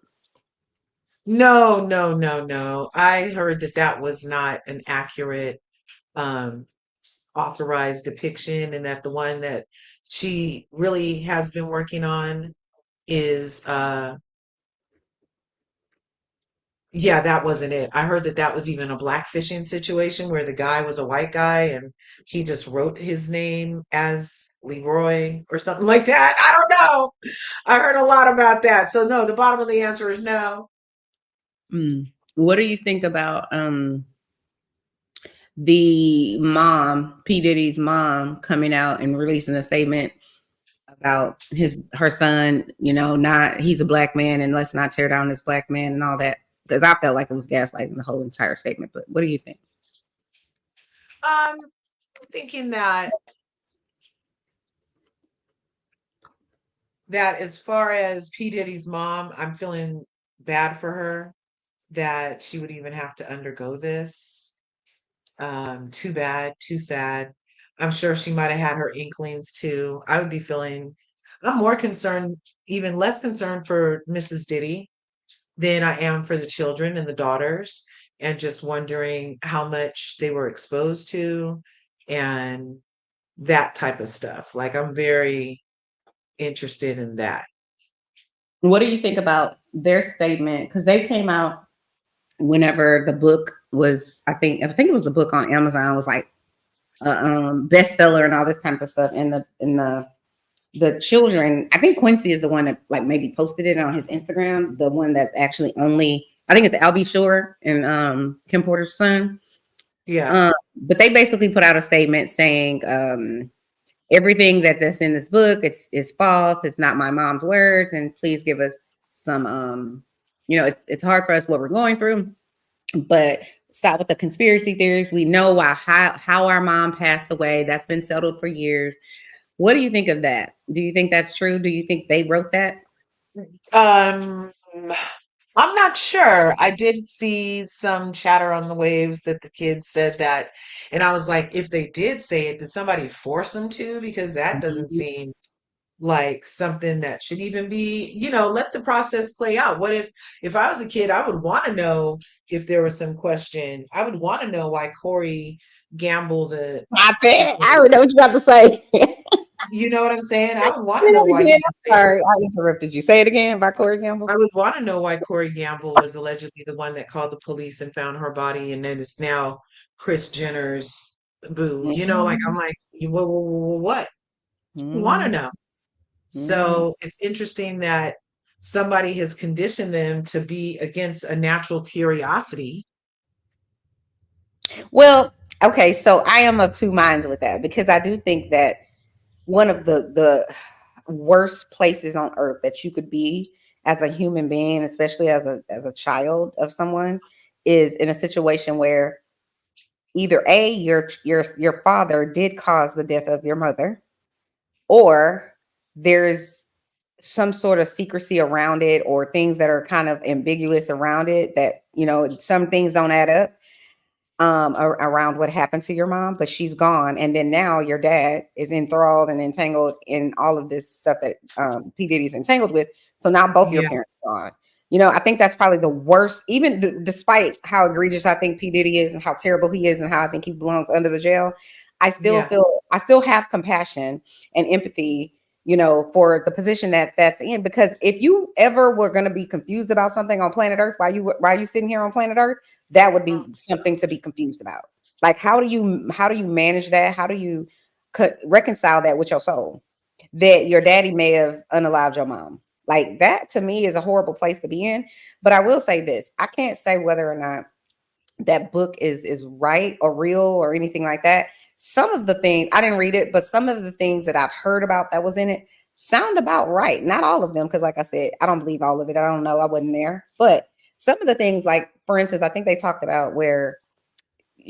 Speaker 15: No. I heard that was not an accurate authorized depiction, and that the one that she really has been working on is yeah, that wasn't it. I heard that was even a blackfishing situation where the guy was a white guy and he just wrote his name as Leroy or something like that. I don't know. I heard a lot about that. So no, the bottom of the answer is no.
Speaker 3: What do you think about the mom, P. Diddy's mom, coming out and releasing a statement about her son, not he's a black man and let's not tear down this black man and all that? Because I felt like it was gaslighting the whole entire statement. But what do you think?
Speaker 15: I'm thinking that as far as P. Diddy's mom, I'm feeling bad for her that she would even have to undergo this. Too bad, too sad. I'm sure she might have had her inklings too. I'm more concerned, even less concerned for Mrs. Diddy than I am for the children and the daughters, and just wondering how much they were exposed to and that type of stuff. Like, I'm very interested in that.
Speaker 3: What do you think about their statement? Because they came out whenever the book was, I think it was the book on Amazon was like bestseller and all this kind of stuff. And the children, I think Quincy is the one that like maybe posted it on his Instagram, the one that's actually only, I think it's Albie Shore and Kim Porter's son.
Speaker 15: Yeah.
Speaker 3: But they basically put out a statement saying everything that's in this book is false. It's not my mom's words, and please give us some it's hard for us what we're going through, but stop with the conspiracy theories. We know how our mom passed away. That's been settled for years. What do you think of that? Do you think that's true? Do you think they wrote that?
Speaker 15: I'm not sure. I did see some chatter on the waves that the kids said that, and I was like, if they did say it, did somebody force them to? Because that doesn't seem like something that should even be, let the process play out. What if I was a kid, I would want to know if there was some question. I would want to know why Corey Gamble,
Speaker 3: I already know what you got to say.
Speaker 15: You know what I'm saying? I would want to know why.
Speaker 3: Sorry, I interrupted you. Say it again by Corey Gamble.
Speaker 15: I would want to know why Corey Gamble was allegedly the one that called the police and found her body, and then it's now Kris Jenner's boo. Like, I'm like, what? Want to know. So it's interesting that somebody has conditioned them to be against a natural curiosity.
Speaker 3: Well, okay, so I am of two minds with that, because I do think that one of the worst places on earth that you could be as a human being, especially as a child of someone, is in a situation where either A, your father did cause the death of your mother, or there's some sort of secrecy around it, or things that are kind of ambiguous around it, that some things don't add up around what happened to your mom, but she's gone, and then now your dad is enthralled and entangled in all of this stuff that P. Diddy's entangled with. So now both your parents are gone. I think that's probably the worst, even despite how egregious I think P. Diddy is and how terrible he is and how I think he belongs under the jail. I still have compassion and empathy, for the position that's in, because if you ever were going to be confused about something on planet Earth while you sitting here on planet Earth, that would be something to be confused about. Like, how do you manage that? How do you reconcile that with your soul, that your daddy may have unalived your mom? Like, that to me is a horrible place to be in. But I will say this: I can't say whether or not that book is right or real or anything like that. Some of the things, I didn't read it, but some of the things that I've heard about that was in it sound about right. Not all of them, because like I said, I don't believe all of it. I don't know. I wasn't there. But some of the things, like, for instance, I think they talked about where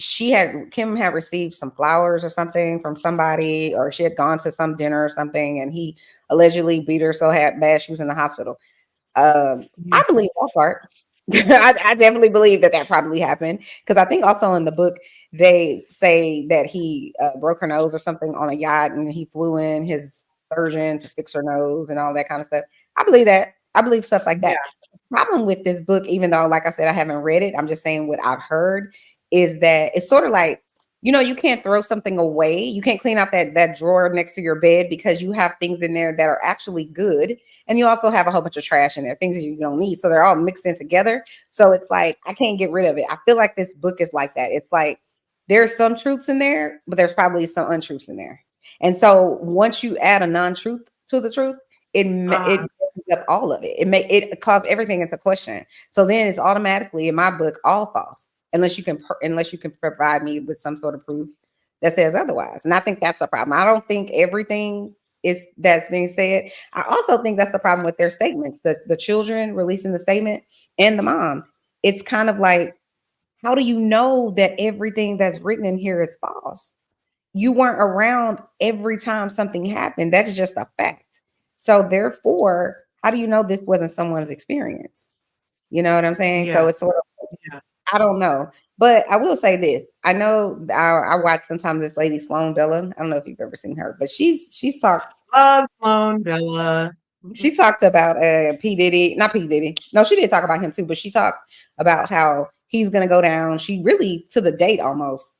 Speaker 3: Kim had received some flowers or something from somebody, or she had gone to some dinner or something, and he allegedly beat her so bad she was in the hospital. I believe that part. I definitely believe that probably happened, because I think also in the book they say that he broke her nose or something on a yacht, and he flew in his surgeon to fix her nose and all that kind of stuff. I believe that. I believe stuff like that. Yeah. The problem with this book, even though, like I said, I haven't read it, I'm just saying what I've heard, is that it's sort of like, you can't throw something away. You can't clean out that drawer next to your bed, because you have things in there that are actually good. And you also have a whole bunch of trash in there, things that you don't need. So they're all mixed in together. So it's like, I can't get rid of it. I feel like this book is like that. It's like, there's some truths in there, but there's probably some untruths in there. And so once you add a non-truth to the truth, it opens up all of it. It calls everything into question. So then it's automatically in my book all false, unless you can provide me with some sort of proof that says otherwise. And I think that's the problem. I don't think everything is that's being said. I also think that's the problem with their statements. The children releasing the statement and the mom. It's kind of like, how do you know that everything that's written in here is false? You weren't around every time something happened. That's just a fact. So therefore, how do you know this wasn't someone's experience? You know what I'm saying? So it's sort of, I don't know. But I will say this. I know I watch sometimes this lady, Sloan Bella. I don't know if you've ever seen her, but she's talked.
Speaker 15: Love Sloan Bella.
Speaker 3: She talked about P. Diddy, not P. Diddy. No, she did talk about him too, but she talked about how he's gonna go down. She really, to the date almost,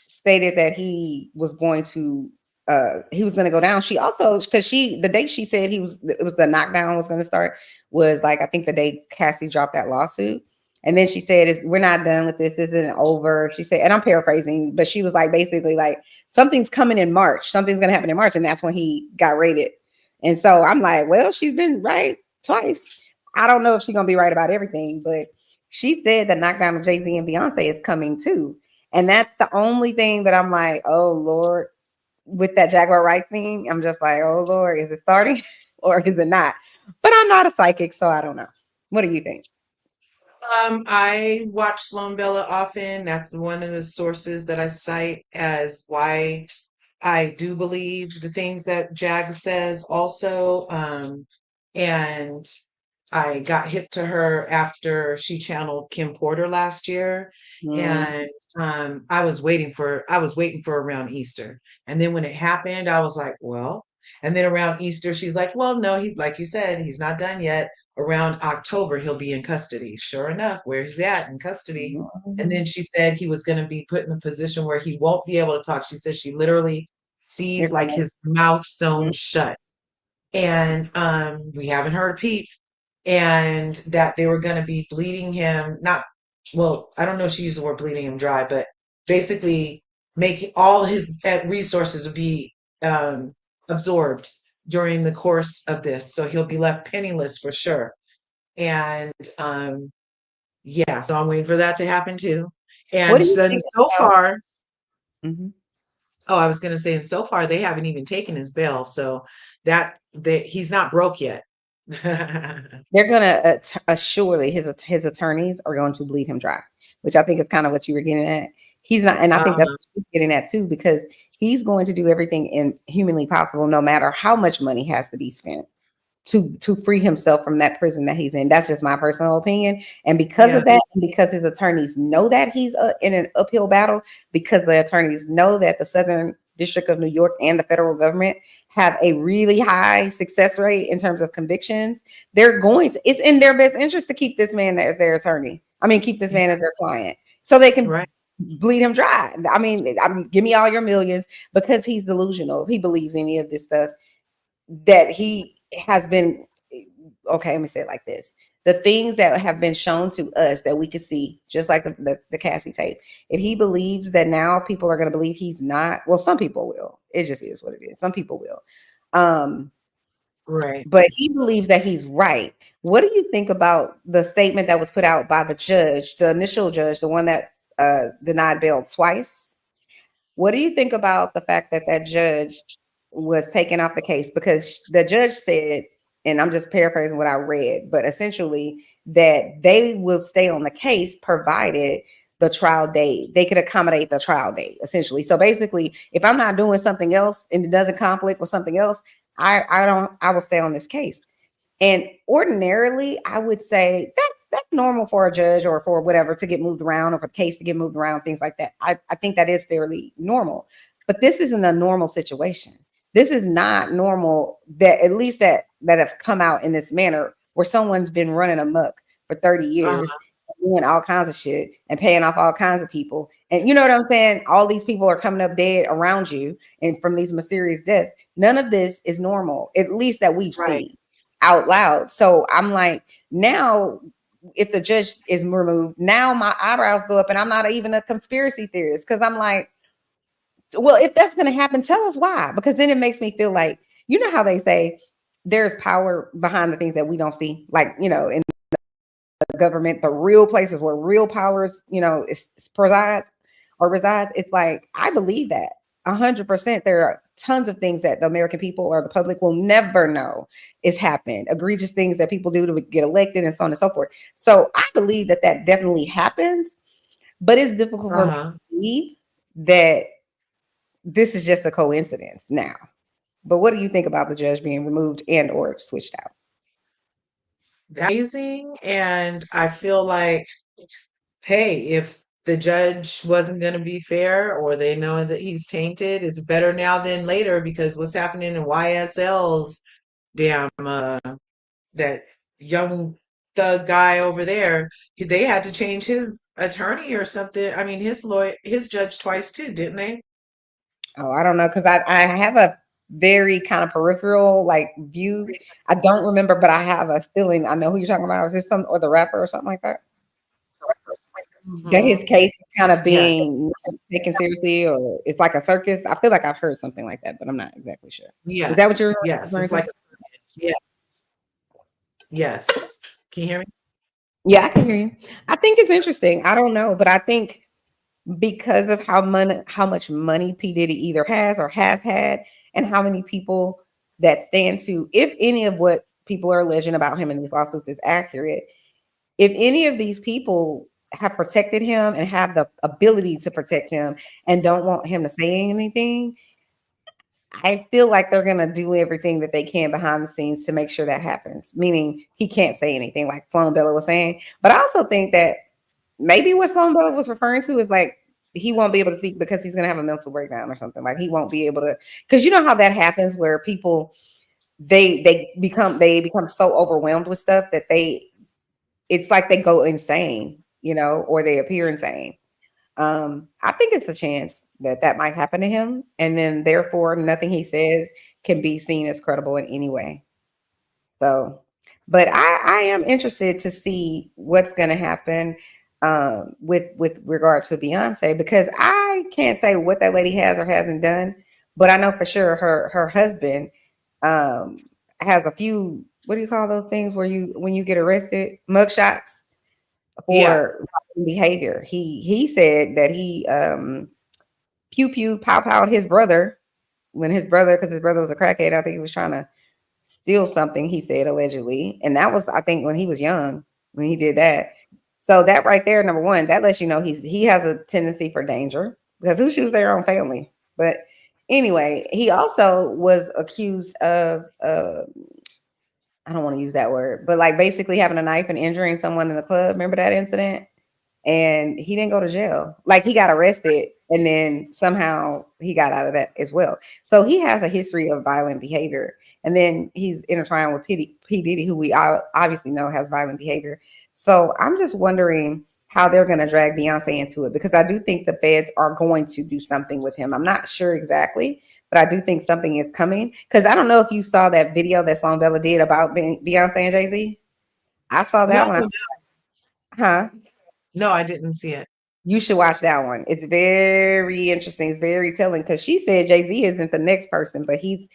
Speaker 3: stated that he was going to go down. She also, because the date she said it was the knockdown was going to start was like, I think the day Cassie dropped that lawsuit. And then she said, we're not done with this. This isn't over. She said, and I'm paraphrasing, but she was like, basically like, something's coming in March. Something's going to happen in March. And that's when he got raided. And so I'm like, well, she's been right twice. I don't know if she's going to be right about everything, but she said the knockdown of Jay-Z and Beyonce is coming too. And that's the only thing that I'm like, oh Lord, with that Jaguar Wright thing, I'm just like, oh Lord, is it starting or is it not? But I'm not a psychic, so I don't know. What do you think?
Speaker 15: I watch Sloan Bella often. That's one of the sources that I cite as why I do believe the things that Jag says also. And I got hip to her after she channeled Kim Porter last year. And I was waiting for around Easter. And then when it happened, I was like, well, and then around Easter, she's like, well, no, like you said, he's not done yet. Around October, he'll be in custody. Sure enough, where's that in custody? And then she said he was going to be put in a position where he won't be able to talk. She said she literally sees like his mouth sewn shut. And we haven't heard a peep. And that they were going to be bleeding him, I don't know if she used the word bleeding him dry, but basically making all his resources would be absorbed during the course of this. So he'll be left penniless for sure. And so I'm waiting for that to happen too. And then so far, I was going to say, and so far they haven't even taken his bail. So he's not broke yet.
Speaker 3: They're gonna surely his attorneys are going to bleed him dry, which I think is kind of what you were getting at. He's not, and I think that's what she's getting at too, because he's going to do everything humanly possible, no matter how much money has to be spent to free himself from that prison that he's in. That's just my personal opinion. And because of that, and because his attorneys know that he's in an uphill battle, because the attorneys know that the Southern District of New York and the federal government have a really high success rate in terms of convictions, it's in their best interest to keep this man as their attorney. I mean, keep this man as their client so they can bleed him dry. I mean, give me all your millions, because he's delusional. If he believes any of this stuff that he has been, okay, let me say it like this. The things that have been shown to us that we could see, just like the Cassie tape, if he believes that now people are going to believe he's not, well, some people will. It just is what it is. Some people will.
Speaker 15: Right.
Speaker 3: But he believes that he's right. What do you think about the statement that was put out by the judge, the initial judge, the one that denied bail twice? What do you think about the fact that that judge was taken off the case? Because the judge said, and I'm just paraphrasing what I read, but essentially that they will stay on the case provided the trial date, they could accommodate the trial date, essentially. So basically, if I'm not doing something else and it doesn't conflict with something else, I will stay on this case. And ordinarily, I would say that's normal for a judge or for whatever to get moved around, or for a case to get moved around, things like that. I think that is fairly normal. But this isn't a normal situation. This is not normal, that at least that have come out in this manner, where someone's been running amok for 30 years, doing all kinds of shit and paying off all kinds of people. And you know what I'm saying? All these people are coming up dead around you, and from these mysterious deaths. None of this is normal, at least that we've seen out loud. So I'm like, now, if the judge is removed, now my eyebrows go up, and I'm not even a conspiracy theorist, because I'm like, well, if that's going to happen, tell us why. Because then it makes me feel like, you know how they say there's power behind the things that we don't see, like, you know, in the government, the real places where real powers, you know, resides. It's like, I believe that 100%. There are tons of things that the American people or the public will never know is happened, egregious things that people do to get elected and so on and so forth. So I believe that that definitely happens, but it's difficult for me to believe that this is just a coincidence now. But what do you think about the judge being removed and or switched out?
Speaker 15: Amazing. And I feel like, hey, if the judge wasn't going to be fair or they know that he's tainted, it's better now than later, because what's happening in YSL's damn that young thug guy over there, they had to change his attorney or something. I mean, his lawyer, his judge twice too, didn't they?
Speaker 3: Oh, I don't know, because I have a very kind of peripheral like view. I don't remember, but I have a feeling I know who you're talking about. Is this some or the rapper or something like that? That his case is kind of being not taken seriously, or it's like a circus. I feel like I've heard something like that, but I'm not exactly sure.
Speaker 15: Yeah.
Speaker 3: Is that what you're
Speaker 15: Yes,
Speaker 3: referring
Speaker 15: it's
Speaker 3: to?
Speaker 15: like a circus. Yes. Yes. Can you hear me?
Speaker 3: Yeah, I can hear you. I think it's interesting. I don't know, but I think because of how much money P. Diddy either has or has had, and how many people that stand to, if any of what people are alleging about him in these lawsuits is accurate, if any of these people have protected him and have the ability to protect him and don't want him to say anything, I feel like they're going to do everything that they can behind the scenes to make sure that happens, meaning he can't say anything, like Sloan Bella was saying. But I also think that maybe what Sloan Bella was referring to is like, he won't be able to speak because he's going to have a mental breakdown or something. Like, he won't be able to, because you know how that happens where people, they become so overwhelmed with stuff that it's like they go insane, you know, or they appear insane. I think it's a chance that that might happen to him, and then therefore nothing he says can be seen as credible in any way. So, but I am interested to see what's going to happen with regard to Beyonce, because I can't say what that lady has or hasn't done, but I know for sure her husband has a few, what do you call those things where you when you get arrested, mugshots for behavior. He said that he pew pow powed his brother when his brother, because his brother was a crackhead. I think he was trying to steal something, he said, allegedly. And that was, I think, when he was young, when he did that. So that right there, number one, that lets you know he has a tendency for danger, because who shoots their own family? But anyway, he also was accused of I don't want to use that word, but like basically having a knife and injuring someone in the club. Remember that incident? And he didn't go to jail. Like, he got arrested and then somehow he got out of that as well. So he has a history of violent behavior. And then he's intertwined with P. Diddy, who we obviously know has violent behavior. So I'm just wondering how they're going to drag Beyonce into it, because I do think the feds are going to do something with him. I'm not sure exactly, but I do think something is coming. Because I don't know if you saw that video that Sloan Bella did about Beyonce and Jay-Z. I saw that one. Huh?
Speaker 15: No, I didn't see it.
Speaker 3: You should watch that one. It's very interesting. It's very telling, because she said Jay-Z isn't the next person, but he's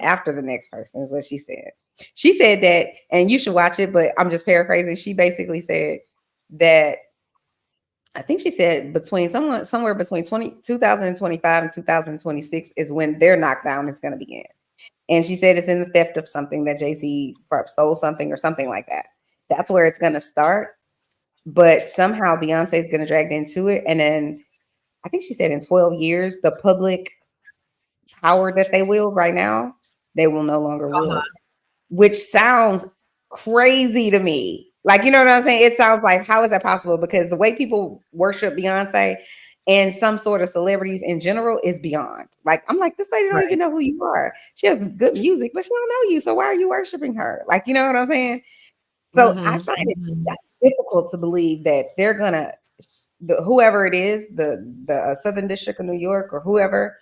Speaker 3: after the next person, is what she said. She said that, and you should watch it, but I'm just paraphrasing. She basically said that, I think she said somewhere between 2025 and 2026 is when their knockdown is going to begin. And she said it's in the theft of something, that Jay-Z stole something or something like that. That's where it's going to start. But somehow Beyonce is going to drag into it. And then I think she said in 12 years, the public power that they wield right now, they will no longer wield, which sounds crazy to me. Like, you know what I'm saying? It sounds like, how is that possible? Because the way people worship Beyonce and some sort of celebrities in general is beyond. Like, I'm like, this lady don't even know who you are. She has good music, but she don't know you. So why are you worshiping her? Like, you know what I'm saying? So I find it difficult to believe that they're gonna, whoever it is, the Southern District of New York or whoever,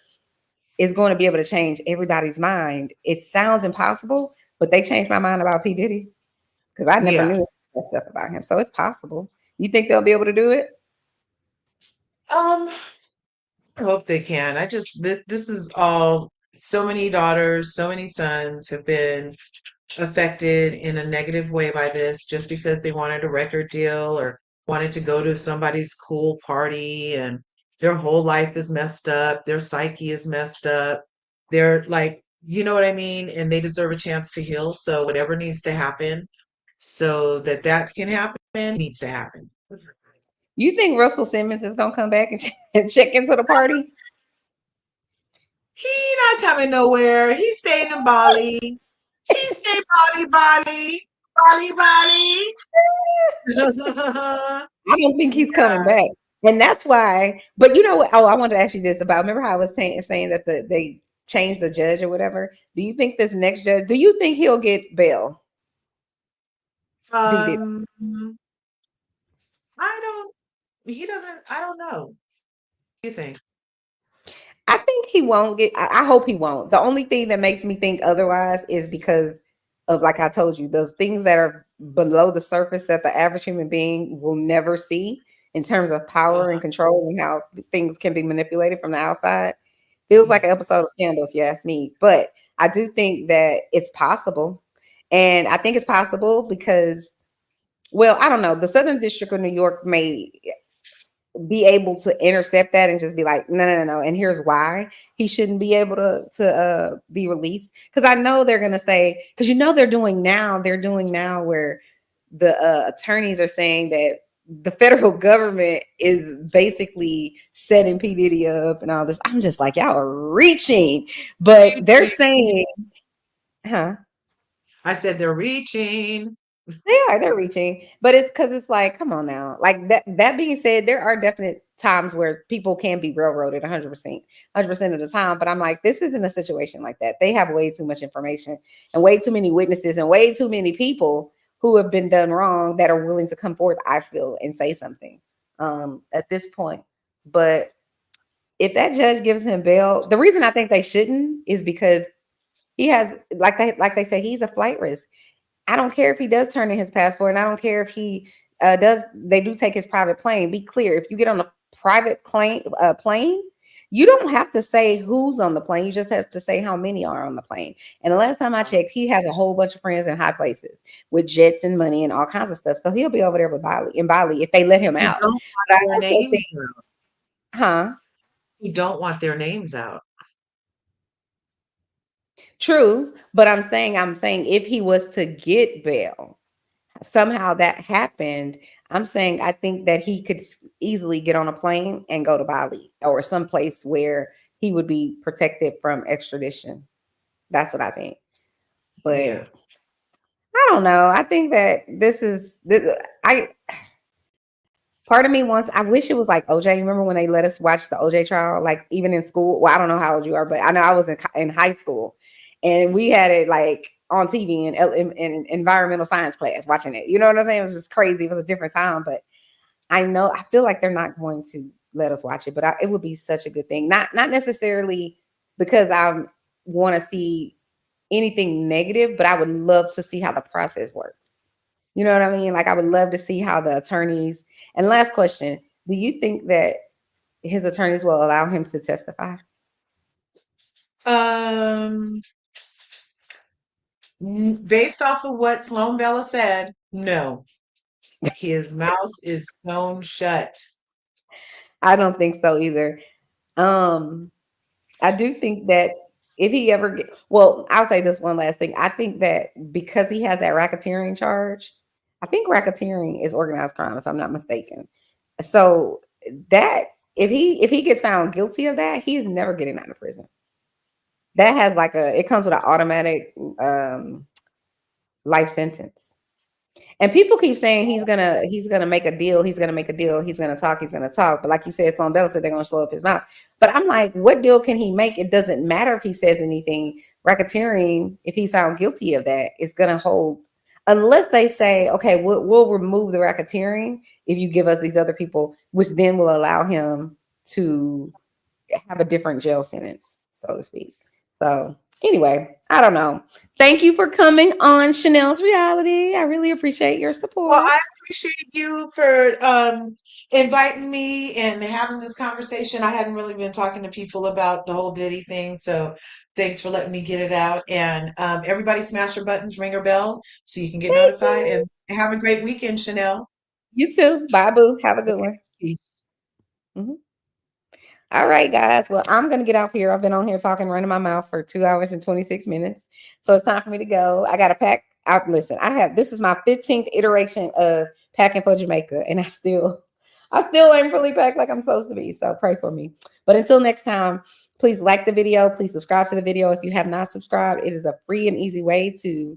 Speaker 3: is going to be able to change everybody's mind. It sounds impossible, but they changed my mind about P. Diddy, because I never knew that stuff about him. So it's possible. You think they'll be able to do it?
Speaker 15: I hope they can. This is all So many daughters, so many sons have been affected in a negative way by this just because they wanted a record deal or wanted to go to somebody's cool party, and their whole life is messed up. Their psyche is messed up. They're like, you know what I mean? And they deserve a chance to heal. So whatever needs to happen so that that can happen needs to happen.
Speaker 3: You think Russell Simmons is gonna come back and and check into the party?
Speaker 15: He not coming nowhere. He's staying in Bali. He stay Bali, Bali, Bali, Bali.
Speaker 3: I don't think he's coming back. And that's why, but you know what? Oh, I wanted to ask you this about, remember how I was saying that they changed the judge or whatever? Do you think this next judge, do you think he'll get bail?
Speaker 15: I don't know. What do you think?
Speaker 3: I think he won't get, I hope he won't. The only thing that makes me think otherwise is because of, like I told you, those things that are below the surface that the average human being will never see in terms of power and control and how things can be manipulated from the outside. Feels like an episode of Scandal, if you ask me. But I do think that it's possible. And I think it's possible because, well, I don't know. The Southern District of New York may be able to intercept that and just be like, no. And here's why he shouldn't be able to be released. Because I know they're going to say, because you know they're doing now where the attorneys are saying that the federal government is basically setting P. Diddy up and all this. I'm just like, y'all are reaching. But they're saying, huh?
Speaker 15: I said they're reaching.
Speaker 3: They're reaching, but it's because it's like, come on now. Like that being said, there are definite times where people can be railroaded 100% of the time. But I'm like, this isn't a situation like that. They have way too much information and way too many witnesses and way too many people who have been done wrong that are willing to come forth, I feel, and say something at this point. But if that judge gives him bail, the reason I think they shouldn't is because he has, like they say, he's a flight risk. I don't care if he does turn in his passport, and I don't care if he they do take his private plane. Be clear, if you get on a private plane, you don't have to say who's on the plane. You just have to say how many are on the plane. And the last time I checked, he has a whole bunch of friends in high places with jets and money and all kinds of stuff. So he'll be over there with Bali if they let him out.
Speaker 15: You don't want their names out.
Speaker 3: True, but I'm saying if he was to get bail, somehow that happened, I'm saying I think that he could easily get on a plane and go to Bali or someplace where he would be protected from extradition. That's what I think. But yeah. I don't know. I think that part of me wants, I wish it was like OJ. Remember when they let us watch the OJ trial, like even in school? Well, I don't know how old you are, but I know I was in high school. And we had it like on TV in environmental science class watching it. You know what I'm saying? It was just crazy. It was a different time, but I feel like they're not going to let us watch it, but it would be such a good thing. Not necessarily because I want to see anything negative, but I would love to see how the process works. You know what I mean? Like I would love to see how the attorneys, and last question, do you think that his attorneys will allow him to testify?
Speaker 15: Based off of what Sloan Bella said, no. His mouth is sewn shut.
Speaker 3: I don't think so either. I do think that if he ever I'll say this one last thing. I think that because he has that racketeering charge, I think racketeering is organized crime, if I'm not mistaken. So that if he gets found guilty of that, he is never getting out of prison. That has it comes with an automatic life sentence. And people keep saying he's gonna make a deal, he's gonna talk. But like you said, Sloan Bella said they're gonna slow up his mouth. But I'm like, what deal can he make? It doesn't matter if he says anything. Racketeering, if he's found guilty of that, is gonna hold, unless they say, okay, we'll remove the racketeering if you give us these other people, which then will allow him to have a different jail sentence, so to speak. So anyway, I don't know. Thank you for coming on Chanel's Reality. I really appreciate your support.
Speaker 15: Well, I appreciate you for inviting me and having this conversation. I hadn't really been talking to people about the whole Diddy thing, so Thanks for letting me get it out. And everybody smash your buttons, ring your bell so you can get notified. And have a great weekend, Chanel.
Speaker 3: You too. Bye, boo. Have a good one.
Speaker 15: Peace.
Speaker 3: All right, guys. Well, I'm going to get off here. I've been on here talking, running my mouth for 2 hours and 26 minutes. So it's time for me to go. I got to pack out. Listen, this is my 15th iteration of packing for Jamaica. And I still ain't fully packed like I'm supposed to be. So pray for me. But until next time, please like the video. Please subscribe to the video. If you have not subscribed, it is a free and easy way to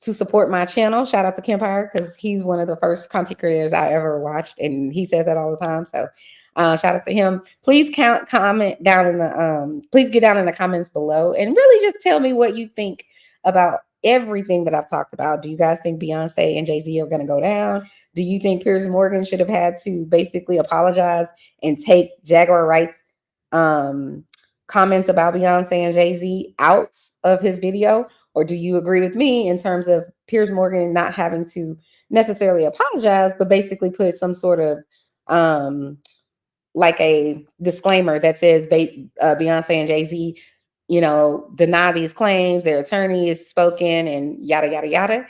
Speaker 3: support my channel. Shout out to Kempire because he's one of the first content creators I ever watched. And he says that all the time. So shout out to him. Please comment down in the please get down in the comments below and really just tell me what you think about everything that I've talked about. Do you guys think Beyonce and Jay-Z are going to go down? Do you think Piers Morgan should have had to basically apologize and take Jaguar Wright's comments about Beyonce and Jay-Z out of his video? Or do you agree with me in terms of Piers Morgan not having to necessarily apologize, but basically put some sort of like a disclaimer that says Beyonce and Jay-Z, deny these claims, their attorney is spoken and yada, yada, yada.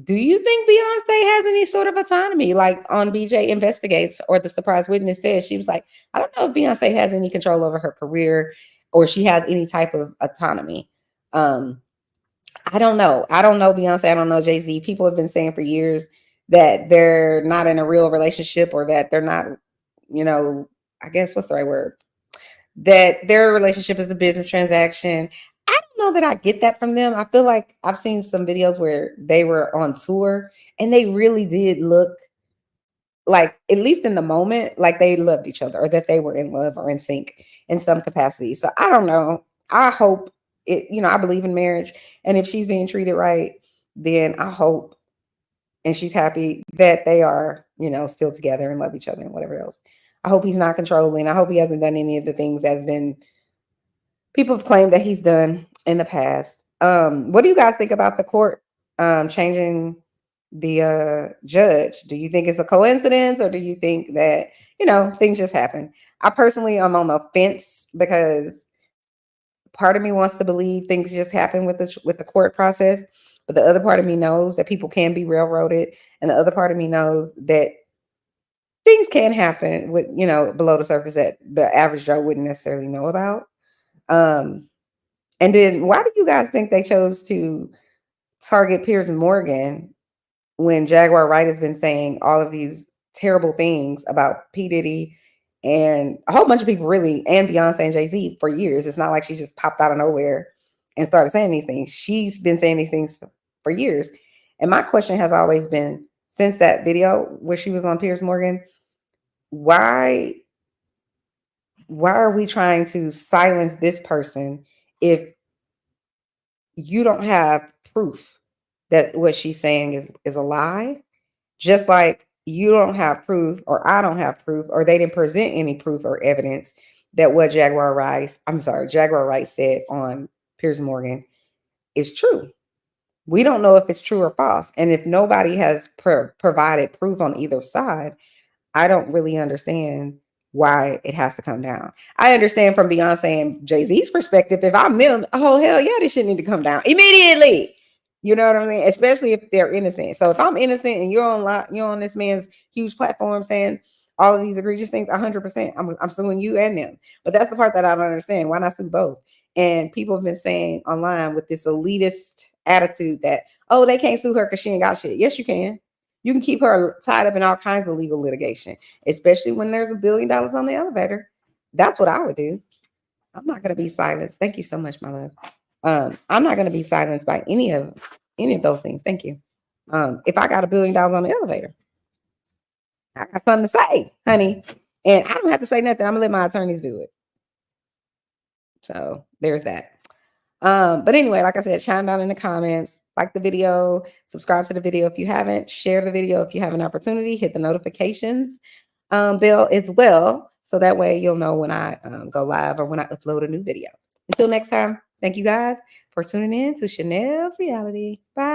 Speaker 3: Do you think Beyonce has any sort of autonomy? Like on BJ Investigates or the surprise witness says, she was like, I don't know if Beyonce has any control over her career or she has any type of autonomy. I don't know. I don't know Beyonce. I don't know Jay-Z. People have been saying for years that they're not in a real relationship or that they're not, I guess what's the right word? That their relationship is a business transaction. I don't know that I get that from them. I feel like I've seen some videos where they were on tour and they really did look like, at least in the moment, like they loved each other or that they were in love or in sync in some capacity. So I don't know. I hope it, I believe in marriage. And if she's being treated right, then I hope and she's happy that they are, still together and love each other and whatever else. I hope he's not controlling. I hope he hasn't done any of the things that's been people have claimed that he's done in the past. What do you guys think about the court changing the judge? Do you think it's a coincidence or do you think that, things just happen? I personally am on the fence because part of me wants to believe things just happen with the court process, but the other part of me knows that people can be railroaded, and the other part of me knows that things can happen with below the surface that the average Joe wouldn't necessarily know about. And then why do you guys think they chose to target Piers Morgan when Jaguar Wright has been saying all of these terrible things about P. Diddy and a whole bunch of people really, and Beyonce and Jay-Z for years? It's not like she just popped out of nowhere and started saying these things. She's been saying these things for years. And my question has always been, since that video where she was on Piers Morgan, why are we trying to silence this person if you don't have proof that what she's saying is a lie? Just like you don't have proof, or I don't have proof, or they didn't present any proof or evidence that what Jaguar Wright said on Piers Morgan is true. We don't know if it's true or false. And if nobody has provided proof on either side, I don't really understand why it has to come down. I understand from Beyonce and Jay-Z's perspective, if I'm them, oh, hell yeah, this shit need to come down immediately. You know what I mean? Especially if they're innocent. So if I'm innocent and you're on this man's huge platform saying all of these egregious things, 100%, I'm suing you and them. But that's the part that I don't understand. Why not sue both? And people have been saying online with this elitist attitude that, oh, they can't sue her because she ain't got shit. Yes, you can. You can keep her tied up in all kinds of legal litigation, especially when there's $1 billion on the elevator. That's what I would do. I'm not going to be silenced. Thank you so much, my love. I'm not going to be silenced by any of those things. Thank you. If I got $1 billion on the elevator, I got something to say, honey. And I don't have to say nothing. I'm going to let my attorneys do it. So there's that. But anyway, like I said, chime down in the comments, like the video, subscribe to the video if you haven't, share the video if you have an opportunity, hit the notifications bell as well. So that way you'll know when I go live or when I upload a new video. Until next time, thank you guys for tuning in to Chanel's Reality. Bye.